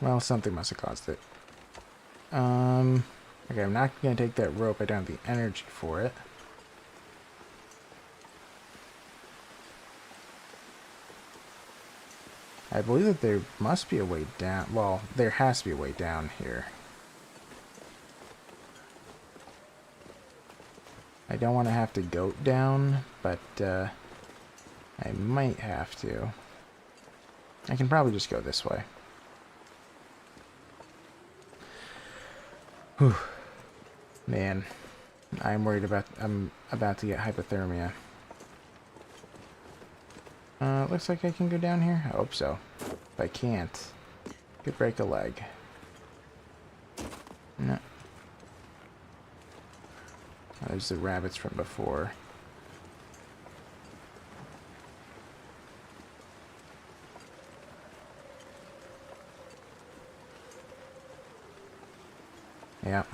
Well, something must have caused it. Okay, I'm not going to take that rope. I don't have the energy for it. I believe that there must be a way down. Well, there has to be a way down here. I don't want to have to goat down, but I might have to. I can probably just go this way. Whew. Man, I'm worried about. I'm about to get hypothermia. Looks like I can go down here. I hope so. If I can't, could break a leg. No. Oh, there's the rabbits from before. Yeah.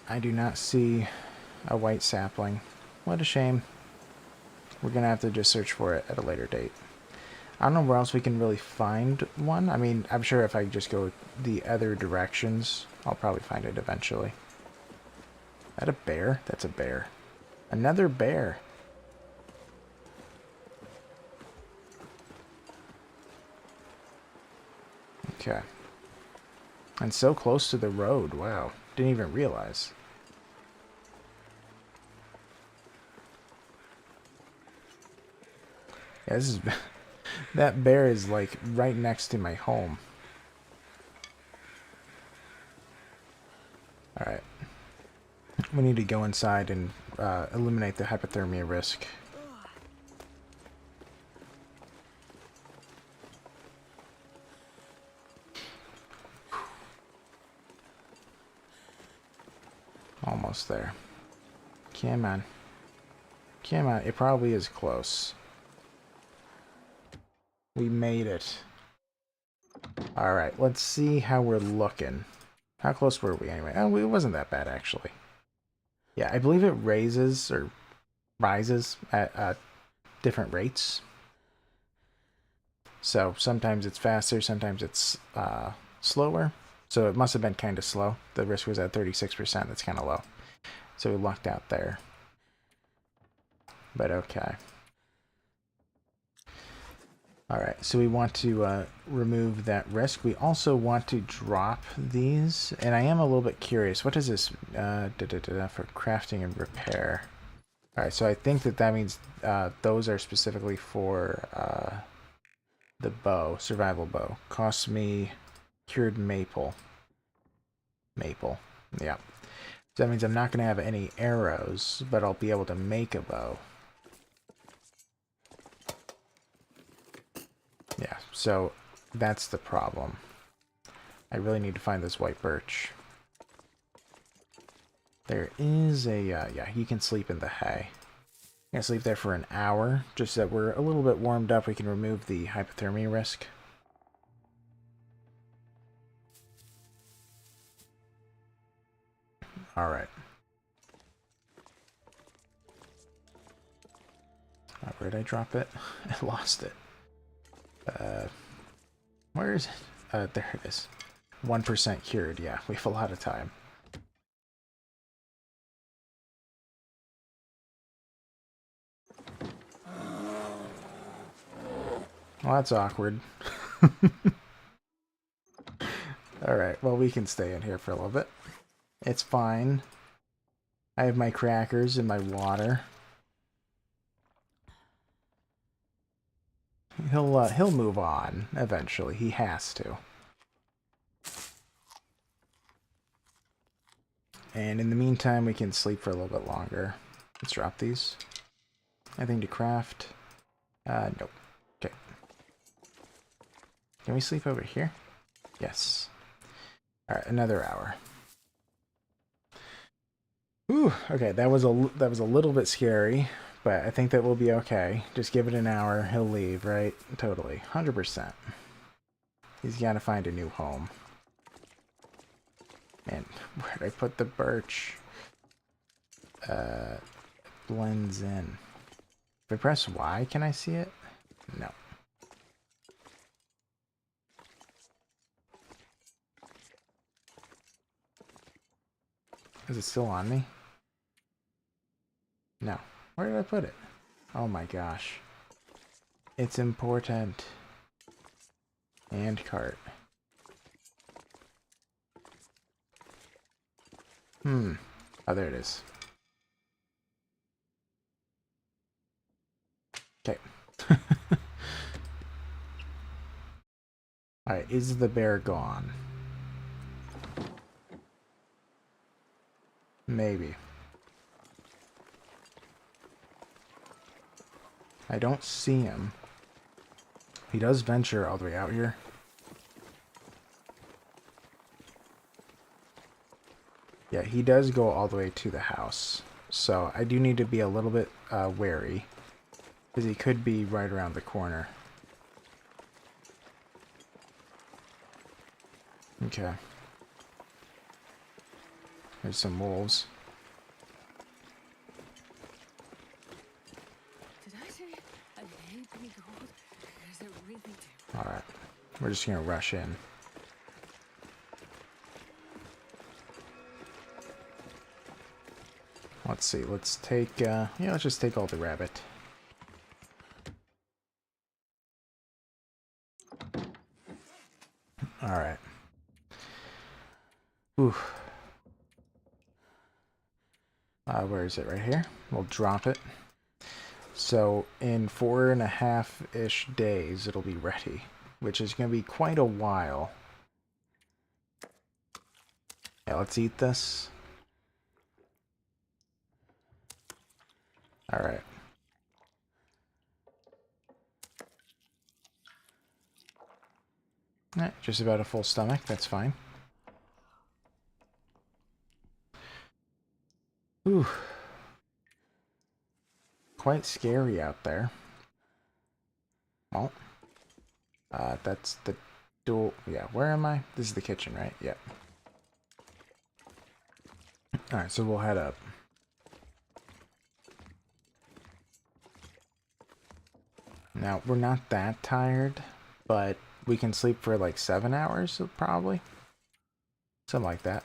I do not see a white sapling. What a shame. We're gonna have to just search for it at a later date. I don't know where else we can really find one. I mean, I'm sure if I just go the other directions, I'll probably find it eventually. Is that a bear? That's a bear. Another bear. Okay. And so close to the road. Wow. Didn't even realize. Yeah, this is... that bear is like right next to my home. Alright. We need to go inside and eliminate the hypothermia risk. Almost there. Come on. Come on. It probably is close. We made it. Alright, let's see how we're looking. How close were we anyway? Oh, it wasn't that bad, actually. Yeah, I believe it rises at different rates. So sometimes it's faster, sometimes it's slower. So it must have been kind of slow. The risk was at 36%. That's kind of low. So we lucked out there. But okay. Alright, so we want to remove that risk. We also want to drop these, and I am a little bit curious. What is this for crafting and repair? Alright, so I think that means those are specifically for the bow, survival bow. Costs me cured maple. Maple, yeah. So that means I'm not going to have any arrows, but I'll be able to make a bow. Yeah, so that's the problem. I really need to find this white birch. There is a, yeah, he can sleep in the hay. I'm going to sleep there for an hour, just so that we're a little bit warmed up. We can remove the hypothermia risk. Alright. Where did I drop it? I lost it. Where is it? There it is. 1% cured. Yeah, we have a lot of time. Well, that's awkward. Alright, well, we can stay in here for a little bit. It's fine. I have my crackers and my water. He'll move on eventually. He has to. And in the meantime, we can sleep for a little bit longer. Let's drop these. Anything to craft? Nope. Okay. Can we sleep over here? Yes. Alright, another hour. Ooh, okay, that was a little bit scary, but I think that will be okay. Just give it an hour, he'll leave, right? Totally. 100%. He's got to find a new home. Man, where'd I put the birch? Blends in. If I press Y, can I see it? No. Is it still on me? No. Where did I put it? Oh my gosh. It's important. And cart. Oh, there it is. Okay. Alright, is the bear gone? Maybe. I don't see him. He does venture all the way out here. Yeah, he does go all the way to the house. So I do need to be a little bit wary. Because he could be right around the corner. Okay. There's some wolves. Did I say I hate being cold? Because I really do. Alright. We're just gonna rush in. Let's see, let's take, yeah, let's just take all the rabbit. Alright. Ooh. Where is it? Right here? We'll drop it. So, in 4.5-ish days, it'll be ready. Which is going to be quite a while. Yeah, let's eat this. Alright. Just about a full stomach, that's fine. Ooh. Quite scary out there. Oh. That's the dual... Yeah, where am I? This is the kitchen, right? Yep. Alright, so we'll head up. Now, we're not that tired, but we can sleep for like 7 hours, probably. Something like that.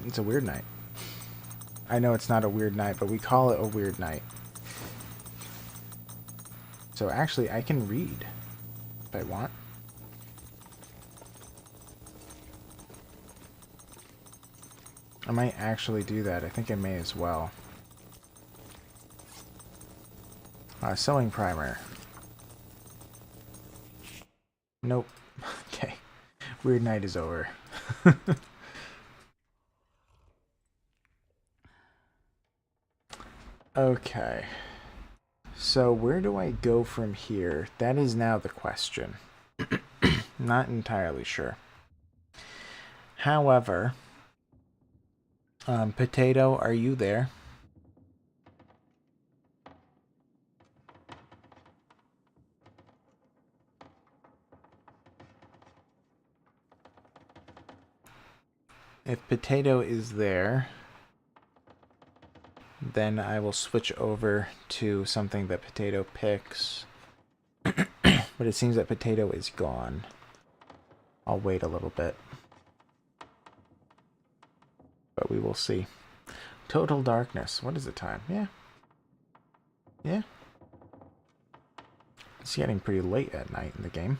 It's a weird night. I know it's not a weird night, but we call it a weird night. So actually, I can read if I want. I might actually do that. I think I may as well. Sewing primer. Nope. Okay. Weird night is over. Okay. So where do I go from here? That is now the question. Not entirely sure. However, Potato, are you there? If Potato is there, then I will switch over to something that Potato picks. But it seems that Potato is gone. I'll wait a little bit. But we will see. Total darkness. What is the time? Yeah. Yeah. It's getting pretty late at night in the game.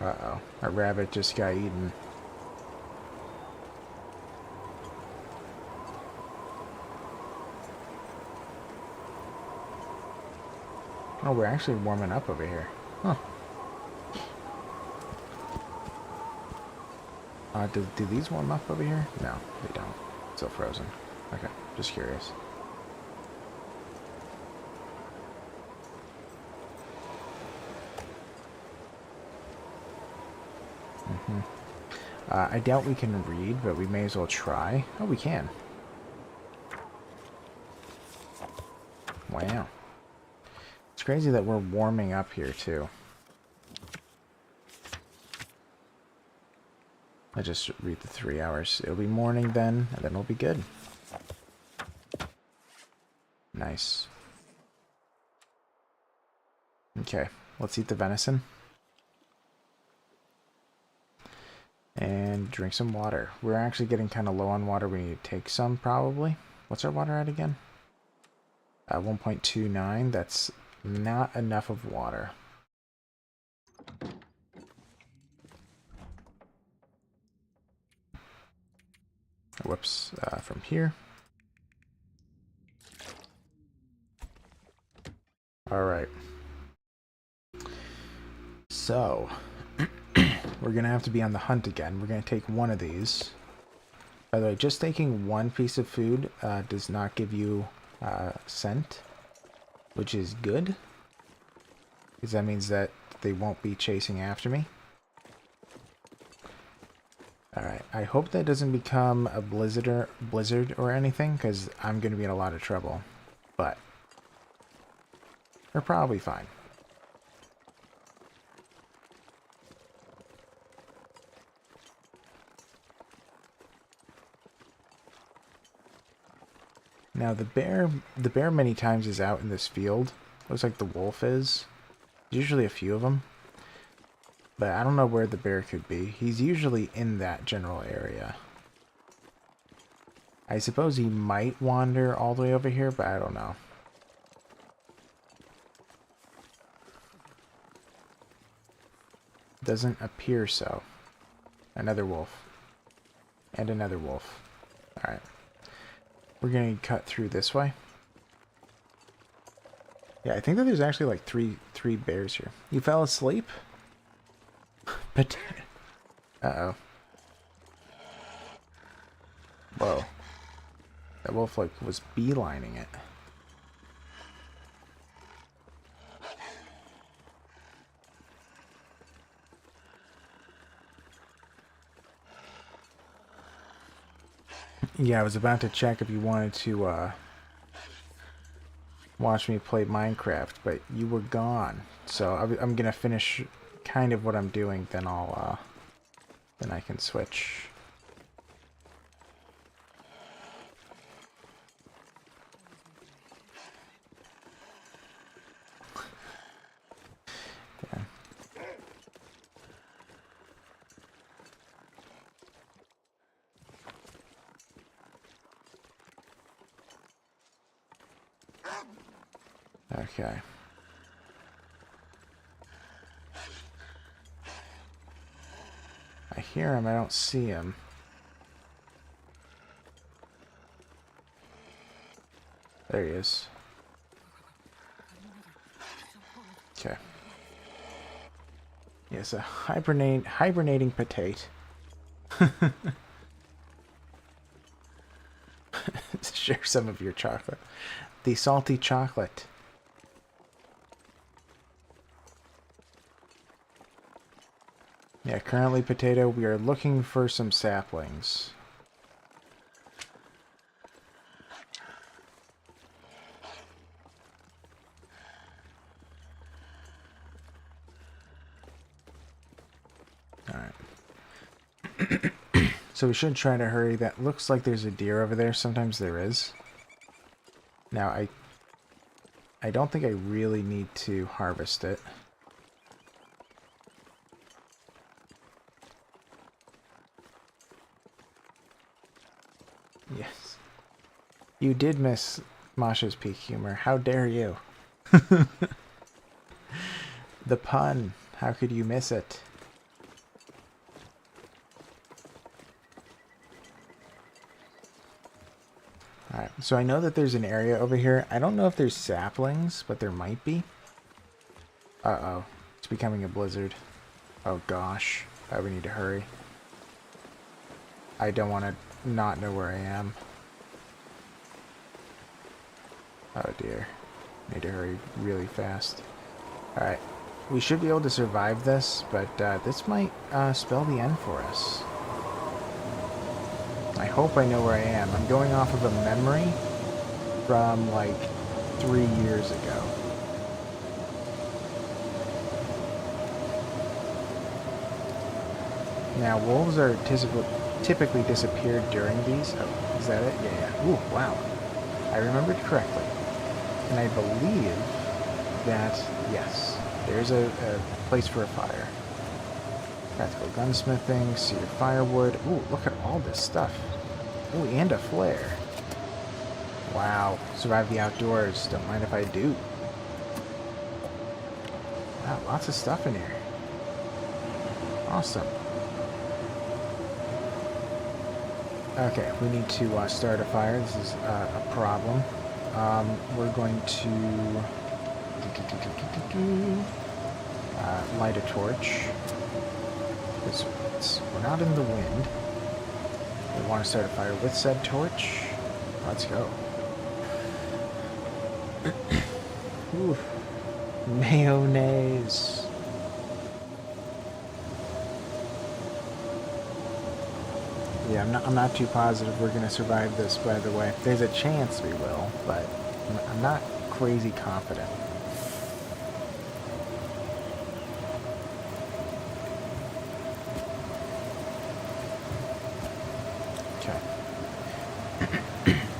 Uh-oh. A rabbit just got eaten. Oh, we're actually warming up over here. Huh. Do these warm up over here? No, they don't. It's still frozen. Okay, just curious. I doubt we can read, but we may as well try. Oh, we can. Wow. It's crazy that we're warming up here, too. I just read the 3 hours. It'll be morning then, and then it'll be good. Nice. Okay, let's eat the venison. And drink some water. We're actually getting kind of low on water. We need to take some, probably. What's our water at again? 1.29. That's not enough of water. Whoops. From here. Alright. So, we're going to have to be on the hunt again. We're going to take one of these. By the way, just taking one piece of food does not give you scent, which is good. Because that means that they won't be chasing after me. Alright, I hope that doesn't become a blizzard or anything, because I'm going to be in a lot of trouble. But we're probably fine. Now the bear many times is out in this field. Looks like the wolf is. Usually a few of them. But I don't know where the bear could be. He's usually in that general area. I suppose he might wander all the way over here, but I don't know. Doesn't appear so. Another wolf. And another wolf. Alright. We're going to cut through this way. Yeah, I think that there's actually like three bears here. You fell asleep? But uh-oh. Whoa. That wolf like was beelining it. Yeah, I was about to check if you wanted to watch me play Minecraft, but you were gone. So I'm gonna finish kind of what I'm doing, then then I can switch. Yeah. Okay. I hear him, I don't see him. There he is. Okay. Yes, a hibernating potato. Share some of your chocolate. The salty chocolate. Yeah, currently, potato, we are looking for some saplings. Alright. So we should try to hurry. That looks like there's a deer over there. Sometimes there is. Now, I don't think I really need to harvest it. Yes. You did miss Masha's peak humor. How dare you? The pun. How could you miss it? Alright, so I know that there's an area over here. I don't know if there's saplings, but there might be. Uh-oh. It's becoming a blizzard. Oh gosh. We need to hurry. I don't want to not know where I am. Oh dear. Need to hurry really fast. Alright. We should be able to survive this, but this might spell the end for us. I hope I know where I am. I'm going off of a memory from like 3 years ago. Now, wolves are typically disappeared during these. Oh, is that it? Yeah. Ooh, wow. I remembered correctly. And I believe that, yes, there's a place for a fire. Practical gunsmithing, cedar firewood. Ooh, look at all this stuff. Ooh, and a flare. Wow. Survive the outdoors. Don't mind if I do. Wow, lots of stuff in here. Awesome. Okay, we need to start a fire. This is a problem. We're going to light a torch. We're not in the wind. We want to start a fire with said torch. Let's go. Ooh. Mayonnaise. Yeah, I'm not too positive we're gonna survive this, by the way. There's a chance we will, but I'm not crazy confident. Okay.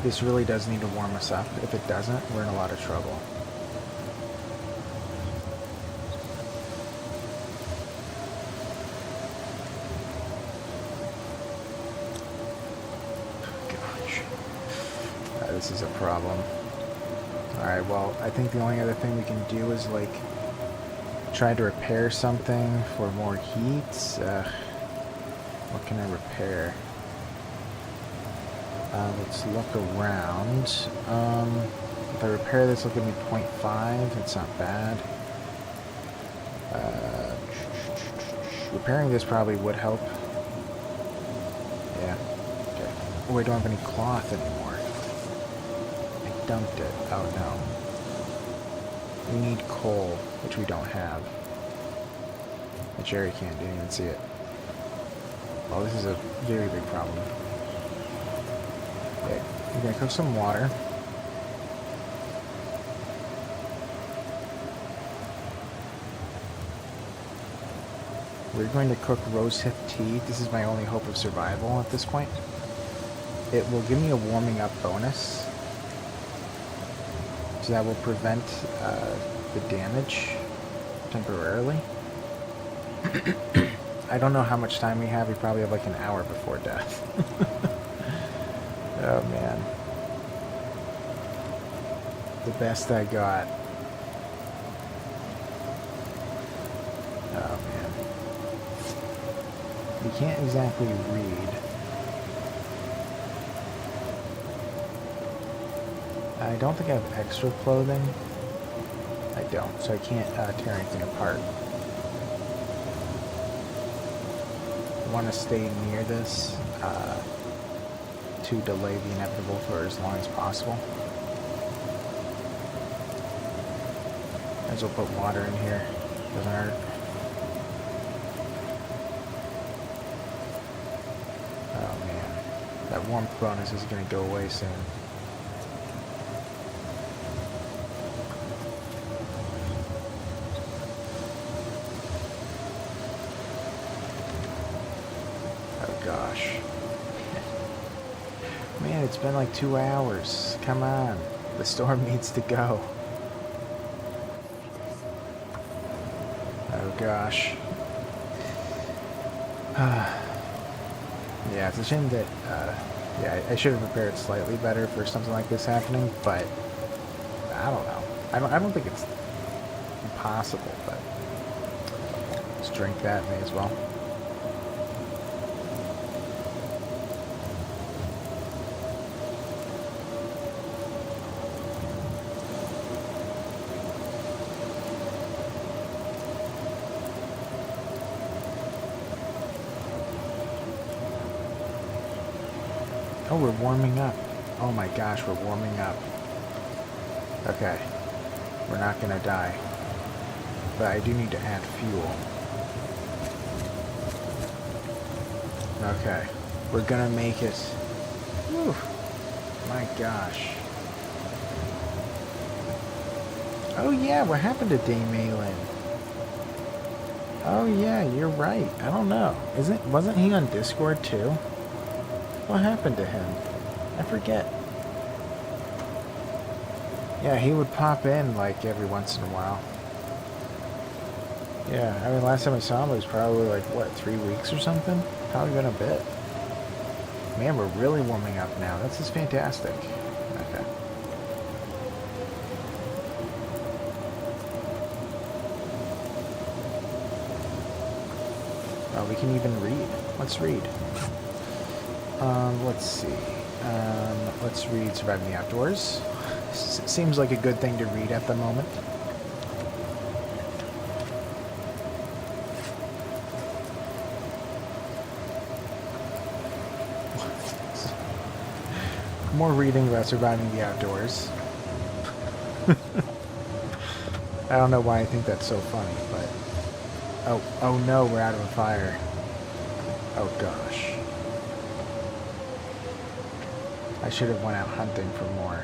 This really does need to warm us up. If it doesn't, we're in a lot of trouble. This is a problem. Alright, well, I think the only other thing we can do is, like, try to repair something for more heat. What can I repair? Let's look around. If I repair this, it'll give me 0.5. It's not bad. Repairing this probably would help. Yeah. Okay. Oh, I don't have any cloth anymore. Dumped it. Oh no. We need coal, which we don't have. The jerry can, didn't even see it. Well, this is a very big problem. Okay, we're gonna cook some water. We're going to cook rosehip tea. This is my only hope of survival at this point. It will give me a warming up bonus. So that will prevent the damage temporarily. I don't know how much time we have. We probably have like an hour before death. Oh man. The best I got. We can't exactly read. I don't think I have extra clothing. I don't, so I can't tear anything apart. I want to stay near this to delay the inevitable for as long as possible. Might as well put water in here. Doesn't hurt. Oh man, that warmth bonus is going to go away soon. Oh gosh. Man, it's been like 2 hours. Come on. The storm needs to go. Oh gosh. Yeah, it's a shame that, yeah, I should have prepared slightly better for something like this happening, but I don't know. I don't think it's impossible, but let's drink that, may as well. Oh, we're warming up. Oh my gosh, we're warming up. Okay. We're not gonna die. But I do need to add fuel. Okay. We're gonna make it. Whew. My gosh. Oh yeah, what happened to Dame Malin? Oh yeah, you're right. I don't know. Wasn't he on Discord too? What happened to him? I forget. Yeah, he would pop in like every once in a while. Yeah, I mean last time I saw him it was probably like, what, 3 weeks or something? Probably been a bit. Man, we're really warming up now. This is fantastic. Okay. Oh, we can even read. Let's read. Let's see. Let's read Surviving the Outdoors. Seems like a good thing to read at the moment. More reading about surviving the outdoors. I don't know why I think that's so funny, but... Oh no, we're out of a fire. Oh gosh. I should have went out hunting for more.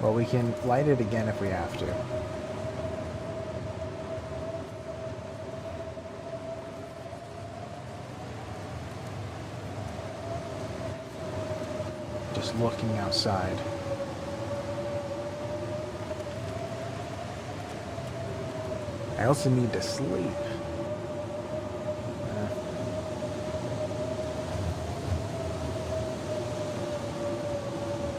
Well, we can light it again if we have to. Just looking outside. I also need to sleep.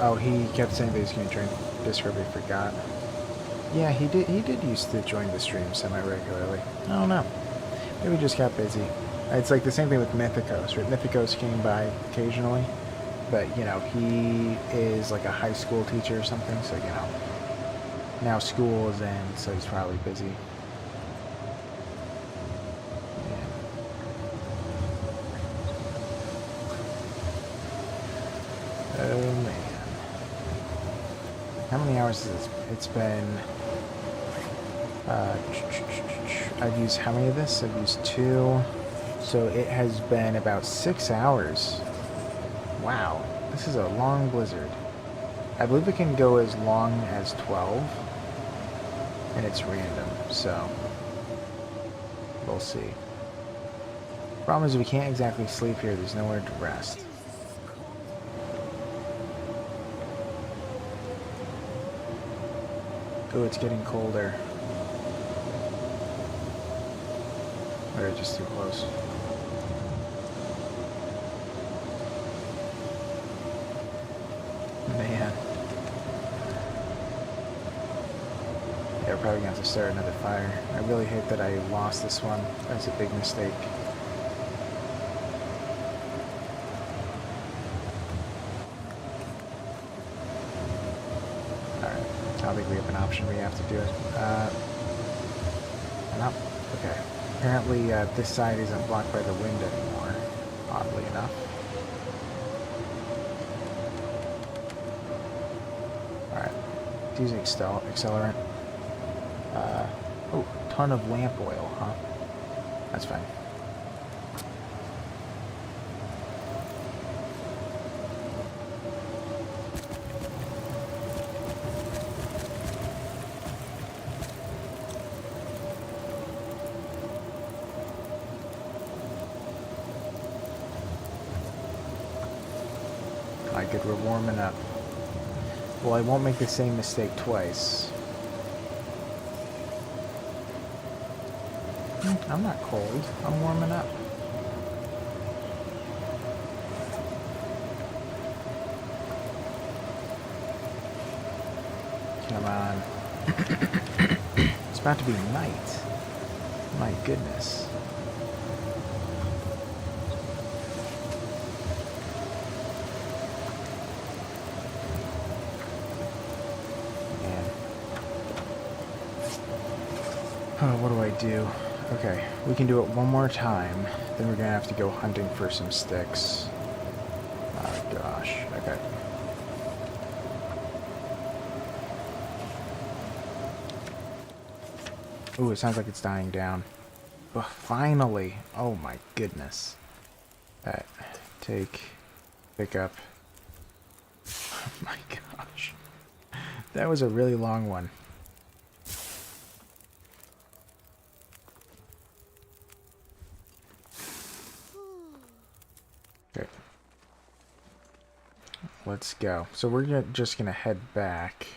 Oh, he kept saying that he's going to join Discord, but he forgot. Yeah, he did used to join the stream semi-regularly. I don't know. Maybe he just got busy. It's like the same thing with Mythicos, right? Mythicos came by occasionally, but, you know, he is like a high school teacher or something, so, you know, now school is in, so he's probably busy. Oh, man. How many hours is this? It's been... I've used how many of this? I've used 2. So it has been about 6 hours. Wow. This is a long blizzard. I believe it can go as long as 12. And it's random, so... we'll see. Problem is we can't exactly sleep here. There's nowhere to rest. Oh, it's getting colder. Or just too close. Man. Yeah, we're probably gonna have to start another fire. I really hate that I lost this one. That was a big mistake. I don't think we have an option. We have to do it. No. Okay. Apparently, this side isn't blocked by the wind anymore, oddly enough. Alright. It's using accelerant. Oh, ton of lamp oil, huh? That's fine. My good, we're warming up. Well, I won't make the same mistake twice. I'm not cold. I'm warming up. Come on. It's about to be night. My goodness. Man. Oh, what do I do? Okay, we can do it one more time. Then we're gonna have to go hunting for some sticks. Oh gosh. Okay. Ooh, it sounds like it's dying down. Oh, finally! Oh my goodness. Alright. Pick up. Oh my gosh. That was a really long one. Okay. Let's go. So we're just gonna head back.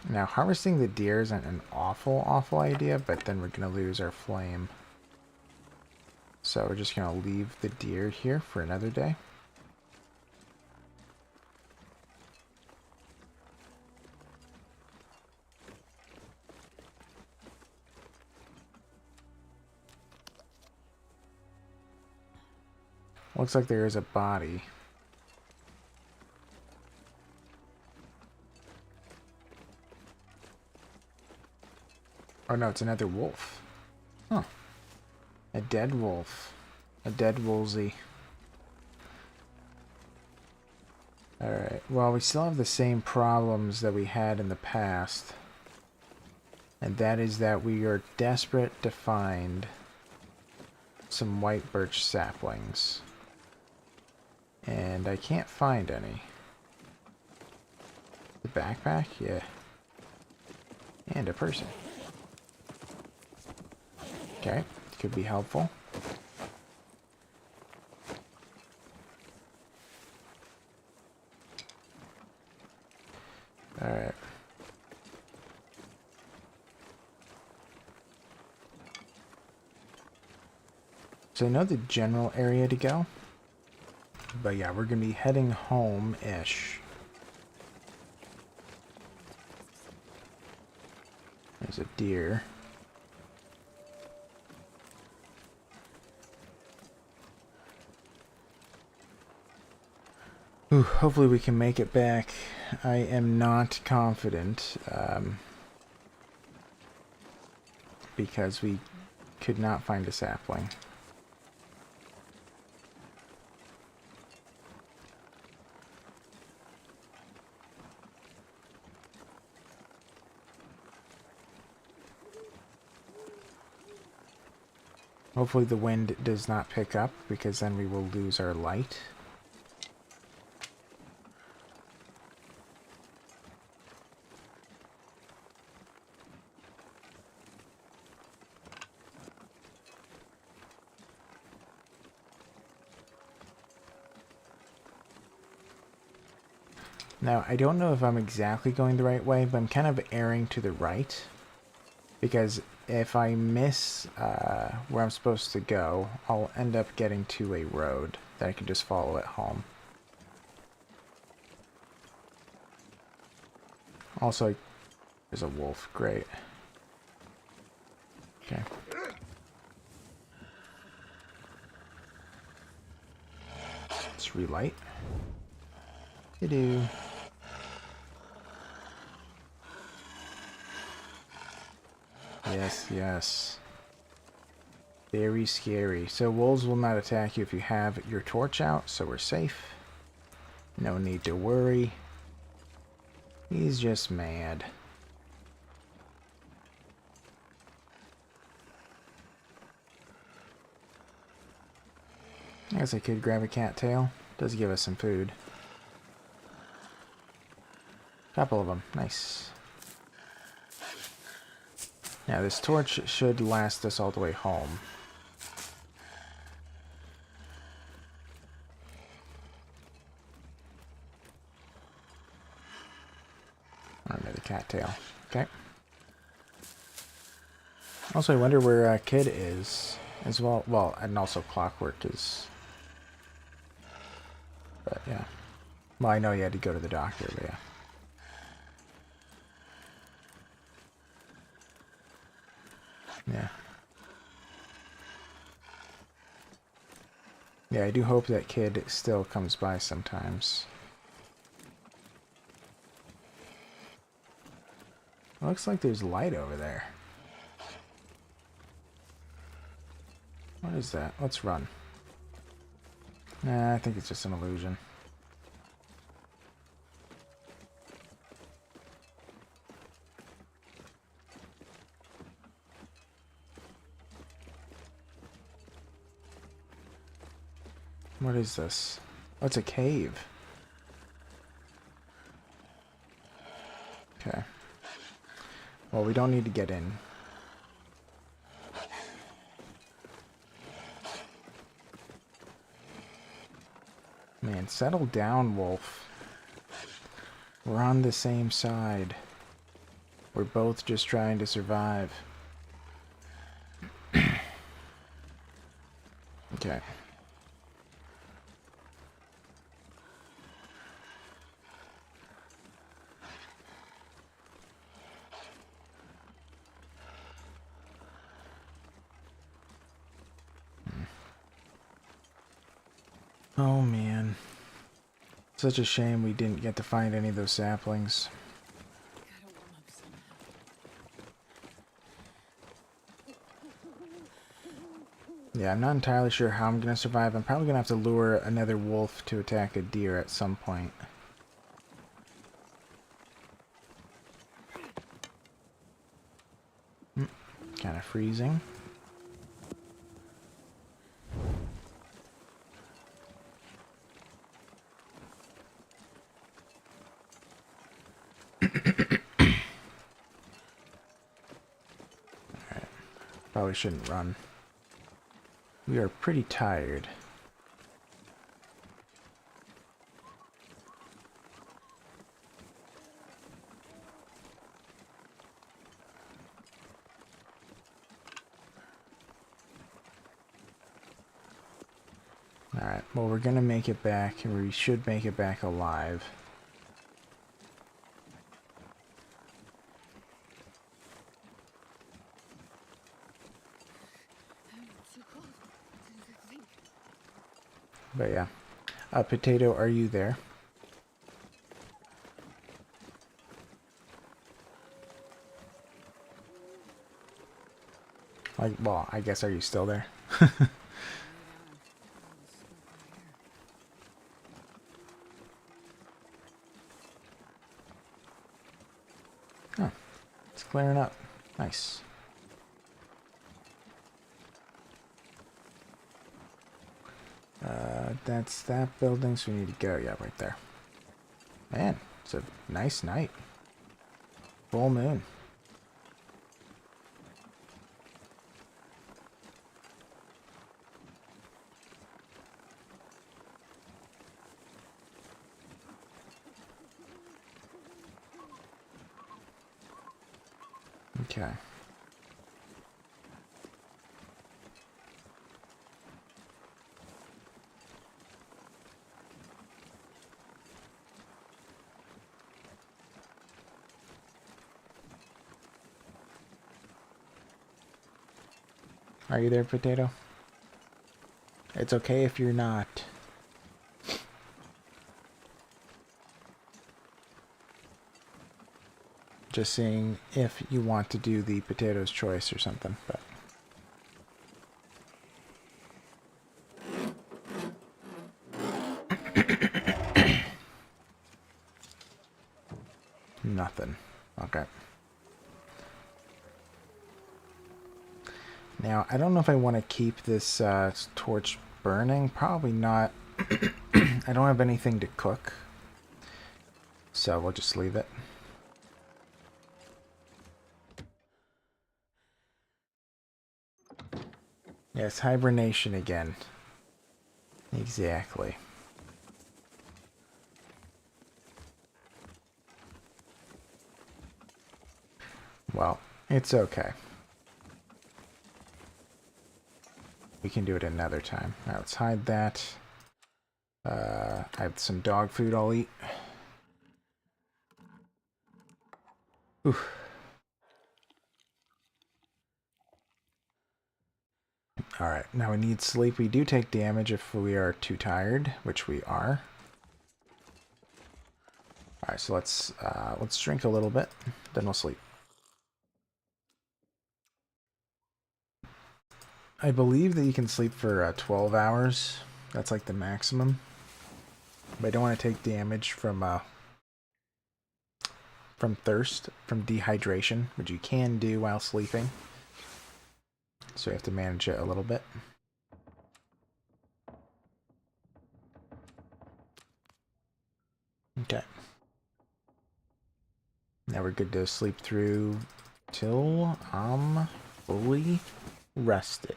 Now, harvesting the deer isn't an awful idea, but then we're going to lose our flame. So we're just going to leave the deer here for another day. Looks like there is a body. Oh no, it's another wolf. Huh. A dead wolf. A dead woolsey. Alright, well, we still have the same problems that we had in the past. And that is that we are desperate to find some white birch saplings. And I can't find any. The backpack? Yeah. And a person. Okay, could be helpful. Alright. So I know the general area to go. But yeah, we're going to be heading home-ish. There's a deer. Ooh, hopefully we can make it back. I am not confident. Because we could not find a sapling. Hopefully the wind does not pick up, because then we will lose our light. Now, I don't know if I'm exactly going the right way, but I'm kind of erring to the right. Because if I miss where I'm supposed to go, I'll end up getting to a road that I can just follow at home. Also, there's a wolf. Great. Okay. Let's relight. Do. Yes, yes. Very scary. So wolves will not attack you if you have your torch out, so we're safe. No need to worry. He's just mad. I guess I could grab a cattail. Does give us some food. Couple of them. Nice. Now this torch should last us all the way home. Another cattail. Okay. Also, I wonder where Kid is as well. Well, and also Clockwork is. But yeah. Well, I know you had to go to the doctor, but yeah. Yeah. Yeah, I do hope that Kid still comes by sometimes. Looks like there's light over there. What is that? Let's run. Nah, I think it's just an illusion. What is this? Oh, it's a cave. Okay. Well, we don't need to get in. Man, settle down, Wolf. We're on the same side. We're both just trying to survive. Okay. Oh man. Such a shame we didn't get to find any of those saplings. Gotta warm up somehow. Yeah, I'm not entirely sure how I'm gonna survive. I'm probably gonna have to lure another wolf to attack a deer at some point. Kind of freezing. Alright. Probably shouldn't run. We are pretty tired. Alright, well we're gonna make it back, and we should make it back alive. I'm too cold to think. But yeah. Potato, are you there? Like, well, I guess are you still there? Oh, it's clearing up. Nice. That's that building, so we need to go. Yeah, right there. Man, it's a nice night. Full moon. Okay. Are you there, Potato? It's okay if you're not. Just seeing if you want to do the potatoes choice or something, but... Nothing. Okay. Now, I don't know if I want to keep this torch burning. Probably not. I don't have anything to cook. So we'll just leave it. Yes, hibernation again. Exactly. Well, it's okay. We can do it another time. Now let's hide that. I have some dog food I'll eat. Oof. Alright, now we need sleep. We do take damage if we are too tired, which we are. Alright, so let's drink a little bit, then we'll sleep. I believe that you can sleep for 12 hours. That's like the maximum. But I don't want to take damage from thirst, from dehydration, which you can do while sleeping. So you have to manage it a little bit. Okay. Now we're good to sleep through till I'm fully rested.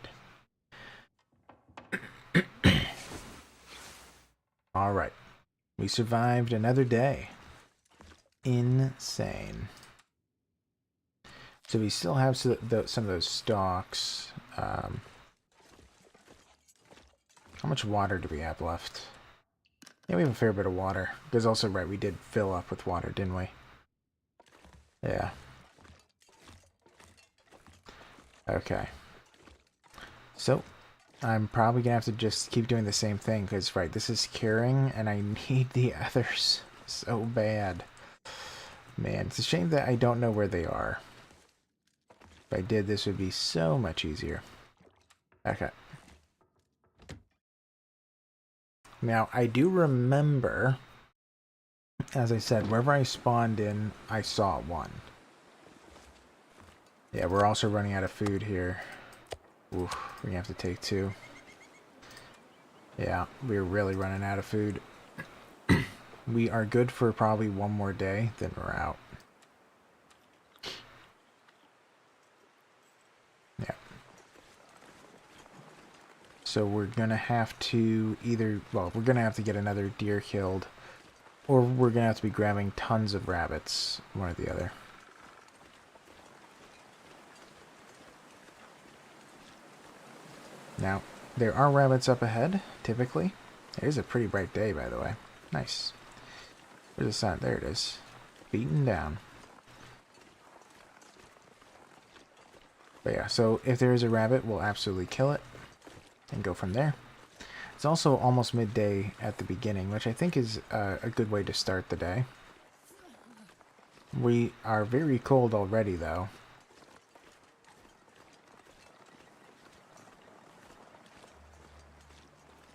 Alright. We survived another day. Insane. So we still have some of those stalks. How much water do we have left? Yeah, we have a fair bit of water. Because also, right, we did fill up with water, didn't we? Yeah. Okay. So, I'm probably going to have to just keep doing the same thing. Because, right, this is curing, and I need the others so bad. Man, it's a shame that I don't know where they are. If I did, this would be so much easier. Okay. Now, I do remember, as I said, wherever I spawned in, I saw one. Yeah, we're also running out of food here. Oof, we're gonna have to take 2. Yeah, we're really running out of food. We are good for probably one more day, then we're out. Yeah. So we're gonna have to either, well, we're gonna have to get another deer killed, or we're gonna have to be grabbing tons of rabbits, one or the other. Now, there are rabbits up ahead, typically. It is a pretty bright day, by the way. Nice. Where's the sun? There it is. Beaten down. But yeah, so if there is a rabbit, we'll absolutely kill it and go from there. It's also almost midday at the beginning, which I think is a good way to start the day. We are very cold already, though.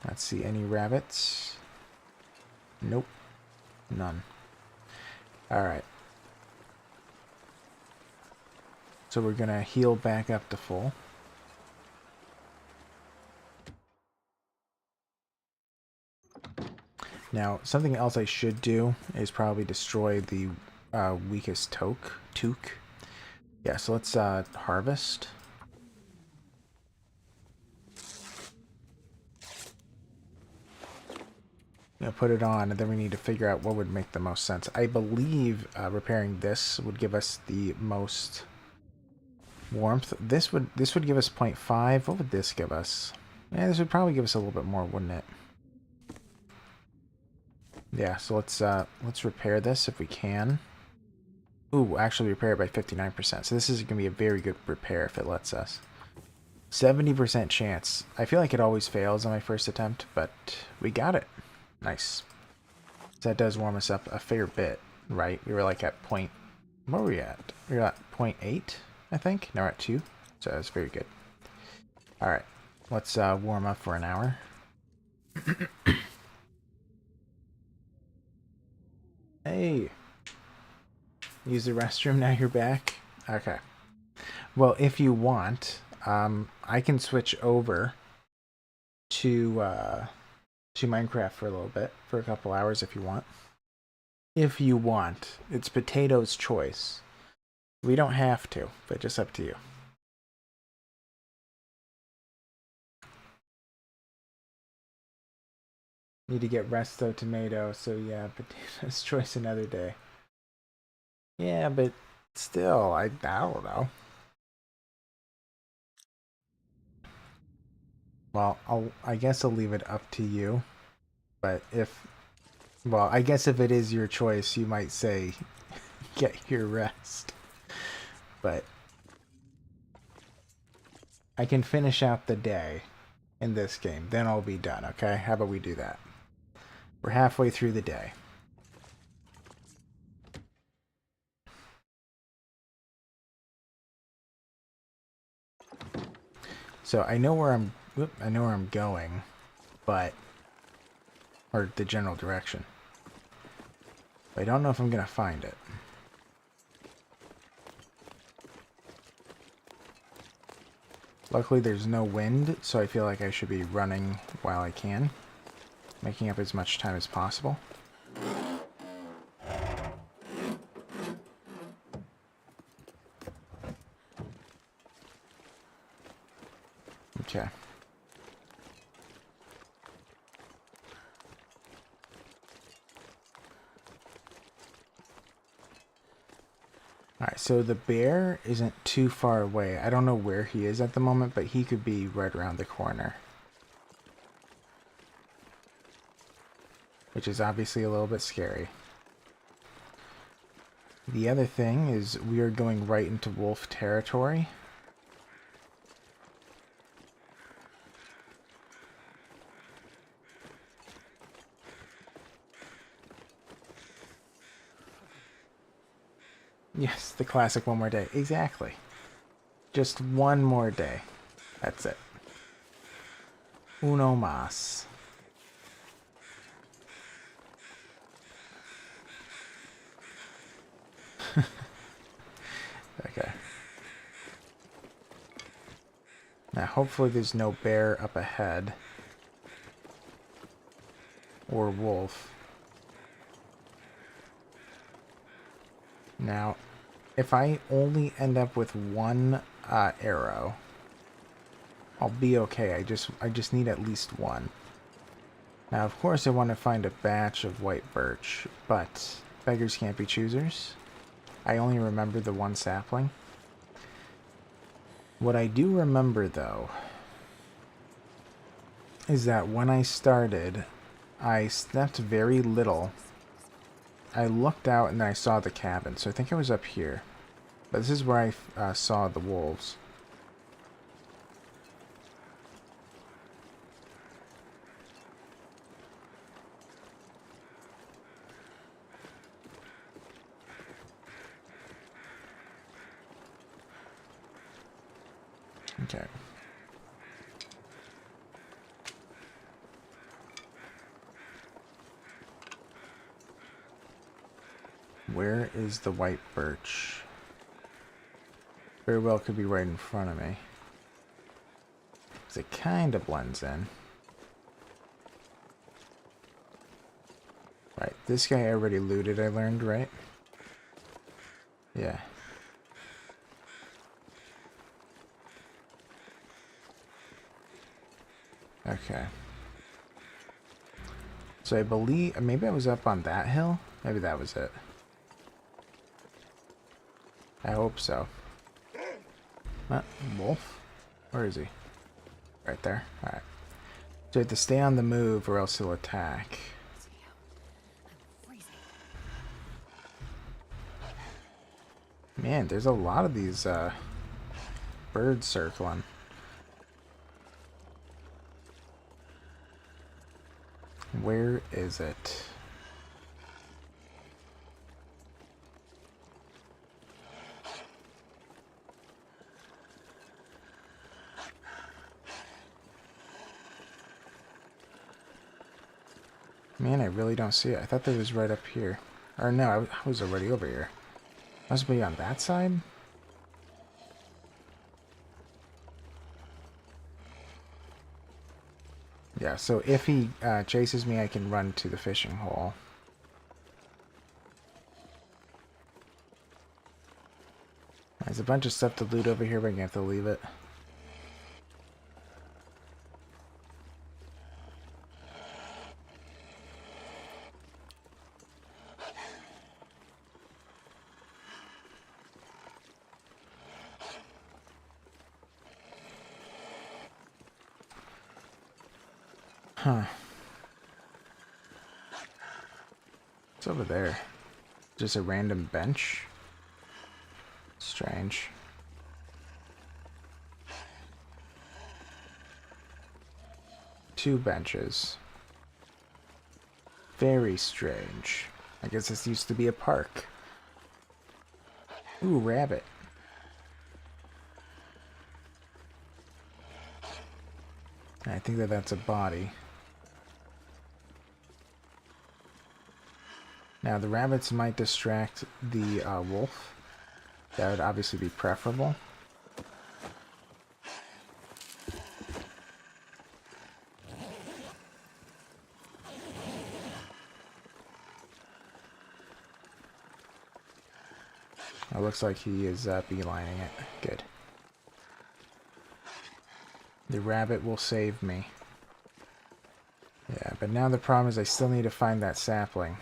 Let's see, any rabbits? Nope. None. Alright. So we're gonna heal back up to full. Now, something else I should do is probably destroy the weakest toque. Yeah, so let's harvest. Put it on, and then we need to figure out what would make the most sense. I believe repairing this would give us the most warmth. This would give us 0.5. What would this give us? Yeah, this would probably give us a little bit more, wouldn't it? Yeah, so let's repair this if we can. Ooh, actually repair it by 59%. So this is going to be a very good repair if it lets us. 70% chance. I feel like it always fails on my first attempt, but we got it. Nice. So that does warm us up a fair bit, right? We were like at 0.8 Where are we at? We're at 0.8, I think. Now we're at 2. So that's very good. Alright. Let's warm up for an hour. Hey. Use the restroom, now you're back? Okay. Well, if you want, I can switch over to Minecraft for a little bit, for a couple hours if you want. If you want. It's Potato's choice. We don't have to, but just up to you. Need to get resto tomato, so yeah, Potato's choice another day. Yeah, but still, I don't know. Well, I guess I'll leave it up to you. But well, I guess if it is your choice, you might say, get your rest. But I can finish out the day in this game. Then I'll be done, okay? How about we do that? We're halfway through the day. So I know where I'm going, but or the general direction. But I don't know if I'm gonna find it. Luckily there's no wind, so I feel like I should be running while I can, making up as much time as possible. Okay. Alright, so the bear isn't too far away. I don't know where he is at the moment, but he could be right around the corner. Which is obviously a little bit scary. The other thing is we are going right into wolf territory. Yes, the classic one more day. Exactly. Just one more day. That's it. Uno mas. Okay. Now, hopefully there's no bear up ahead. Or wolf. Now, if I only end up with one arrow, I'll be okay. I just need at least one. Now, of course, I want to find a batch of white birch, but beggars can't be choosers. I only remember the one sapling. What I do remember, though, is that when I started, I stepped very little. I looked out and then I saw the cabin, so I think I was up here. But this is where I saw the wolves. Okay. Where is the white birch? Very well could be right in front of me. Because it kind of blends in. Right, this guy already looted, I learned, right? Yeah. Okay. So I believe, maybe I was up on that hill? Maybe that was it. I hope so. Wolf? Where is he? Right there. Alright. So you have to stay on the move or else he'll attack. Man, there's a lot of these birds circling. Where is it? Man, I really don't see it. I thought that was right up here. Or no, I was already over here. Must be on that side? Yeah, so if he chases me, I can run to the fishing hole. There's a bunch of stuff to loot over here, but I'm going to have to leave it. Huh. What's over there? Just a random bench? Strange. Two benches. Very strange. I guess this used to be a park. Ooh, rabbit. I think that that's a body. Now, the rabbits might distract the wolf. That would obviously be preferable. It looks like he is beelining it. Good. The rabbit will save me. Yeah, but now the problem is I still need to find that sapling.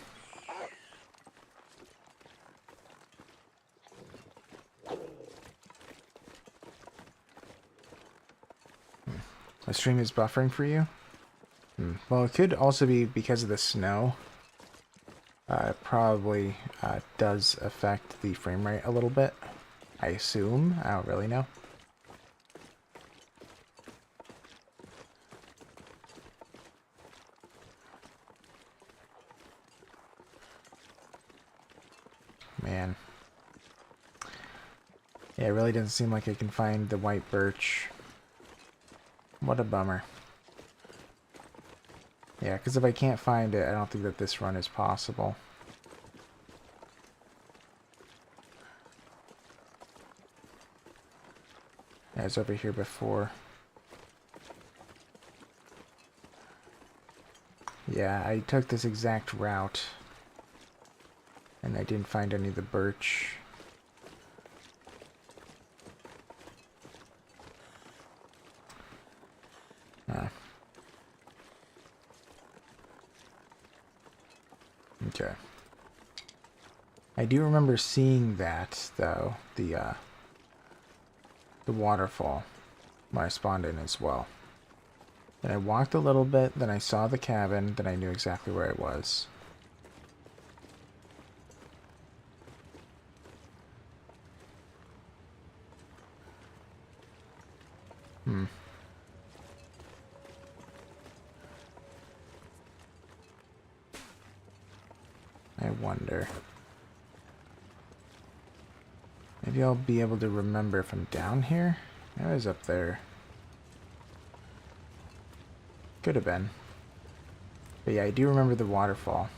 The stream is buffering for you? Well, it could also be because of the snow. It probably does affect the frame rate a little bit. I assume. I don't really know. Man. Yeah, it really doesn't seem like I can find the white birch. What a bummer. Yeah, because if I can't find it, I don't think that this run is possible. Yeah, it's over here before. Yeah, I took this exact route. And I didn't find any of the birch. Okay. I do remember seeing that, though, the waterfall, when I spawned in as well. Then I walked a little bit, then I saw the cabin, then I knew exactly where it was. I wonder. Maybe I'll be able to remember if I'm down here? I was up there. Could have been. But yeah, I do remember the waterfall.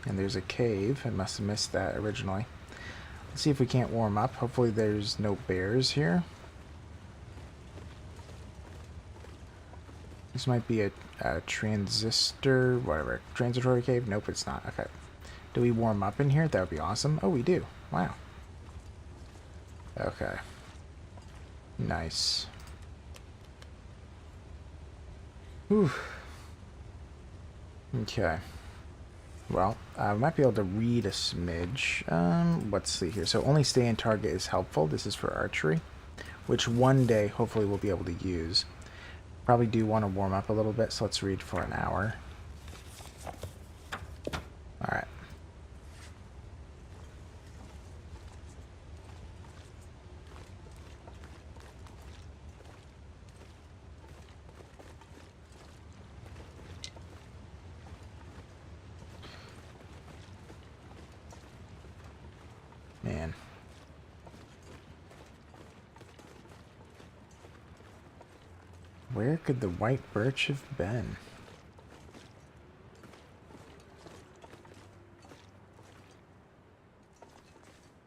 And there's a cave. I must have missed that originally. Let's see if we can't warm up. Hopefully there's no bears here. This might be a transistor, whatever. Transitory cave? Nope, it's not. Okay. Do we warm up in here? That would be awesome. Oh, we do. Wow. Okay. Nice. Whew. Okay. Well, I might be able to read a smidge. Let's see here. So only stay in target is helpful. This is for archery, which one day hopefully we'll be able to use. Probably do want to warm up a little bit, so let's read for an hour. Alright. Man. Where could the white birch have been?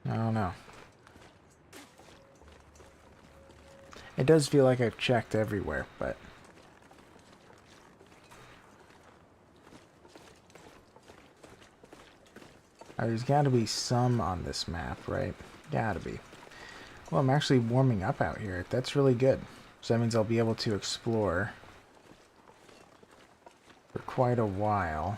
I don't know. It does feel like I've checked everywhere, but... there's gotta be some on this map, right? Gotta be. Well, I'm actually warming up out here. That's really good. So that means I'll be able to explore for quite a while.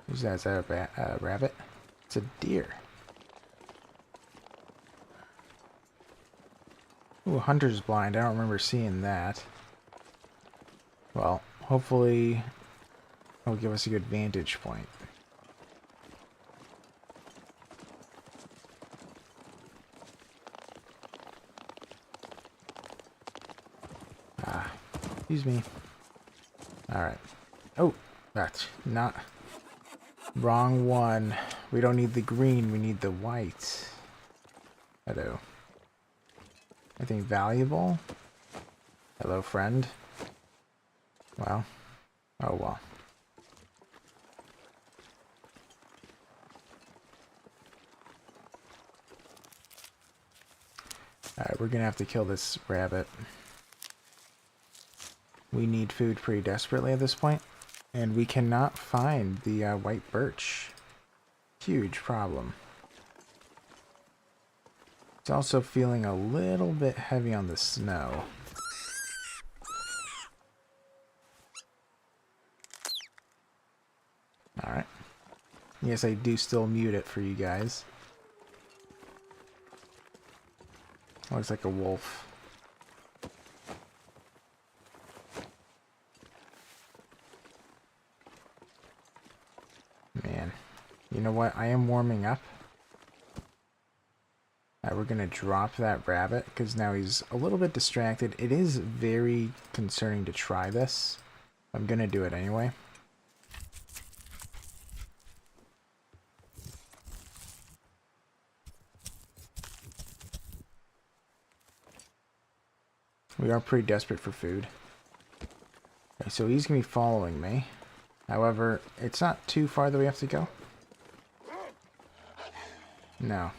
Who's that? Is that a rabbit? It's a deer. Ooh, hunter's blind. I don't remember seeing that. Well, hopefully it'll give us a good vantage point. Excuse me. Alright. Oh, that's not... wrong one. We don't need the green, we need the white. Hello. Anything valuable? Hello, friend. Well. Oh, well. Alright, we're gonna have to kill this rabbit. We need food pretty desperately at this point, and we cannot find the white birch. Huge problem. It's also feeling a little bit heavy on the snow. Alright. Yes, I do still mute it for you guys. Looks like a wolf. Man. You know what? I am warming up. We're going to drop that rabbit because now he's a little bit distracted. It is very concerning to try this. I'm going to do it anyway. We are pretty desperate for food. Okay, so he's going to be following me. However, it's not too far that we have to go. No.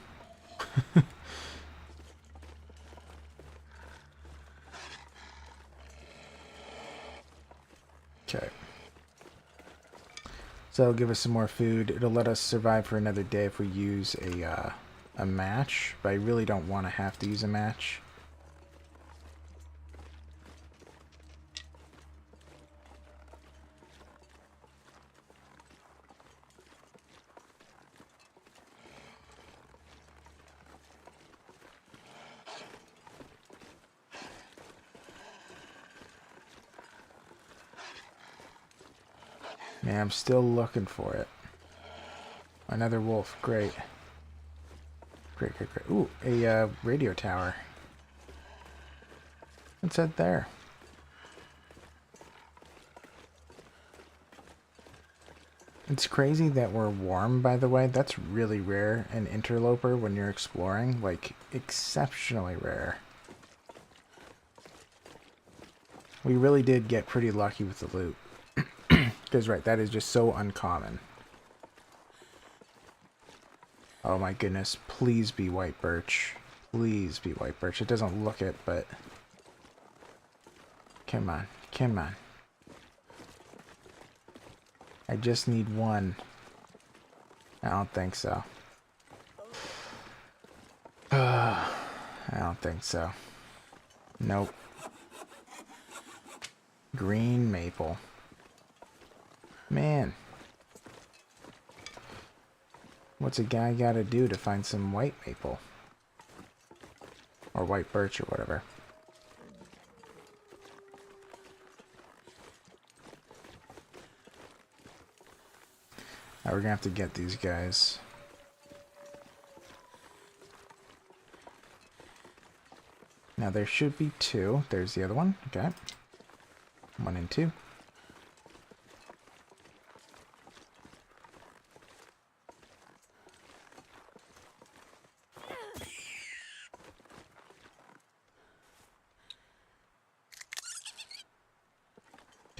Okay. So it'll give us some more food. It'll let us survive for another day if we use a match. But I really don't want to have to use a match. Man, I'm still looking for it. Another wolf. Great. Great, great, great. Ooh, a radio tower. What's that there? It's crazy that we're warm, by the way. That's really rare in Interloper when you're exploring. Like, exceptionally rare. We really did get pretty lucky with the loot. Because, right, that is just so uncommon. Oh my goodness, please be white birch. Please be white birch. It doesn't look it, but... Come on, come on. I just need one. I don't think so. I don't think so. Nope. Green maple. Man. What's a guy gotta do to find some white maple? Or white birch or whatever. Now we're gonna have to get these guys. Now there should be two. There's the other one. Okay. 1 and 2.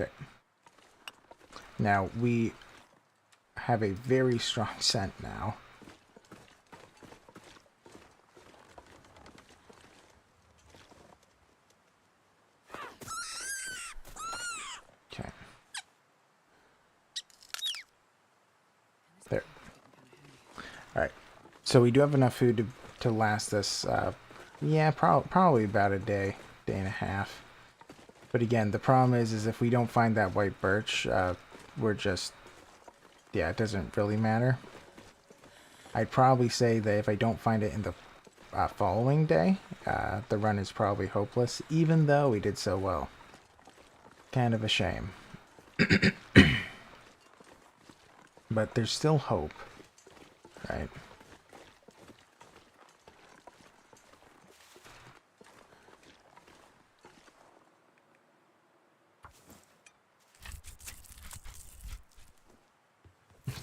Okay. Now, we have a very strong scent now. Okay. There. Alright. So we do have enough food to last us, yeah, probably about a day, day and a half. But again, the problem is if we don't find that white birch, we're just, yeah, it doesn't really matter. I'd probably say that if I don't find it in the following day, the run is probably hopeless, even though we did so well. Kind of a shame. But there's still hope, right?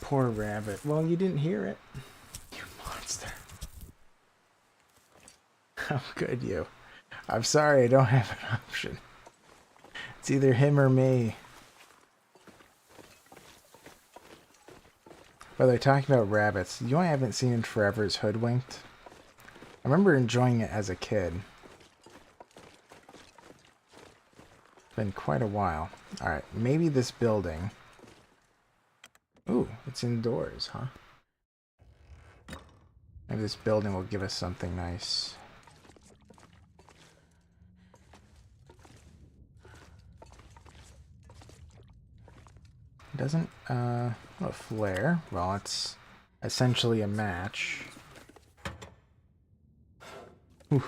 Poor rabbit. Well, you didn't hear it. You monster. How could you? I'm sorry, I don't have an option. It's either him or me. By the way, talking about rabbits, you know I haven't seen in forever is Hoodwinked. I remember enjoying it as a kid. It's been quite a while. Alright, maybe this building. Ooh, it's indoors, huh? Maybe this building will give us something nice. It doesn't, a flare. Well, it's essentially a match. Ooh.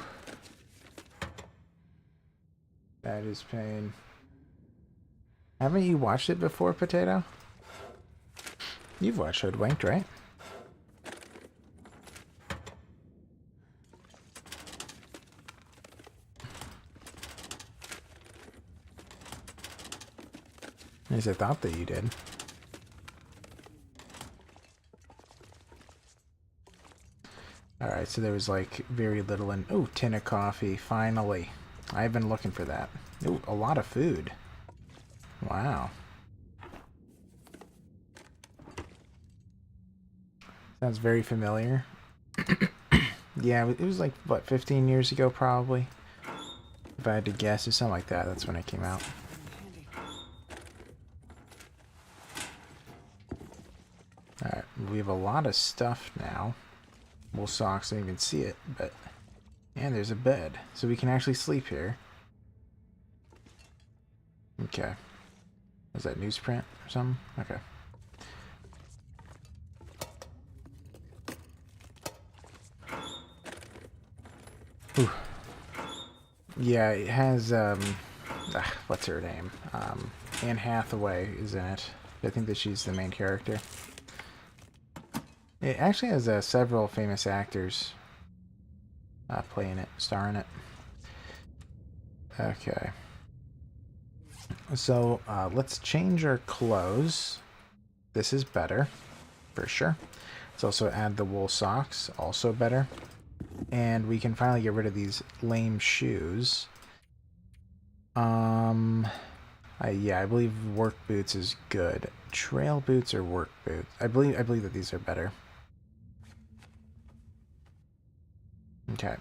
That is pain. Haven't you watched it before, Potato? You've watched Hoodwinked, right? At least I thought that you did. Alright, so there was like very little in... Ooh, tin of coffee, finally. I've been looking for that. Ooh, a lot of food. Wow. Sounds very familiar. Yeah, it was like, what, 15 years ago probably? If I had to guess, or something like that, that's when it came out. Alright, we have a lot of stuff now. Wool socks, don't even see it, but... And there's a bed, so we can actually sleep here. Okay. Was that newsprint or something? Okay. Whew. Yeah, it has, what's her name? Anne Hathaway is in it. I think that she's the main character. It actually has several famous actors playing it, starring it. Okay. So, let's change our clothes. This is better, for sure. Let's also add the wool socks, also better. And we can finally get rid of these lame shoes. Yeah, I believe work boots is good. Trail boots or work boots? I believe that these are better. Okay.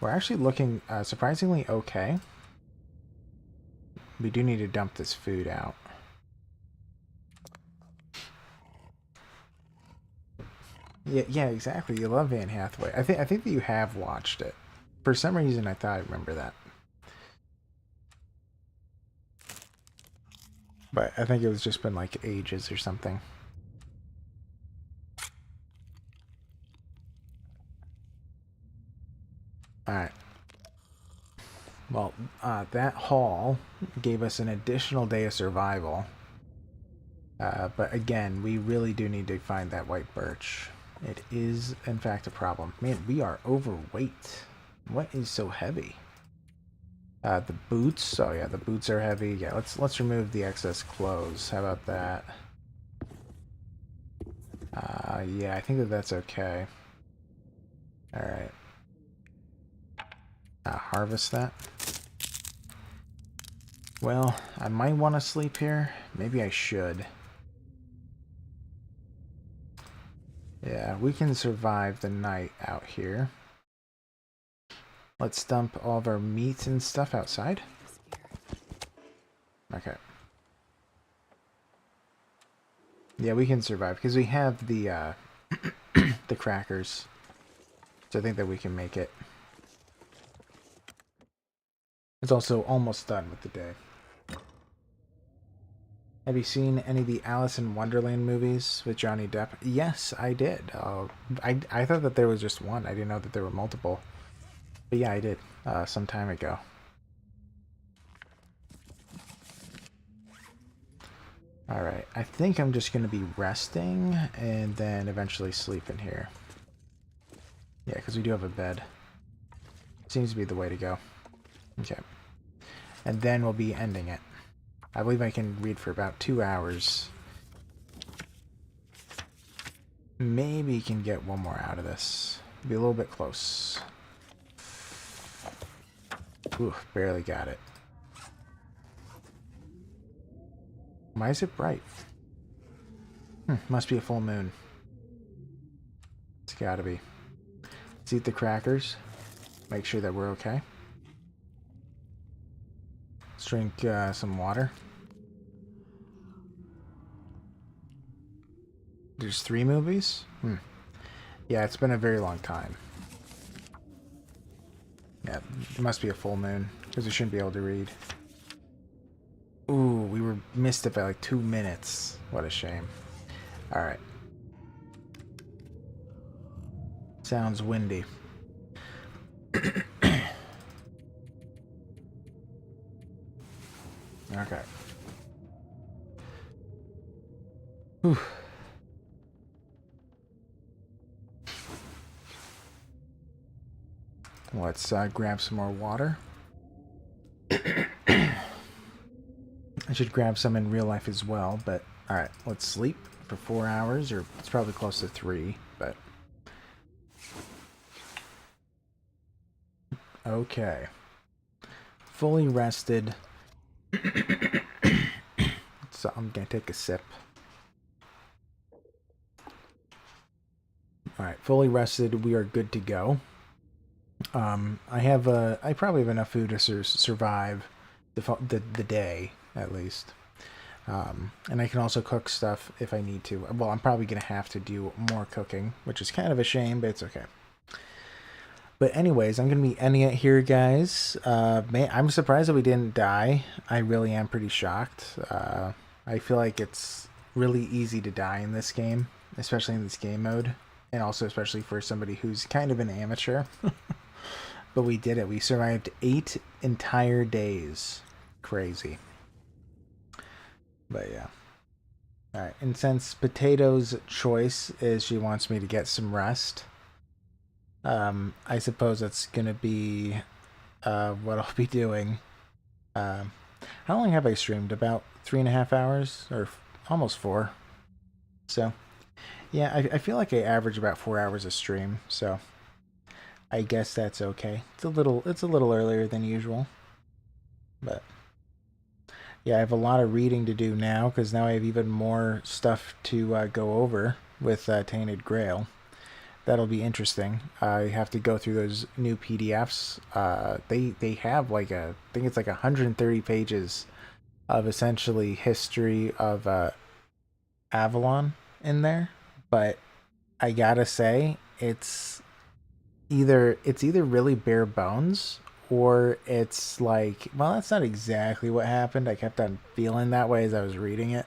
We're actually looking surprisingly okay. We do need to dump this food out. Yeah, exactly. You love Anne Hathaway. I think that you have watched it. For some reason, I thought I remember that. But I think it was just been like ages or something. Alright. Well, that haul gave us an additional day of survival. But again, we really do need to find that white birch. It is, in fact, a problem. Man, we are overweight. What is so heavy? The boots. Oh yeah, the boots are heavy. Yeah, let's remove the excess clothes. How about that? Yeah, I think that that's okay. All right. Harvest that. Well, I might want to sleep here. Maybe I should. Yeah, we can survive the night out here. Let's dump all of our meat and stuff outside. Okay. Yeah, we can survive because we have the the crackers. So I think that we can make it. It's also almost done with the day. Have you seen any of the Alice in Wonderland movies with Johnny Depp? Yes, I did. I thought that there was just one. I didn't know that there were multiple. But yeah, I did. Some time ago. Alright, I think I'm just going to be resting and then eventually sleep in here. Yeah, because we do have a bed. Seems to be the way to go. Okay. And then we'll be ending it. I believe I can read for about 2 hours. Maybe can get one more out of this. Be a little bit close. Ooh, barely got it. Why is it bright? Must be a full moon. It's gotta be. Let's eat the crackers. Make sure that we're okay. Let's drink some water. There's 3 movies? Yeah, it's been a very long time. Yeah, it must be a full moon, because we shouldn't be able to read. Ooh, we missed it by like 2 minutes. What a shame. Alright. Sounds windy. Okay. Whew. Let's grab some more water. I should grab some in real life as well, but alright, let's sleep for 4 hours, or it's probably close to 3, but... Okay. Fully rested. So I'm gonna take a sip. Alright, fully rested, we are good to go. I probably have enough food to survive the day, at least. And I can also cook stuff if I need to. Well, I'm probably going to have to do more cooking, which is kind of a shame, but it's okay. But anyways, I'm going to be ending it here, guys. Man, I'm surprised that we didn't die. I really am pretty shocked. I feel like it's really easy to die in this game, especially in this game mode. And also especially for somebody who's kind of an amateur. But we did it. We survived 8 entire days. Crazy. But yeah. Alright, and since Potato's choice is she wants me to get some rest, I suppose that's going to be what I'll be doing. How long have I streamed? About 3.5 hours? Or almost 4. So, yeah, I feel like I average about 4 hours a stream, so... I guess that's okay. It's a little earlier than usual. But yeah, I have a lot of reading to do now because now I have even more stuff to go over with Tainted Grail. That'll be interesting. I have to go through those new PDFs. They have like I think it's like 130 pages of essentially history of Avalon in there, but I gotta say it's either really bare bones or it's like, well, that's not exactly what happened. I kept on feeling that way as I was reading it,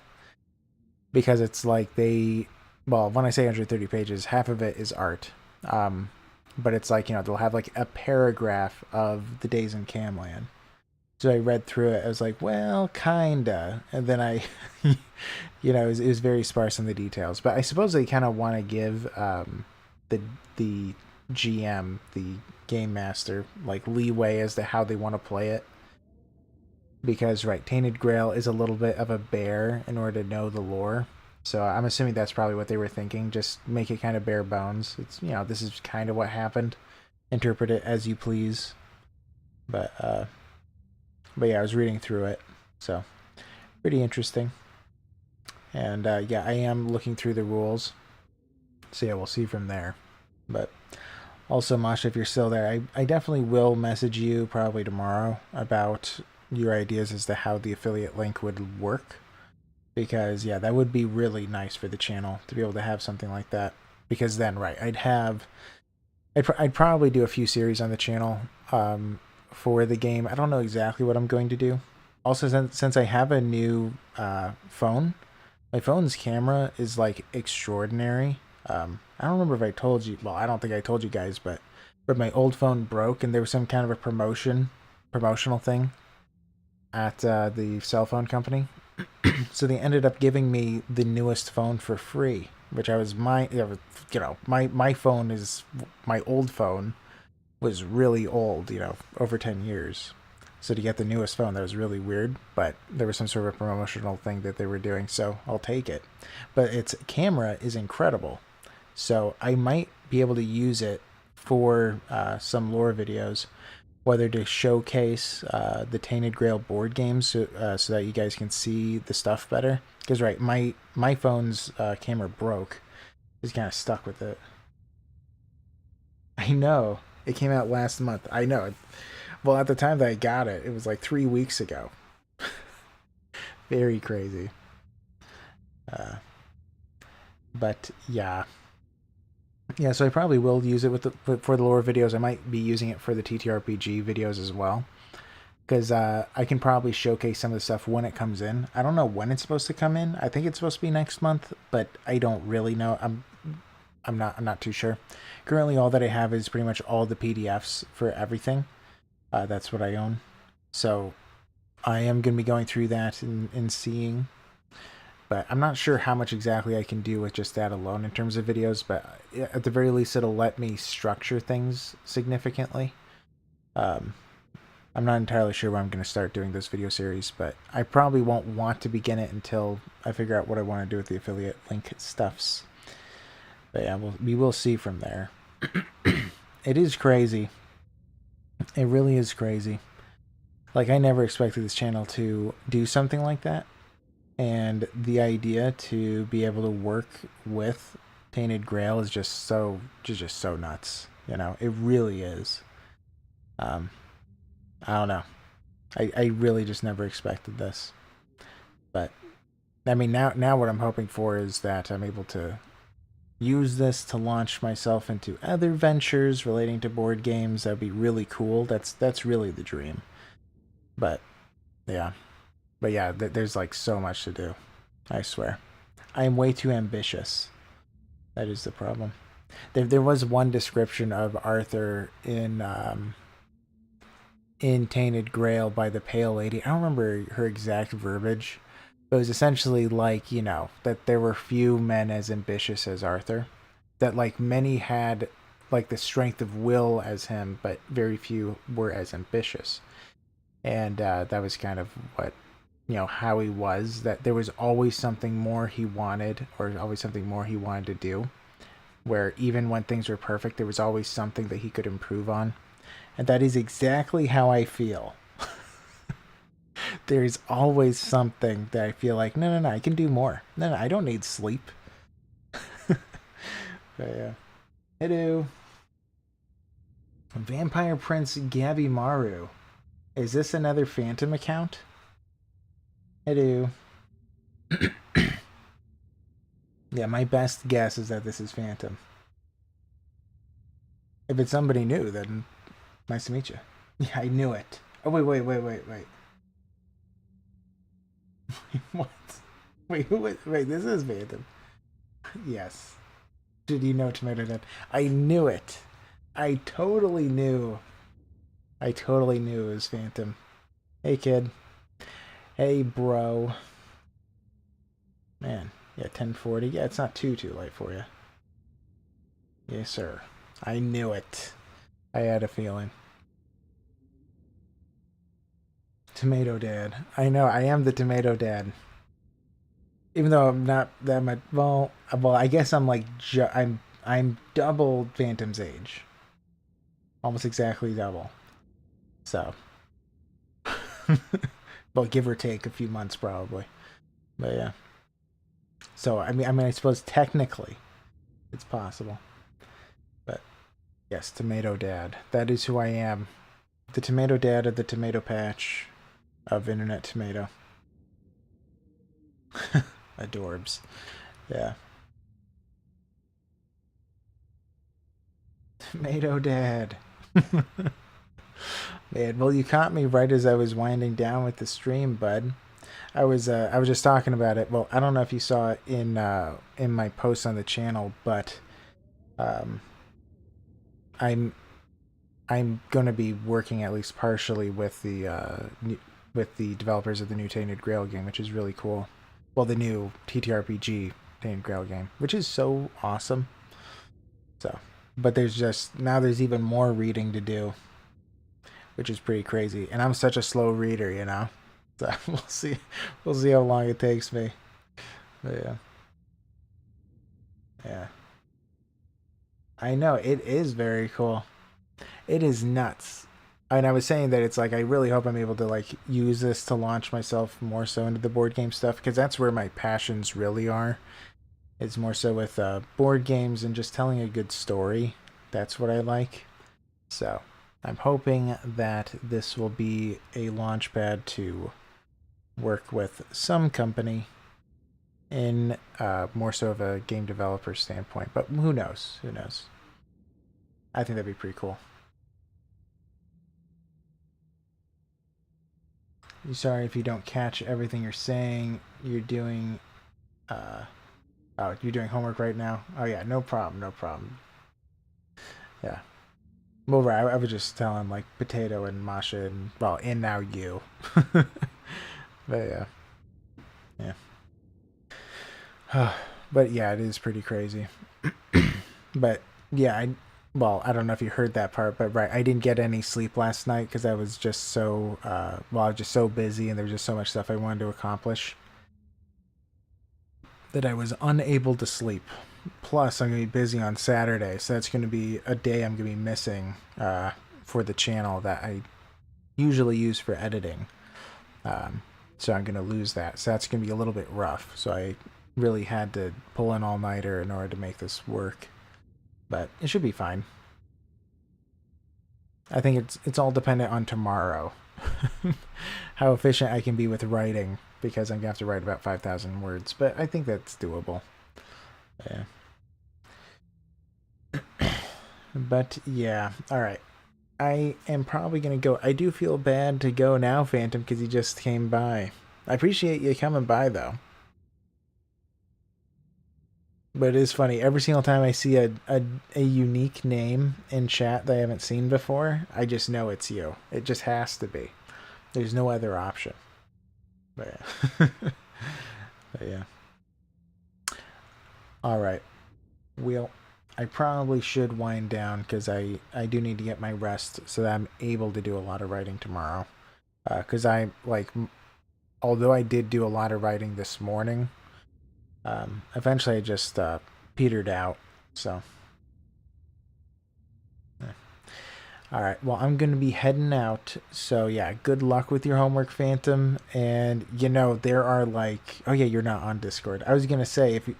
because it's like well, when I say 130 pages, half of it is art, but it's like, they'll have like a paragraph of the days in Camland. So I read through it. I was like, well, kinda, and then I it was very sparse in the details, but I suppose they kind of want to give the GM, the game master, like leeway as to how they want to play it, because right, Tainted Grail is a little bit of a bear in order to know the lore, so I'm assuming that's probably what they were thinking. Just make it kind of bare bones. It's this is kind of what happened, interpret it as you please. But yeah, I was reading through it, So pretty interesting. And yeah, I am looking through the rules. So yeah, we'll see from there. But also, Masha, if you're still there, I definitely will message you probably tomorrow about your ideas as to how the affiliate link would work. Because yeah, that would be really nice for the channel to be able to have something like that. Because then, right, I'd probably do a few series on the channel for the game. I don't know exactly what I'm going to do. Also, since I have a new phone, my phone's camera is like extraordinary. I don't remember if I told you. Well, I don't think I told you guys, but my old phone broke, and there was some kind of a promotional thing at the cell phone company. So they ended up giving me the newest phone for free, which I was my phone is my old phone was really old, over 10 years. So to get the newest phone, that was really weird, but there was some sort of promotional thing that they were doing, so I'll take it. But its camera is incredible, so I might be able to use it for some lore videos, whether to showcase the Tainted Grail board games so that you guys can see the stuff better. Because, right, my phone's camera broke. Just kind of stuck with it. I know. It came out last month. I know. Well, at the time that I got it, it was like 3 weeks ago. Very crazy. Uh, but yeah. Yeah, so I probably will use it for the lore videos. I might be using it for the TTRPG videos as well. Because I can probably showcase some of the stuff when it comes in. I don't know when it's supposed to come in. I think it's supposed to be next month, but I don't really know. I'm not too sure. Currently, all that I have is pretty much all the PDFs for everything. That's what I own. So I am going to be going through that and seeing. But I'm not sure how much exactly I can do with just that alone in terms of videos. But at the very least, it'll let me structure things significantly. I'm not entirely sure when I'm going to start doing this video series, but I probably won't want to begin it until I figure out what I want to do with the affiliate link stuffs. But yeah, we will see from there. It is crazy. It really is crazy. Like, I never expected this channel to do something like that. And the idea to be able to work with Tainted Grail is just so nuts. It really is. I don't know. I really just never expected this. But I mean, now what I'm hoping for is that I'm able to use this to launch myself into other ventures relating to board games. That'd be really cool. That's really the dream. But yeah. There's like so much to do. I swear. I am way too ambitious. That is the problem. There was one description of Arthur in Tainted Grail by the Pale Lady. I don't remember her exact verbiage, but it was essentially like, that there were few men as ambitious as Arthur. That like many had like the strength of will as him, but very few were as ambitious. And that was kind of what, how he was, that there was always something more he wanted, or always something more he wanted to do. Where even when things were perfect, there was always something that he could improve on. And that is exactly how I feel. There's always something that I feel like, no, I can do more. No, I don't need sleep. But yeah. Hello. Vampire Prince Gabby Maru. Is this another Phantom account? Hello. Yeah, my best guess is that this is Phantom. If it's somebody new, then nice to meet you. Yeah, I knew it. Oh, wait. What? Wait, wait, this is Phantom. Yes. Did you know Tomato Dad? I knew it. I totally knew it was Phantom. Hey, kid. Hey, bro. Man, yeah, 10:40. Yeah, it's not too late for you. Yes, sir. I knew it. I had a feeling. Tomato Dad. I know, I am the Tomato Dad. Even though I'm not that much. Well, I guess I'm like I'm double Phantom's age. Almost exactly double. So Well, give or take a few months probably. But yeah. So I suppose technically it's possible. But yes, Tomato Dad. That is who I am. The Tomato Dad of the Tomato Patch of Internet Tomato. Adorbs. Yeah. Tomato Dad. Man, well, you caught me right as I was winding down with the stream, bud. I was just talking about it. Well, I don't know if you saw it in my post on the channel, but um, I'm I'm going to be working at least partially with the developers of the new Tainted Grail game, which is really cool. Well, the new TTRPG Tainted Grail game, which is so awesome. So, but there's even more reading to do, which is pretty crazy. And I'm such a slow reader, you know. So we'll see how long it takes me. But yeah, yeah. I know it is very cool. It is nuts. And I was saying that it's like I really hope I'm able to like use this to launch myself more so into the board game stuff because that's where my passions really are. It's more so with board games and just telling a good story. That's what I like. So I'm hoping that this will be a launch pad to work with some company in more so of a game developer standpoint. But who knows? Who knows? I think that'd be pretty cool. Sorry if you don't catch everything you're saying. You're doing you're doing homework right now? Oh yeah, no problem, no problem. Yeah. Well, right, I would just tell him like Potato and Masha and well, and now you. But yeah. Yeah. But yeah, it is pretty crazy. But yeah, I don't know if you heard that part, but right, I didn't get any sleep last night because I was just so I was just so busy and there was just so much stuff I wanted to accomplish that I was unable to sleep. Plus, I'm going to be busy on Saturday, so that's going to be a day I'm going to be missing for the channel that I usually use for editing. So I'm going to lose that. So that's going to be a little bit rough. So I really had to pull an all-nighter in order to make this work. But it should be fine. I think it's all dependent on tomorrow. How efficient I can be with writing, because I'm going to have to write about 5,000 words. But I think that's doable. Yeah. But yeah, alright. I am probably going to go. I do feel bad to go now, Phantom, because you just came by. I appreciate you coming by, though. But it is funny. Every single time I see a unique name in chat that I haven't seen before, I just know it's you. It just has to be. There's no other option. But yeah. But yeah. Alright. Well, I probably should wind down because I do need to get my rest so that I'm able to do a lot of writing tomorrow. Because although I did do a lot of writing this morning, eventually I just petered out. So, yeah. All right. Well, I'm gonna be heading out. So yeah, good luck with your homework, Phantom. And there are oh yeah, you're not on Discord. I was gonna say if you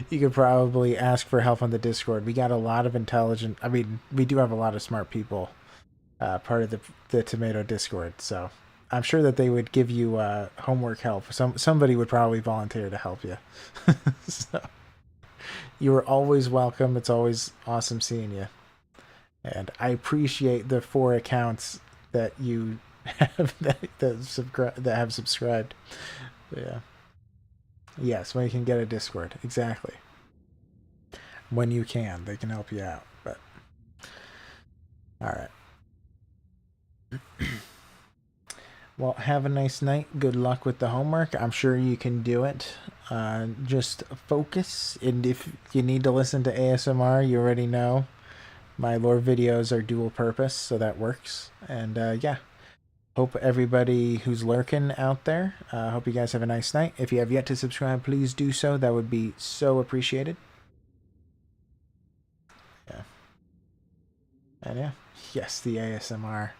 you could probably ask for help on the Discord. We got a lot of intelligent. I mean, we do have a lot of smart people part of the Tomato Discord. So I'm sure that they would give you homework help. Somebody would probably volunteer to help you. So you are always welcome. It's always awesome seeing you, and I appreciate the 4 accounts that you have that have subscribed. But yeah. Yes, when you can get a Discord. Exactly. When you can, they can help you out. But all right. Well, have a nice night. Good luck with the homework. I'm sure you can do it. Just focus. And if you need to listen to ASMR, you already know my lore videos are dual purpose, so that works. And yeah, hope everybody who's lurking out there, hope you guys have a nice night. If you have yet to subscribe, please do so. That would be so appreciated. Yeah. And yeah, yes, the ASMR.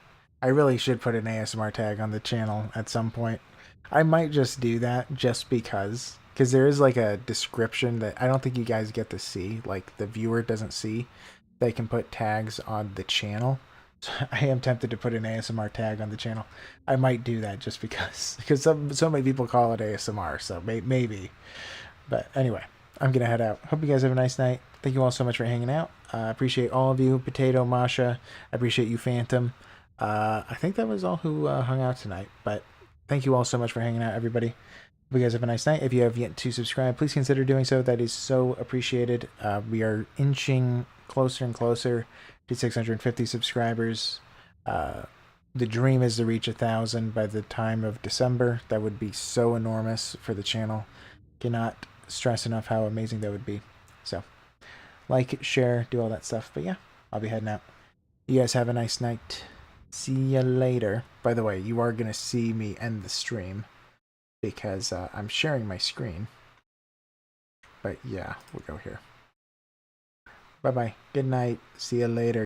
I really should put an ASMR tag on the channel at some point. I might just do that just because there is like a description that I don't think you guys get to see, like the viewer doesn't see. They can put tags on the channel. So I am tempted to put an ASMR tag on the channel. I might do that just because so many people call it ASMR, so maybe. But anyway, I'm gonna head out. Hope you guys have a nice night. Thank you all so much for hanging out. I appreciate all of you, Potato, Masha. I appreciate you, Phantom. I think that was all who hung out tonight. But thank you all so much for hanging out, everybody. Hope you guys have a nice night. If you have yet to subscribe, please consider doing so. That is so appreciated. We are inching closer and closer to 650 subscribers. The dream is to reach 1,000 by the time of December. That would be so enormous for the channel. Cannot stress enough how amazing that would be. So, like, share, do all that stuff. But yeah, I'll be heading out. You guys have a nice night. See ya later. By the way, you are going to see me end the stream because I'm sharing my screen. But yeah, we'll go here. Bye-bye. Good night. See ya later.